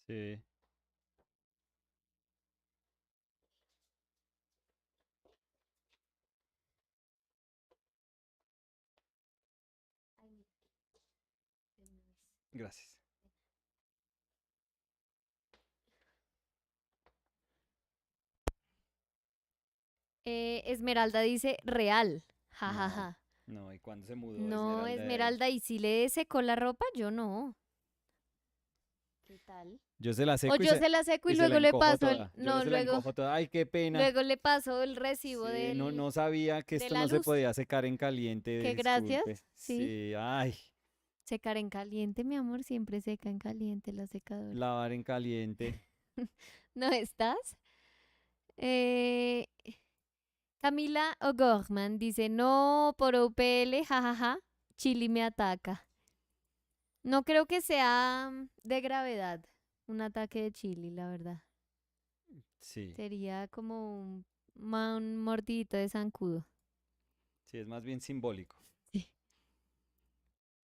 Sí. Gracias. Esmeralda dice real. Ja, ja, No, ja. no. ¿Y cuándo se mudó No, Esmeralda de ahí? Esmeralda, ¿y si le secó la ropa? Yo no. ¿Qué tal? Yo se la O seco yo se la seco y y se la luego le encojo paso toda. Yo no, se la luego, encojo toda. Ay, qué pena. luego le paso el recibo Sí, no, no sabía que de esto la no se luz. podía secar en caliente. Que gracias, Disculpe. sí. Sí, ay, Secar en caliente, mi amor, siempre seca en caliente la secadora. lavar en caliente. ¿No estás? Eh, Camila O'Gorman dice, no, por UPL, jajaja, Chili me ataca. No creo que sea de gravedad un ataque de Chili, la verdad. Sí, Sería como un mordidito de zancudo. sí, es más bien simbólico. Sí.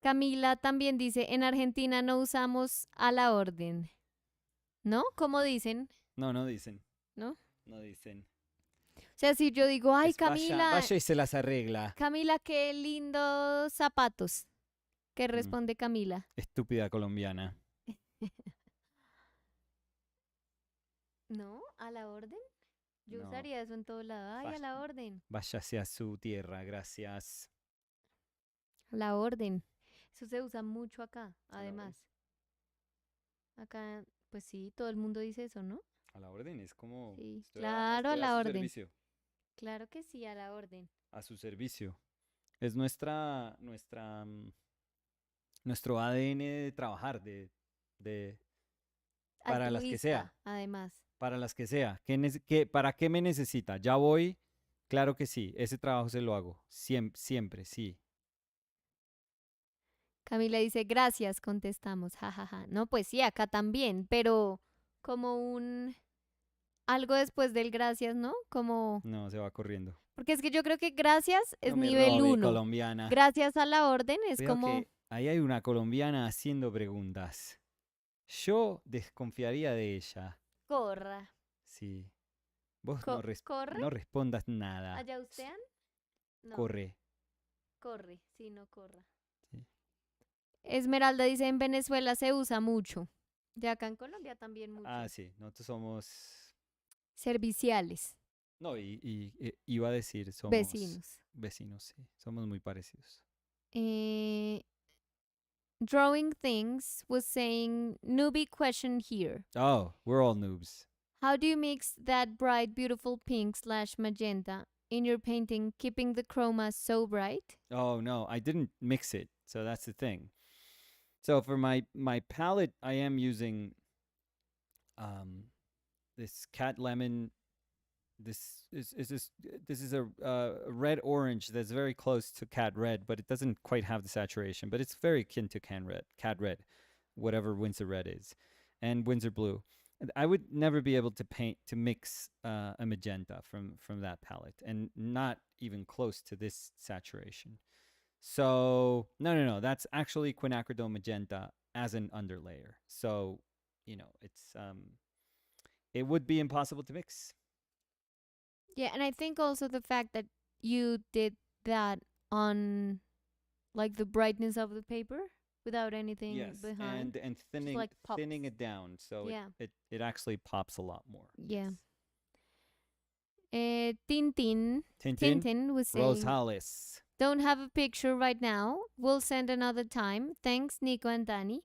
Camila también dice, en Argentina no usamos a la orden, ¿no? ¿Cómo dicen? No, no dicen, ¿No? no dicen. O sea, si yo digo, ay, Es vaya, Camila, vaya y se las arregla. Camila, qué lindos zapatos. ¿Qué Mm, responde Camila? estúpida colombiana. ¿No? ¿A la orden? Yo No, usaría eso en todo lado. Ay, a va- la orden. váyase a su tierra, gracias. A la orden. Eso se usa mucho acá, A la orden. además. Acá, pues sí, todo el mundo dice eso, ¿no? A la orden es como, Sí, claro, a estoy a la su orden. servicio, Claro que sí, a la orden. a su servicio. Es nuestro ADN de trabajar, de, para las que sea, Altruista, además. para las que sea. ¿Para qué me necesita? Ya voy, claro que sí, ese trabajo se lo hago, siempre, siempre, sí. Camila dice, gracias, contestamos, jajaja. No, pues sí, acá también, pero como un algo después del gracias, ¿no? Como, No, se va corriendo. porque es que yo creo que gracias es No me nivel robe, uno. colombiana. Gracias a la orden es Veo como, que ahí hay una colombiana haciendo preguntas. Yo desconfiaría de ella. corra. Sí. Vos no, ¿Corre? no respondas nada. ¿Allá ustedes? No, Corre. corre, sí, no corra. Sí. Esmeralda dice, en Venezuela se usa mucho. De acá en Colombia también Ah, mucho. sí, nosotros somos... Serviciales, No, iba a decir somos vecinos. vecinos, sí, somos muy parecidos. Eh, Drawing Things was saying, newbie question here. Oh, we're all noobs. How do you mix that bright, beautiful pink slash magenta in your painting, keeping the chroma so bright? Oh no, I didn't mix it, so that's the thing. So for my palette, I am using um this cat lemon. This is a red orange that's very close to cat red, but it doesn't quite have the saturation. But it's very akin to cat red, whatever Windsor red is, and Windsor blue. And I would never be able to mix a magenta from that palette, and not even close to this saturation. So no, that's actually quinacridone magenta as an underlayer. So it would be impossible to mix. Yeah, and I think also the fact that you did that on like the brightness of the paper without anything Yes, behind and just thinning like pops. thinning it down so Yeah. it actually pops a lot more. Yeah. Yes. Tintin. Tintin Tintin was saying, Rosales. don't have a picture right now. We'll send another time. Thanks, Nico and Danny.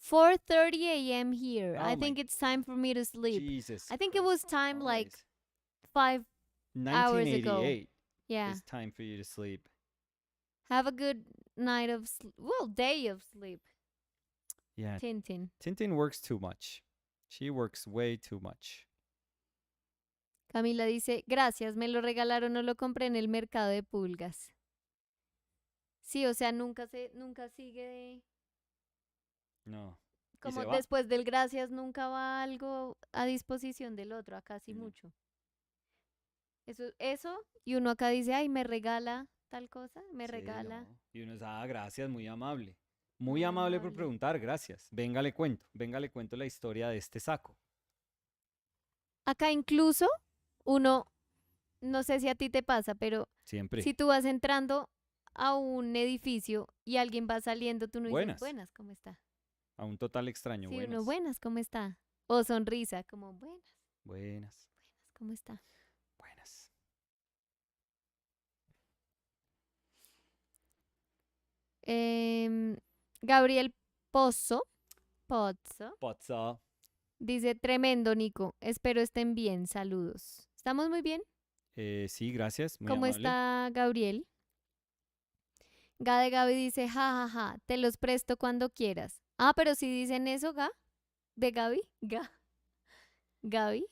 4:30 a.m. here. Oh I my think it's time for me to sleep. Jesus I think it was Christ. time like Always. 5 hours ago. 1988 Yeah. is time for you to sleep. Have a good night of day of sleep. Yeah, Tintin. Tintin works too much. She works way too much. Camila dice, gracias, me lo regalaron, no lo compré en el mercado de pulgas. Sí, o sea, nunca sigue No. Y como se va. después del gracias nunca va algo a disposición del otro, acá sí Mm. mucho. Eso, y uno acá dice, ay, me regala tal cosa, me Sí, regala. no. Y uno dice, gracias, muy amable. Muy Muy amable por amable. preguntar, gracias. Venga, le cuento la historia de este saco. Acá incluso uno, no sé si a ti te pasa, pero Siempre. si tú vas entrando a un edificio y alguien va saliendo, tú no dices, Buenas. buenas, ¿cómo está? A un total extraño, Sí, buenas. uno, buenas, ¿cómo está? O sonrisa, como, buenas, Buenas. ¿cómo está? Buenas. Gabriel Pozo, Pozzo, Pozzo. dice, tremendo, Nico. Espero estén bien. Saludos. ¿Estamos muy bien? Sí, gracias, muy ¿Cómo amable. está Gabriel? Gaby dice, ja, ja, ja, te los presto cuando quieras. Ah, pero si dicen eso, de Gaby. Gaby.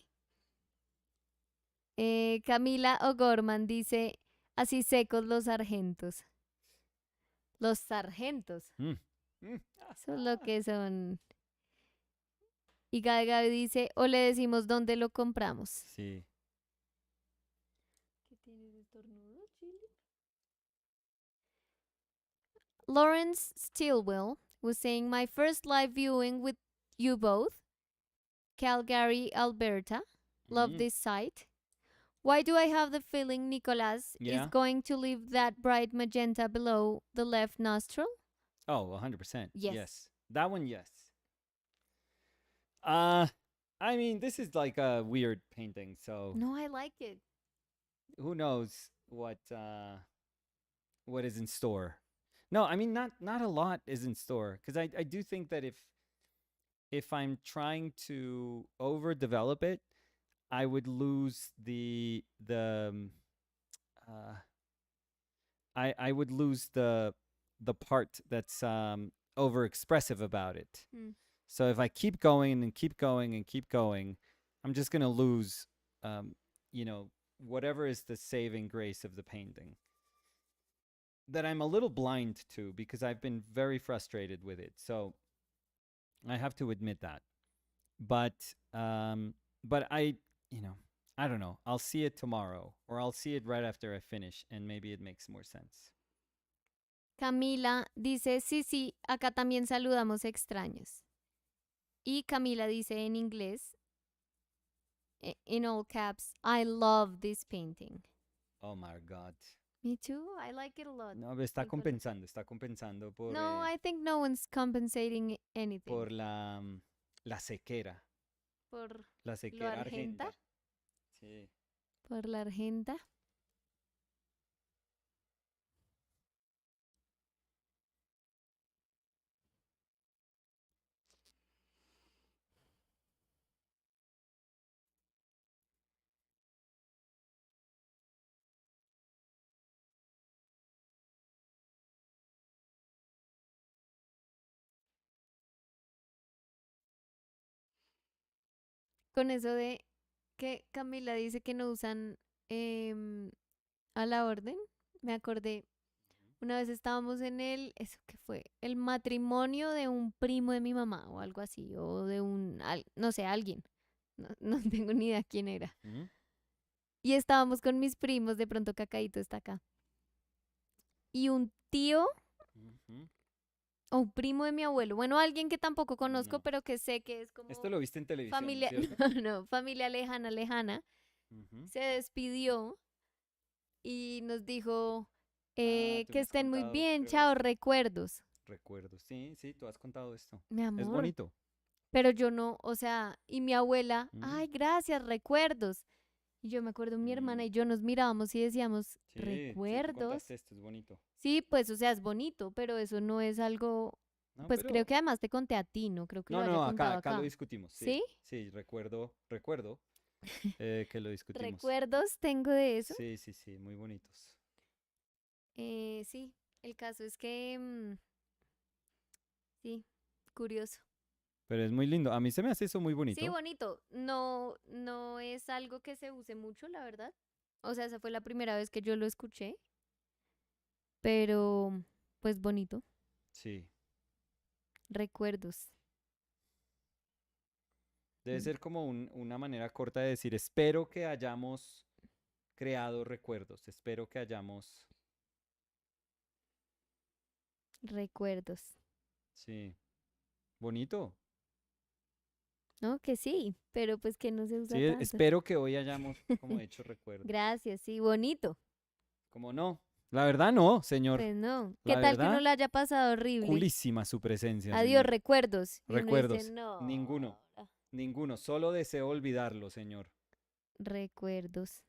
Camila O'Gorman dice, así secos los sargentos. Los sargentos. Mm. Mm. Eso es lo que son. Y Gaby dice, o le decimos dónde lo compramos. Sí. ¿Qué tienes de estornudo, Chile? Lawrence Stilwell was saying, my first live viewing with you both, Calgary, Alberta. Love Mm. this site. Why do I have the feeling Nicolas Yeah. is going to leave that bright magenta below the left nostril? Oh, 100%. Yes. That one, yes. I mean, this is like a weird painting, so No, I like it. who knows what is in store. No, I mean not a lot is in store, because I do think that if I'm trying to overdevelop it, I would lose I would lose the part that's over expressive about it. Mm. So if I keep going and keep going and keep going, I'm just gonna lose whatever is the saving grace of the painting that I'm a little blind to, because I've been very frustrated with it. So I have to admit that. But I I don't know. I'll see it tomorrow, or I'll see it right after I finish, and maybe it makes more sense. Camila dice, sí, acá también saludamos extraños. Y Camila dice en inglés, in all caps, I love this painting. Oh my God. Me too. I like it a lot. No, El color. está compensando No, I think no one's compensating anything. por la sequera, Por la lo sequera argenta. argenta. Sí. Por la argenta. Con eso de que Camila dice que no usan em, a la orden, me acordé. Una vez estábamos en eso que fue, el matrimonio de un primo de mi mamá o algo así, o de no sé, alguien. No, no tengo ni idea quién era. Ujú, Y estábamos con mis primos, de pronto Cacaíto está acá. Y un tío ujú. o un primo de mi abuelo, bueno, alguien que tampoco conozco, No. pero que sé que es Esto como lo viste en televisión, ¿no es familia, cierto? no, no, familia lejana, lejana, Ujú. se despidió y nos dijo Ah, tú que me has estén muy contado, bien, creo chao, esto. recuerdos, Recuerdo. Sí, sí, tú has contado esto. mi Es amor. bonito. Pero yo no, o sea, y mi abuela, Mm, ay, gracias, recuerdos. Y yo me acuerdo, mi hermana mm. y yo nos mirábamos y decíamos, Sí, sí, tú ¿recuerdos? contaste esto, es bonito. Sí, pues, o sea, es bonito, pero eso no es algo, No, pues creo pero... que además te conté a ti, no creo que lo No, haya no, contado acá lo acá. discutimos, sí. ¿Sí? Sí, recuerdo que lo discutimos. ¿Recuerdos tengo de eso? Sí, sí, sí, muy bonitos. Sí, el caso es que, sí, curioso. Pero es muy lindo. A mí se me hace eso muy Sí, bonito. bonito. No, no es algo que se use mucho, la verdad. O sea, esa fue la primera vez que yo lo escuché, pero pues bonito. Sí. Recuerdos. Debe Mm, ser como una manera corta de decir, espero que hayamos creado recuerdos, espero que hayamos... recuerdos. Sí, bonito. No, que sí, pero pues que no se usa Sí, tanto. espero que hoy hayamos como hecho recuerdos. Gracias, sí, bonito. Como no, la verdad no, señor. Pues no. ¿Qué La tal que uno verdad, la haya pasado horrible? culísima su presencia, Adiós, señor. recuerdos. Y uno dice, Recuerdos, no. ninguno, ninguno. Solo deseo olvidarlo, señor. Recuerdos.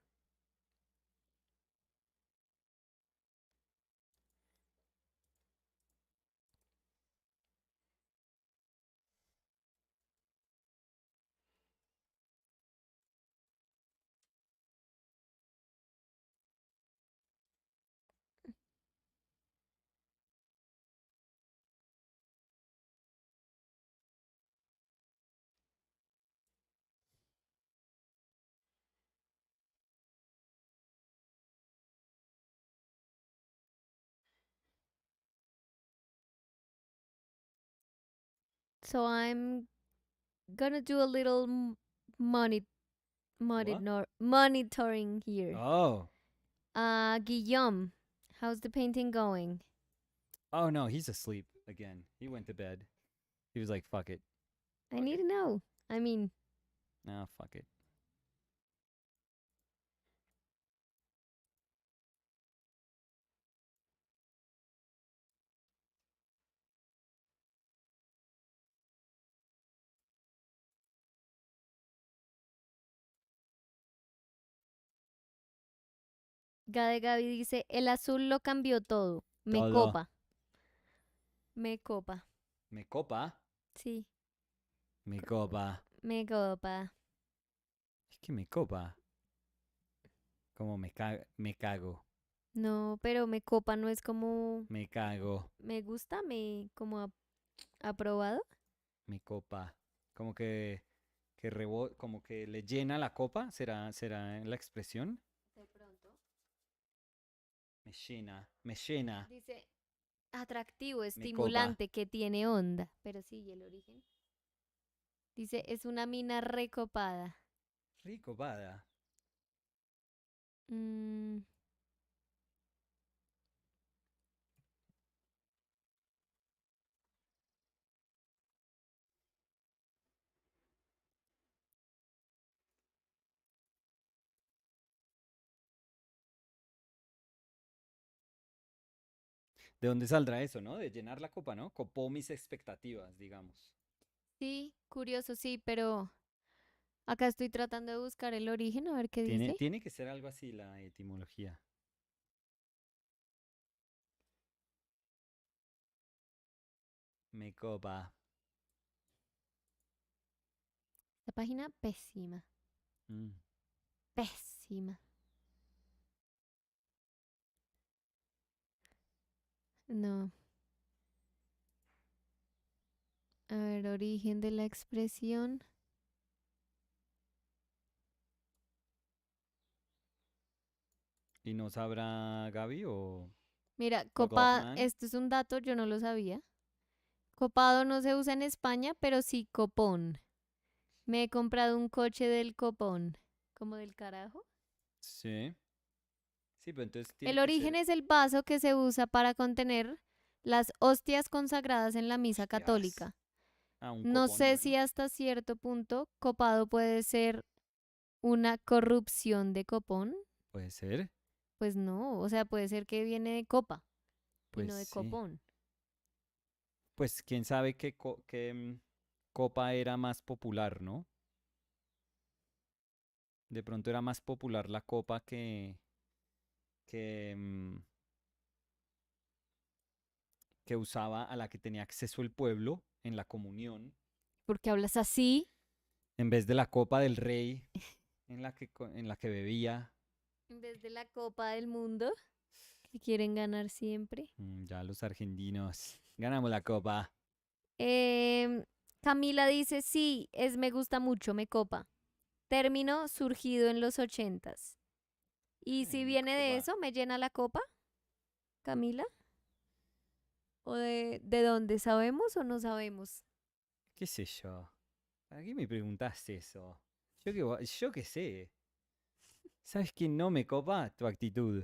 So I'm gonna do a little money, What? monitoring here. Oh, Guillaume, how's the painting going? oh no, he's asleep again. He went to bed. He was like, fuck it, I fuck need it. to know. I mean, Ah, fuck it. Gade Gaby dice, el azul lo cambió todo. Me Todo. copa, me copa. Me copa, Sí, me copa. me copa. Es que me copa. Como me cago, No, pero me copa no es como me cago, me gusta, aprobado. me copa. Como como que le llena la copa, ¿será la expresión? De pronto. Me llena, Dice, atractivo, me copa. estimulante, que tiene onda. Pero sí, ¿y el origen? Dice, es una mina recopada. Ricopada. Mm, ¿De dónde saldrá eso, no? De llenar la copa, ¿no? Copó mis expectativas, digamos. Sí, curioso, sí, pero acá estoy tratando de buscar el origen, a ver qué Tiene, dice. tiene que ser algo así la etimología. Me copa. La página pésima, Mm. pésima. No, a ver, origen de la expresión. ¿Y no sabrá Gaby Mira, o copa, Goffman? esto es un dato, yo no lo sabía. Copado no se usa en España, pero sí copón. Me he comprado un coche del copón. ¿Como del carajo? Sí. Sí, pero entonces tiene El que origen ser es el vaso que se usa para contener las hostias consagradas en la misa hostias. católica. Ah, un No copón, sé si bueno. hasta cierto punto copado puede ser una corrupción de copón. Puede ser. Pues no, o sea, puede ser que viene de copa y Pues no de sí. copón. Pues quién sabe qué copa era más popular, ¿no? De pronto era más popular la copa que que usaba a la que tenía acceso el pueblo en la comunión, Porque hablas así, en vez de la copa del rey en la que bebía. en vez de la copa del mundo, que quieren ganar siempre. Ya los argentinos. Ganamos la copa. Em, Camila dice, sí, es me gusta mucho, me copa. Término surgido en los 80s. Y Ay, si mi viene de copa. eso, ¿me llena la copa, Camila? ¿O de dónde sabemos o no sabemos? ¿Qué sé yo? ¿Para qué me preguntas eso? Yo qué sé. ¿Sabes quién no me copa? Tu actitud.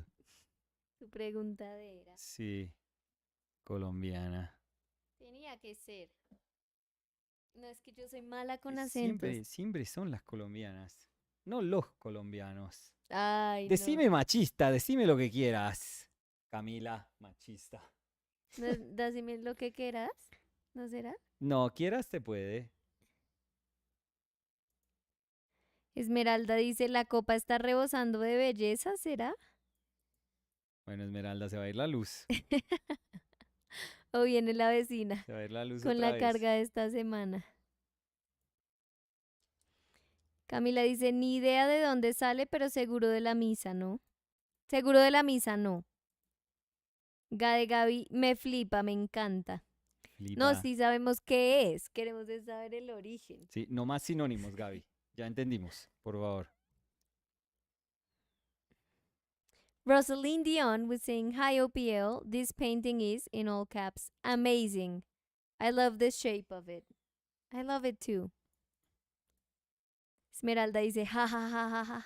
Tu preguntadera. Sí, colombiana. Tenía que ser. No es que yo soy mala con acentos. Siempre, siempre son las colombianas. No los colombianos. Ay, no. Decime machista, decime lo que quieras. Camila, machista. No, dáseme lo que quieras. ¿No será? No, quieras te puede. Esmeralda dice, la copa está rebosando de belleza, ¿será? Bueno, Esmeralda, se va a ir la luz. O viene la vecina Se va a ir la luz con otra la vez. carga de esta semana. Camila dice, ni idea de dónde sale, pero seguro de la misa, ¿no? Seguro de la misa, no. Gade Gaby, me flipa, me encanta. No, Flipa. sí sabemos qué es. Queremos es saber el origen. Sí, no más sinónimos, Gaby. Ya entendimos, por favor. Rosaline Dion was saying, hi OPL, this painting is, in all caps, amazing. I love the shape of it. I love it too. Esmeralda dice, ja, ja, ja, ja, ja,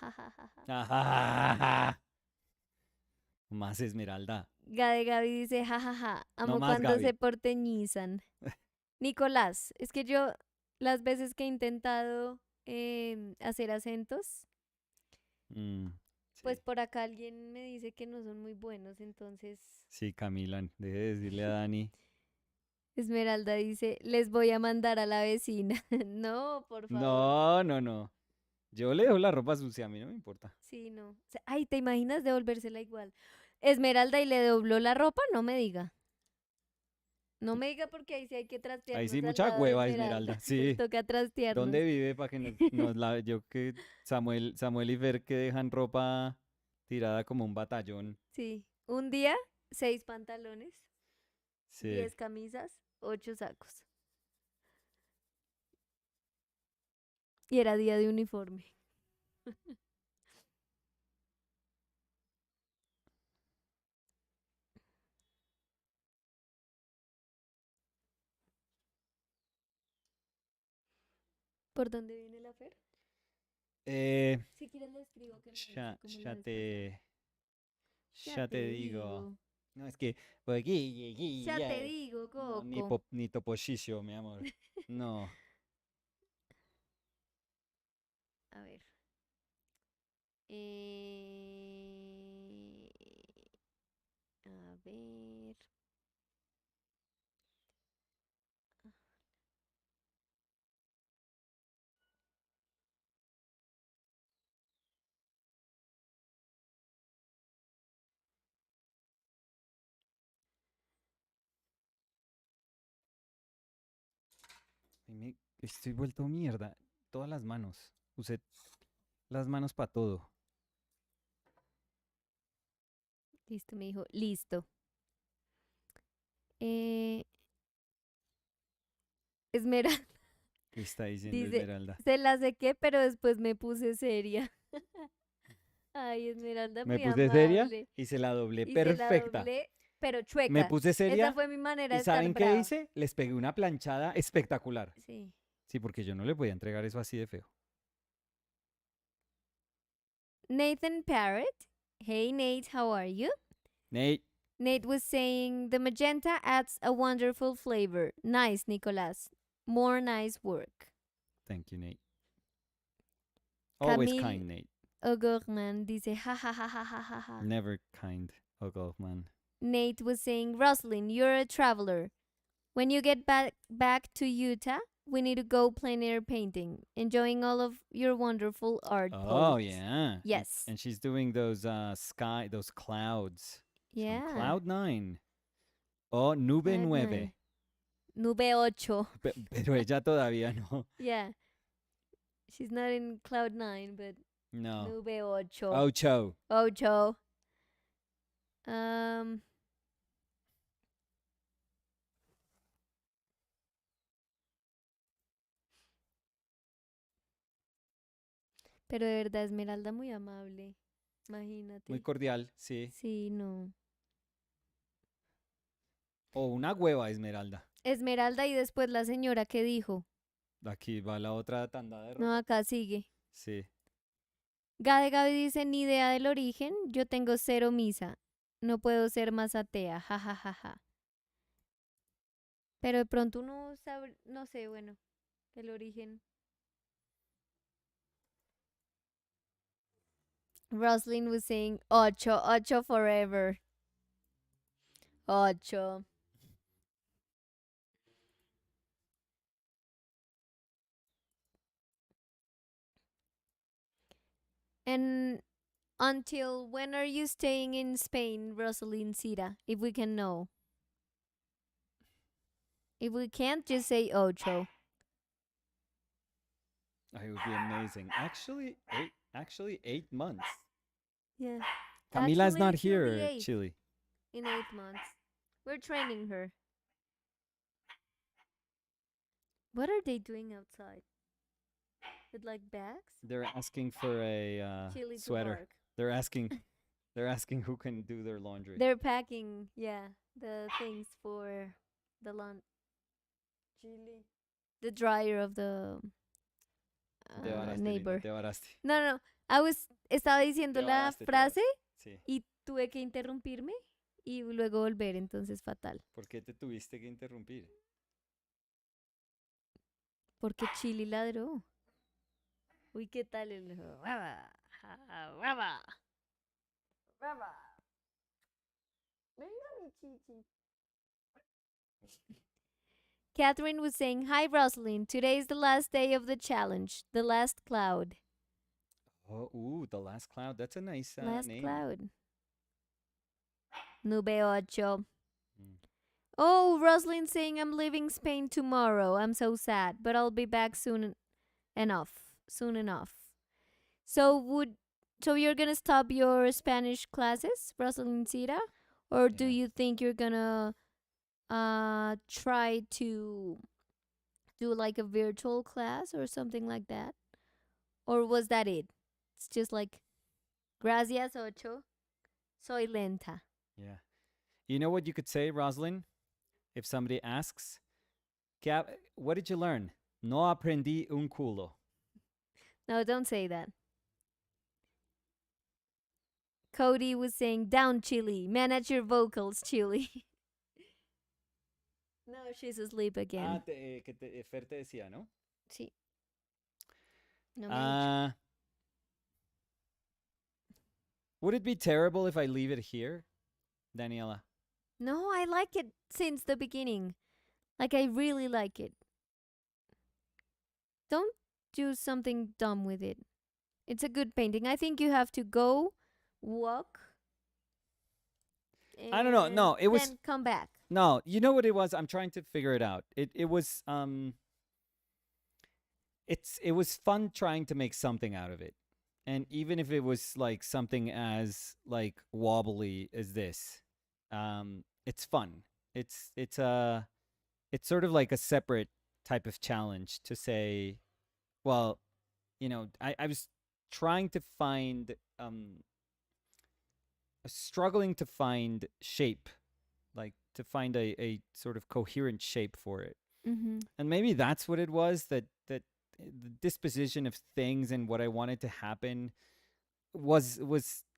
ja, ja, ja. Más Esmeralda. Gade Gaby dice, ja, ja, ja. No Amo más cuando se Gaby. porteñizan. Nicolás, es que yo las veces que he intentado hacer acentos, Mm, pues sí. por acá alguien me dice que no son muy buenos, entonces Sí, Camila, deje de decirle a Dani. Esmeralda dice, les voy a mandar a la vecina. No, por favor. No, no, no. Yo le dejo la ropa sucia, a mí no me importa. Sí, no. Ay, ¿te imaginas devolvérsela igual? Esmeralda y le dobló la ropa, no me diga. No me diga porque ahí sí hay que Ahí sí, trastearnos al mucha lado de hueva, Esmeralda. Esmeralda. Sí. Toca trastearnos. ¿Dónde vive para que nos la... Yo que Samuel y Fer que dejan ropa tirada como un batallón. Sí. Un día, 6 pantalones, Sí. 10 camisas, 8 sacos. Y era día de uniforme. ¿Por dónde viene la Fer? Eh, Si quieres le escribo que no dice ya, como la ya vez pasada. te... Ya Ya te te digo. digo. No, es que por aquí, Ya ya. te digo, No, Coco. ni topollillo, mi amor. No. A ver. Eh, a ver. Estoy vuelto mierda. Todas las manos. Usé las manos para todo. Listo, me dijo, listo. Eh, Esmeralda ¿Qué está diciendo dice, Esmeralda? se la sequé, pero después me puse seria. Ay, Esmeralda, Me muy puse seria amable. y se la doblé Y se la perfecta. doblé, pero Me chueca. puse Esa seria fue mi manera y de estar ¿saben qué brava. hice? Les pegué una planchada espectacular. Sí. Sí, porque yo no le podía entregar eso así de feo. Nathan Parrott. Hey, Nate, how are you? Nate, Nate was saying, the magenta adds a wonderful flavor. Nice, Nicolas. More nice work. thank you, Nate. Always Camille kind, Nate. O'Gorman dice, ja, ja, ja, ja, ja, ja, ja. Never kind. Oh, God, man. Nate was saying, Rosalind, you're a traveler. When you get back to Utah, we need to go plein air painting, enjoying all of your wonderful art Oh, posts. yeah. Yes. And she's doing those those clouds. From Yeah. Cloud 9. Oh, Nube Cloud 9. nine. Nube ocho. Pero ella todavía no. Yeah. She's not in Cloud 9, but No. Nube ocho. Ocho. Ocho. Um. Pero de verdad, Esmeralda muy amable. Imagínate. Muy cordial, sí. Sí, no. O una hueva, Esmeralda. Esmeralda y después la señora que dijo. Aquí va la otra tanda de ropa. No, acá sigue. Sí. Gade Gaby dice, ni idea del origen, yo tengo cero misa. No puedo ser más atea, ja, ja, ja, ja. Pero de pronto uno sabe, no sé, bueno, el origen. Roslyn was saying, ocho, ocho forever. Ocho. And until when are you staying in Spain, Rosalind Sira, if we can know? If we can't, just say ocho. It would be amazing. Actually, 8 months. Yeah. Camila's not Actually, till the here, 8th. Chile. In 8 months. We're training her. What are they doing outside? With like bags? They're asking for a Chili to sweater. bark. They're asking who can do their laundry. They're packing, yeah, the things for the chili. The dryer of the neighbor. Te varaste. No. Estaba diciendo Te la varaste, te frase Sí. y tuve que interrumpirme y luego volver, entonces fatal. ¿Por qué te tuviste que interrumpir? Porque Chili ladró. Uy, ¿qué tal el raba? Raba. Raba. Venga, mi chichi. Catherine was saying, hi, Rosalind. Today is the last day of the challenge, the last cloud. Oh, the last cloud. That's a nice Last name. cloud. Nube ocho. Mm. Oh, Rosalind saying I'm leaving Spain tomorrow. I'm so sad, but I'll be back soon enough. Soon enough. So you're gonna stop your Spanish classes, Rosalind Sira? Or do Yeah. you think you're gonna try to do like a virtual class or something like that? Or was that it? It's just like, gracias, ocho. Soy lenta. Yeah. You know what you could say, Rosalind? If somebody asks, what did you learn? No aprendí un culo. No, don't say that. Cody was saying, down, Chili. Manage your vocals, Chili. No, she's asleep again. Fer te decía, ¿no? Sí. No me ha dicho. Would it be terrible if I leave it here, Daniela? No, I like it since the beginning. Like, I really like it. Don't do something dumb with it. It's a good painting. I think you have to go, walk. I don't know. No, it was. Then come back. No, you know what it was? I'm trying to figure it out. It was it was fun trying to make something out of it. And even if it was like something as like wobbly as this, it's fun. It's sort of like a separate type of challenge to say, well, I was trying to find struggling to find shape, like to find a sort of coherent shape for it. Mm-hmm. And maybe that's what it was, that the disposition of things and what I wanted to happen was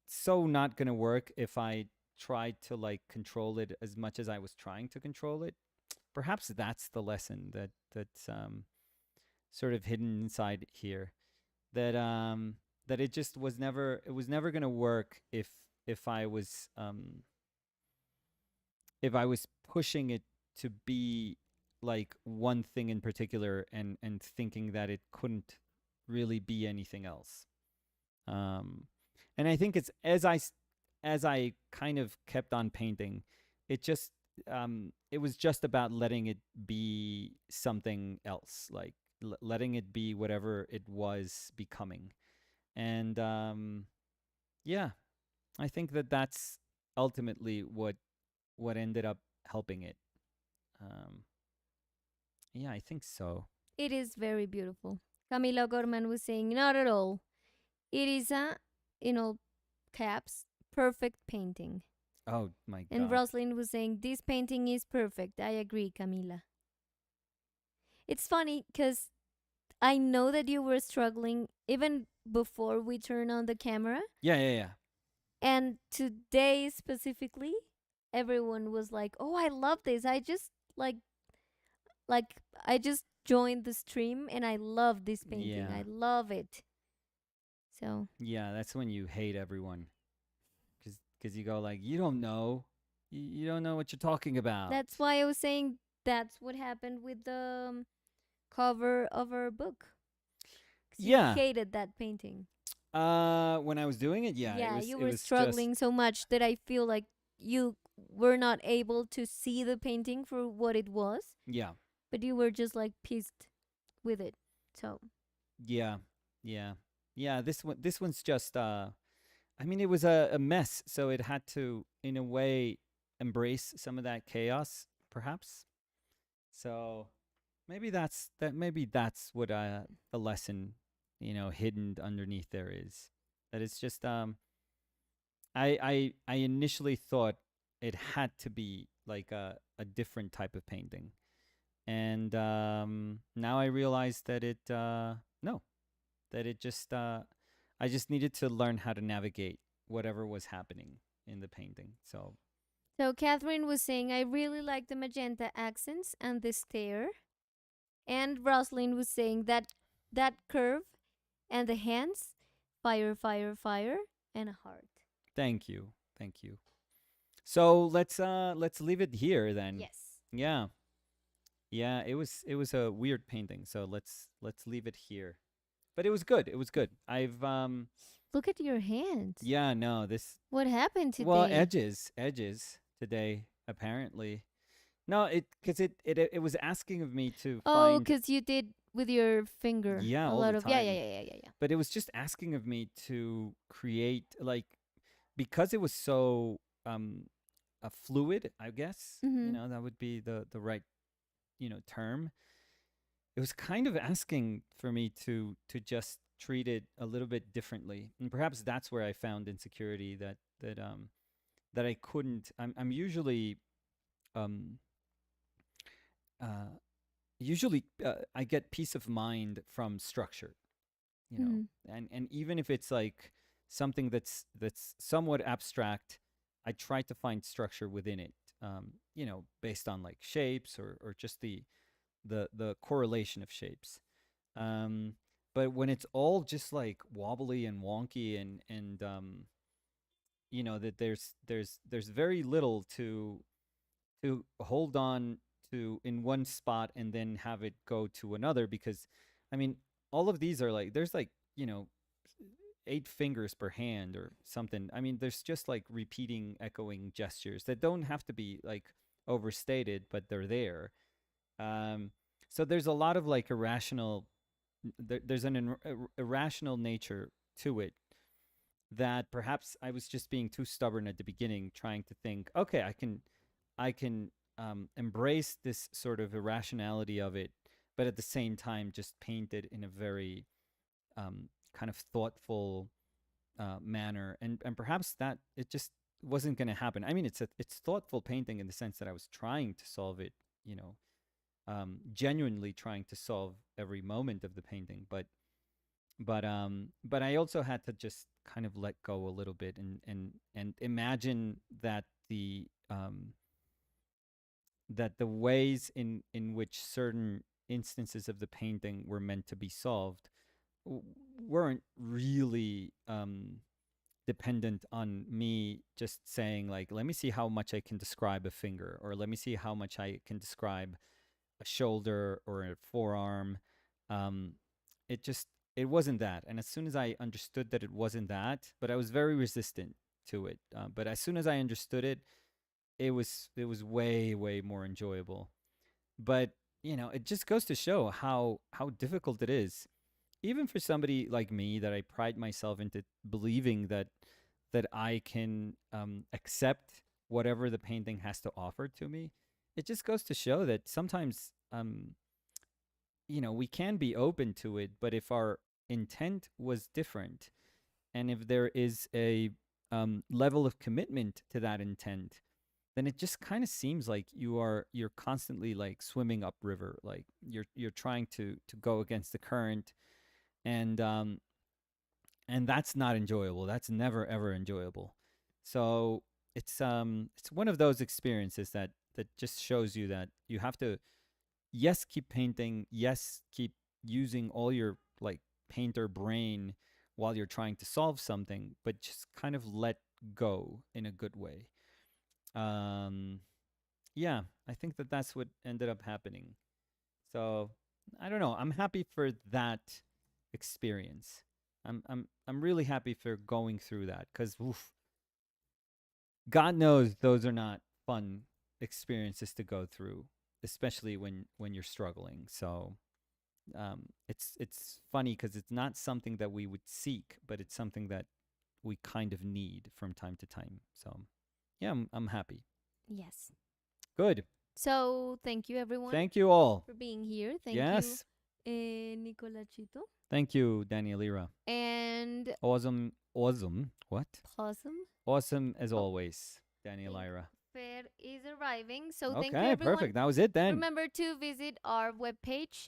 so not going to work if I tried to like control it as much as I was trying to control it. Perhaps that's the lesson that's sort of hidden inside here, that it was never going to work if I was if I was pushing it to be like one thing in particular, and thinking that it couldn't really be anything else. Um, and I think it's as I kind of kept on painting, it just it was just about letting it be something else, like letting it be whatever it was becoming. And yeah, I think that that's ultimately what ended up helping it. Um, yeah, I think so. It is very beautiful. Camila Gorman was saying, not at all. It is a, in all caps, perfect painting. Oh my And god. Rosalind was saying, this painting is perfect. I agree, Camila. It's funny because I know that you were struggling even before we turned on the camera. Yeah, yeah, yeah. And today specifically, everyone was like, "Oh, I love this. I just like I just joined the stream and I love this painting. Yeah. I love it." So, Yeah, that's when you hate everyone, cuz you go like, "You don't know. You don't know what you're talking about." that's why I was saying that's what happened with the cover of our book. 'Cause you Yeah. hated that painting. When I was doing it, yeah, Yeah, you it were was just struggling so much that I feel like you were not able to see the painting for what it was, yeah. but you were just like pissed with it. So, Yeah. Yeah. Yeah, this one's just I mean, it was a mess, so it had to in a way embrace some of that chaos, perhaps. So maybe that's what the lesson, hidden underneath there is. That it's just I initially thought it had to be like a different type of painting. And now I realize that it no, that it just I just needed to learn how to navigate whatever was happening in the painting. So so Catherine was saying, I really like the magenta accents and the stare. And Rosalind was saying that curve and the hands, fire, fire, fire, and a heart. thank you. Thank you. So let's leave it here then. Yes. Yeah. Yeah, it was a weird painting, so let's leave it here. But it was good. It was good. I've Look at your hands. yeah, no, this What happened well, today? edges today apparently. No, it was asking of me to Oh, find, because you did with your finger yeah, a all lot the of yeah, yeah, time. yeah, yeah, yeah, yeah. But it was just asking of me to create like, because it was so fluid, I guess. Mm-hmm. That would be the right, term. It was kind of asking for me to just treat it a little bit differently. And perhaps that's where I found insecurity, that I couldn't. I'm um uh I get peace of mind from structure, Mm-hmm. and even if it's like something that's somewhat abstract, I try to find structure within it, based on like shapes, or just the correlation of shapes. um but when it's all just like wobbly and wonky, and that there's very little to hold on to in one spot and then have it go to another, because I mean, all of these are like, there's like, 8 fingers per hand or something. I mean, there's just like repeating, echoing gestures that don't have to be like overstated, but they're there. um so there's a lot of like irrational there's an irrational nature to it that perhaps I was just being too stubborn at the beginning, trying to think, okay, I can embrace this sort of irrationality of it, but at the same time just paint it in a very kind of thoughtful manner, and perhaps that it just wasn't going to happen. I mean, it's thoughtful painting in the sense that I was trying to solve it, you know, genuinely trying to solve every moment of the painting, but I also had to just kind of let go a little bit and imagine that the ways in which certain instances of the painting were meant to be solved weren't really dependent on me just saying like, let me see how much I can describe a finger, or let me see how much I can describe a shoulder or a forearm. um, it just it wasn't that. And as soon as I understood that it wasn't that, but I was very resistant to it, but as soon as I understood it, it was way more enjoyable. But it just goes to show how difficult it is, even for somebody like me, that I pride myself into believing that I can accept whatever the painting has to offer to me. It just goes to show that sometimes we can be open to it, but if our intent was different, and if there is a level of commitment to that intent, then it just kind of seems like you're constantly like swimming upriver, like you're trying to go against the current, and that's not enjoyable. That's never ever enjoyable. So it's one of those experiences that just shows you that you have to, yes, keep painting, yes, keep using all your like painter brain while you're trying to solve something, but just kind of let go in a good way. um yeah, I think that that's what ended up happening. So I don't know, I'm happy for that experience. I'm really happy for going through that, because God knows those are not fun experiences to go through, especially when you're struggling. So it's funny because it's not something that we would seek, but it's something that we kind of need from time to time. So yeah, I'm happy. Yes. Good. So thank you everyone Thank you all. for being here. Thank you, Yes. Nicolachito. Thank you, Danielira. And Awesome. Awesome. What? Possum. Awesome as Oh, always, think Danielira. Fair is arriving. So thank you Okay, everyone. perfect. That was it then. Remember to visit our webpage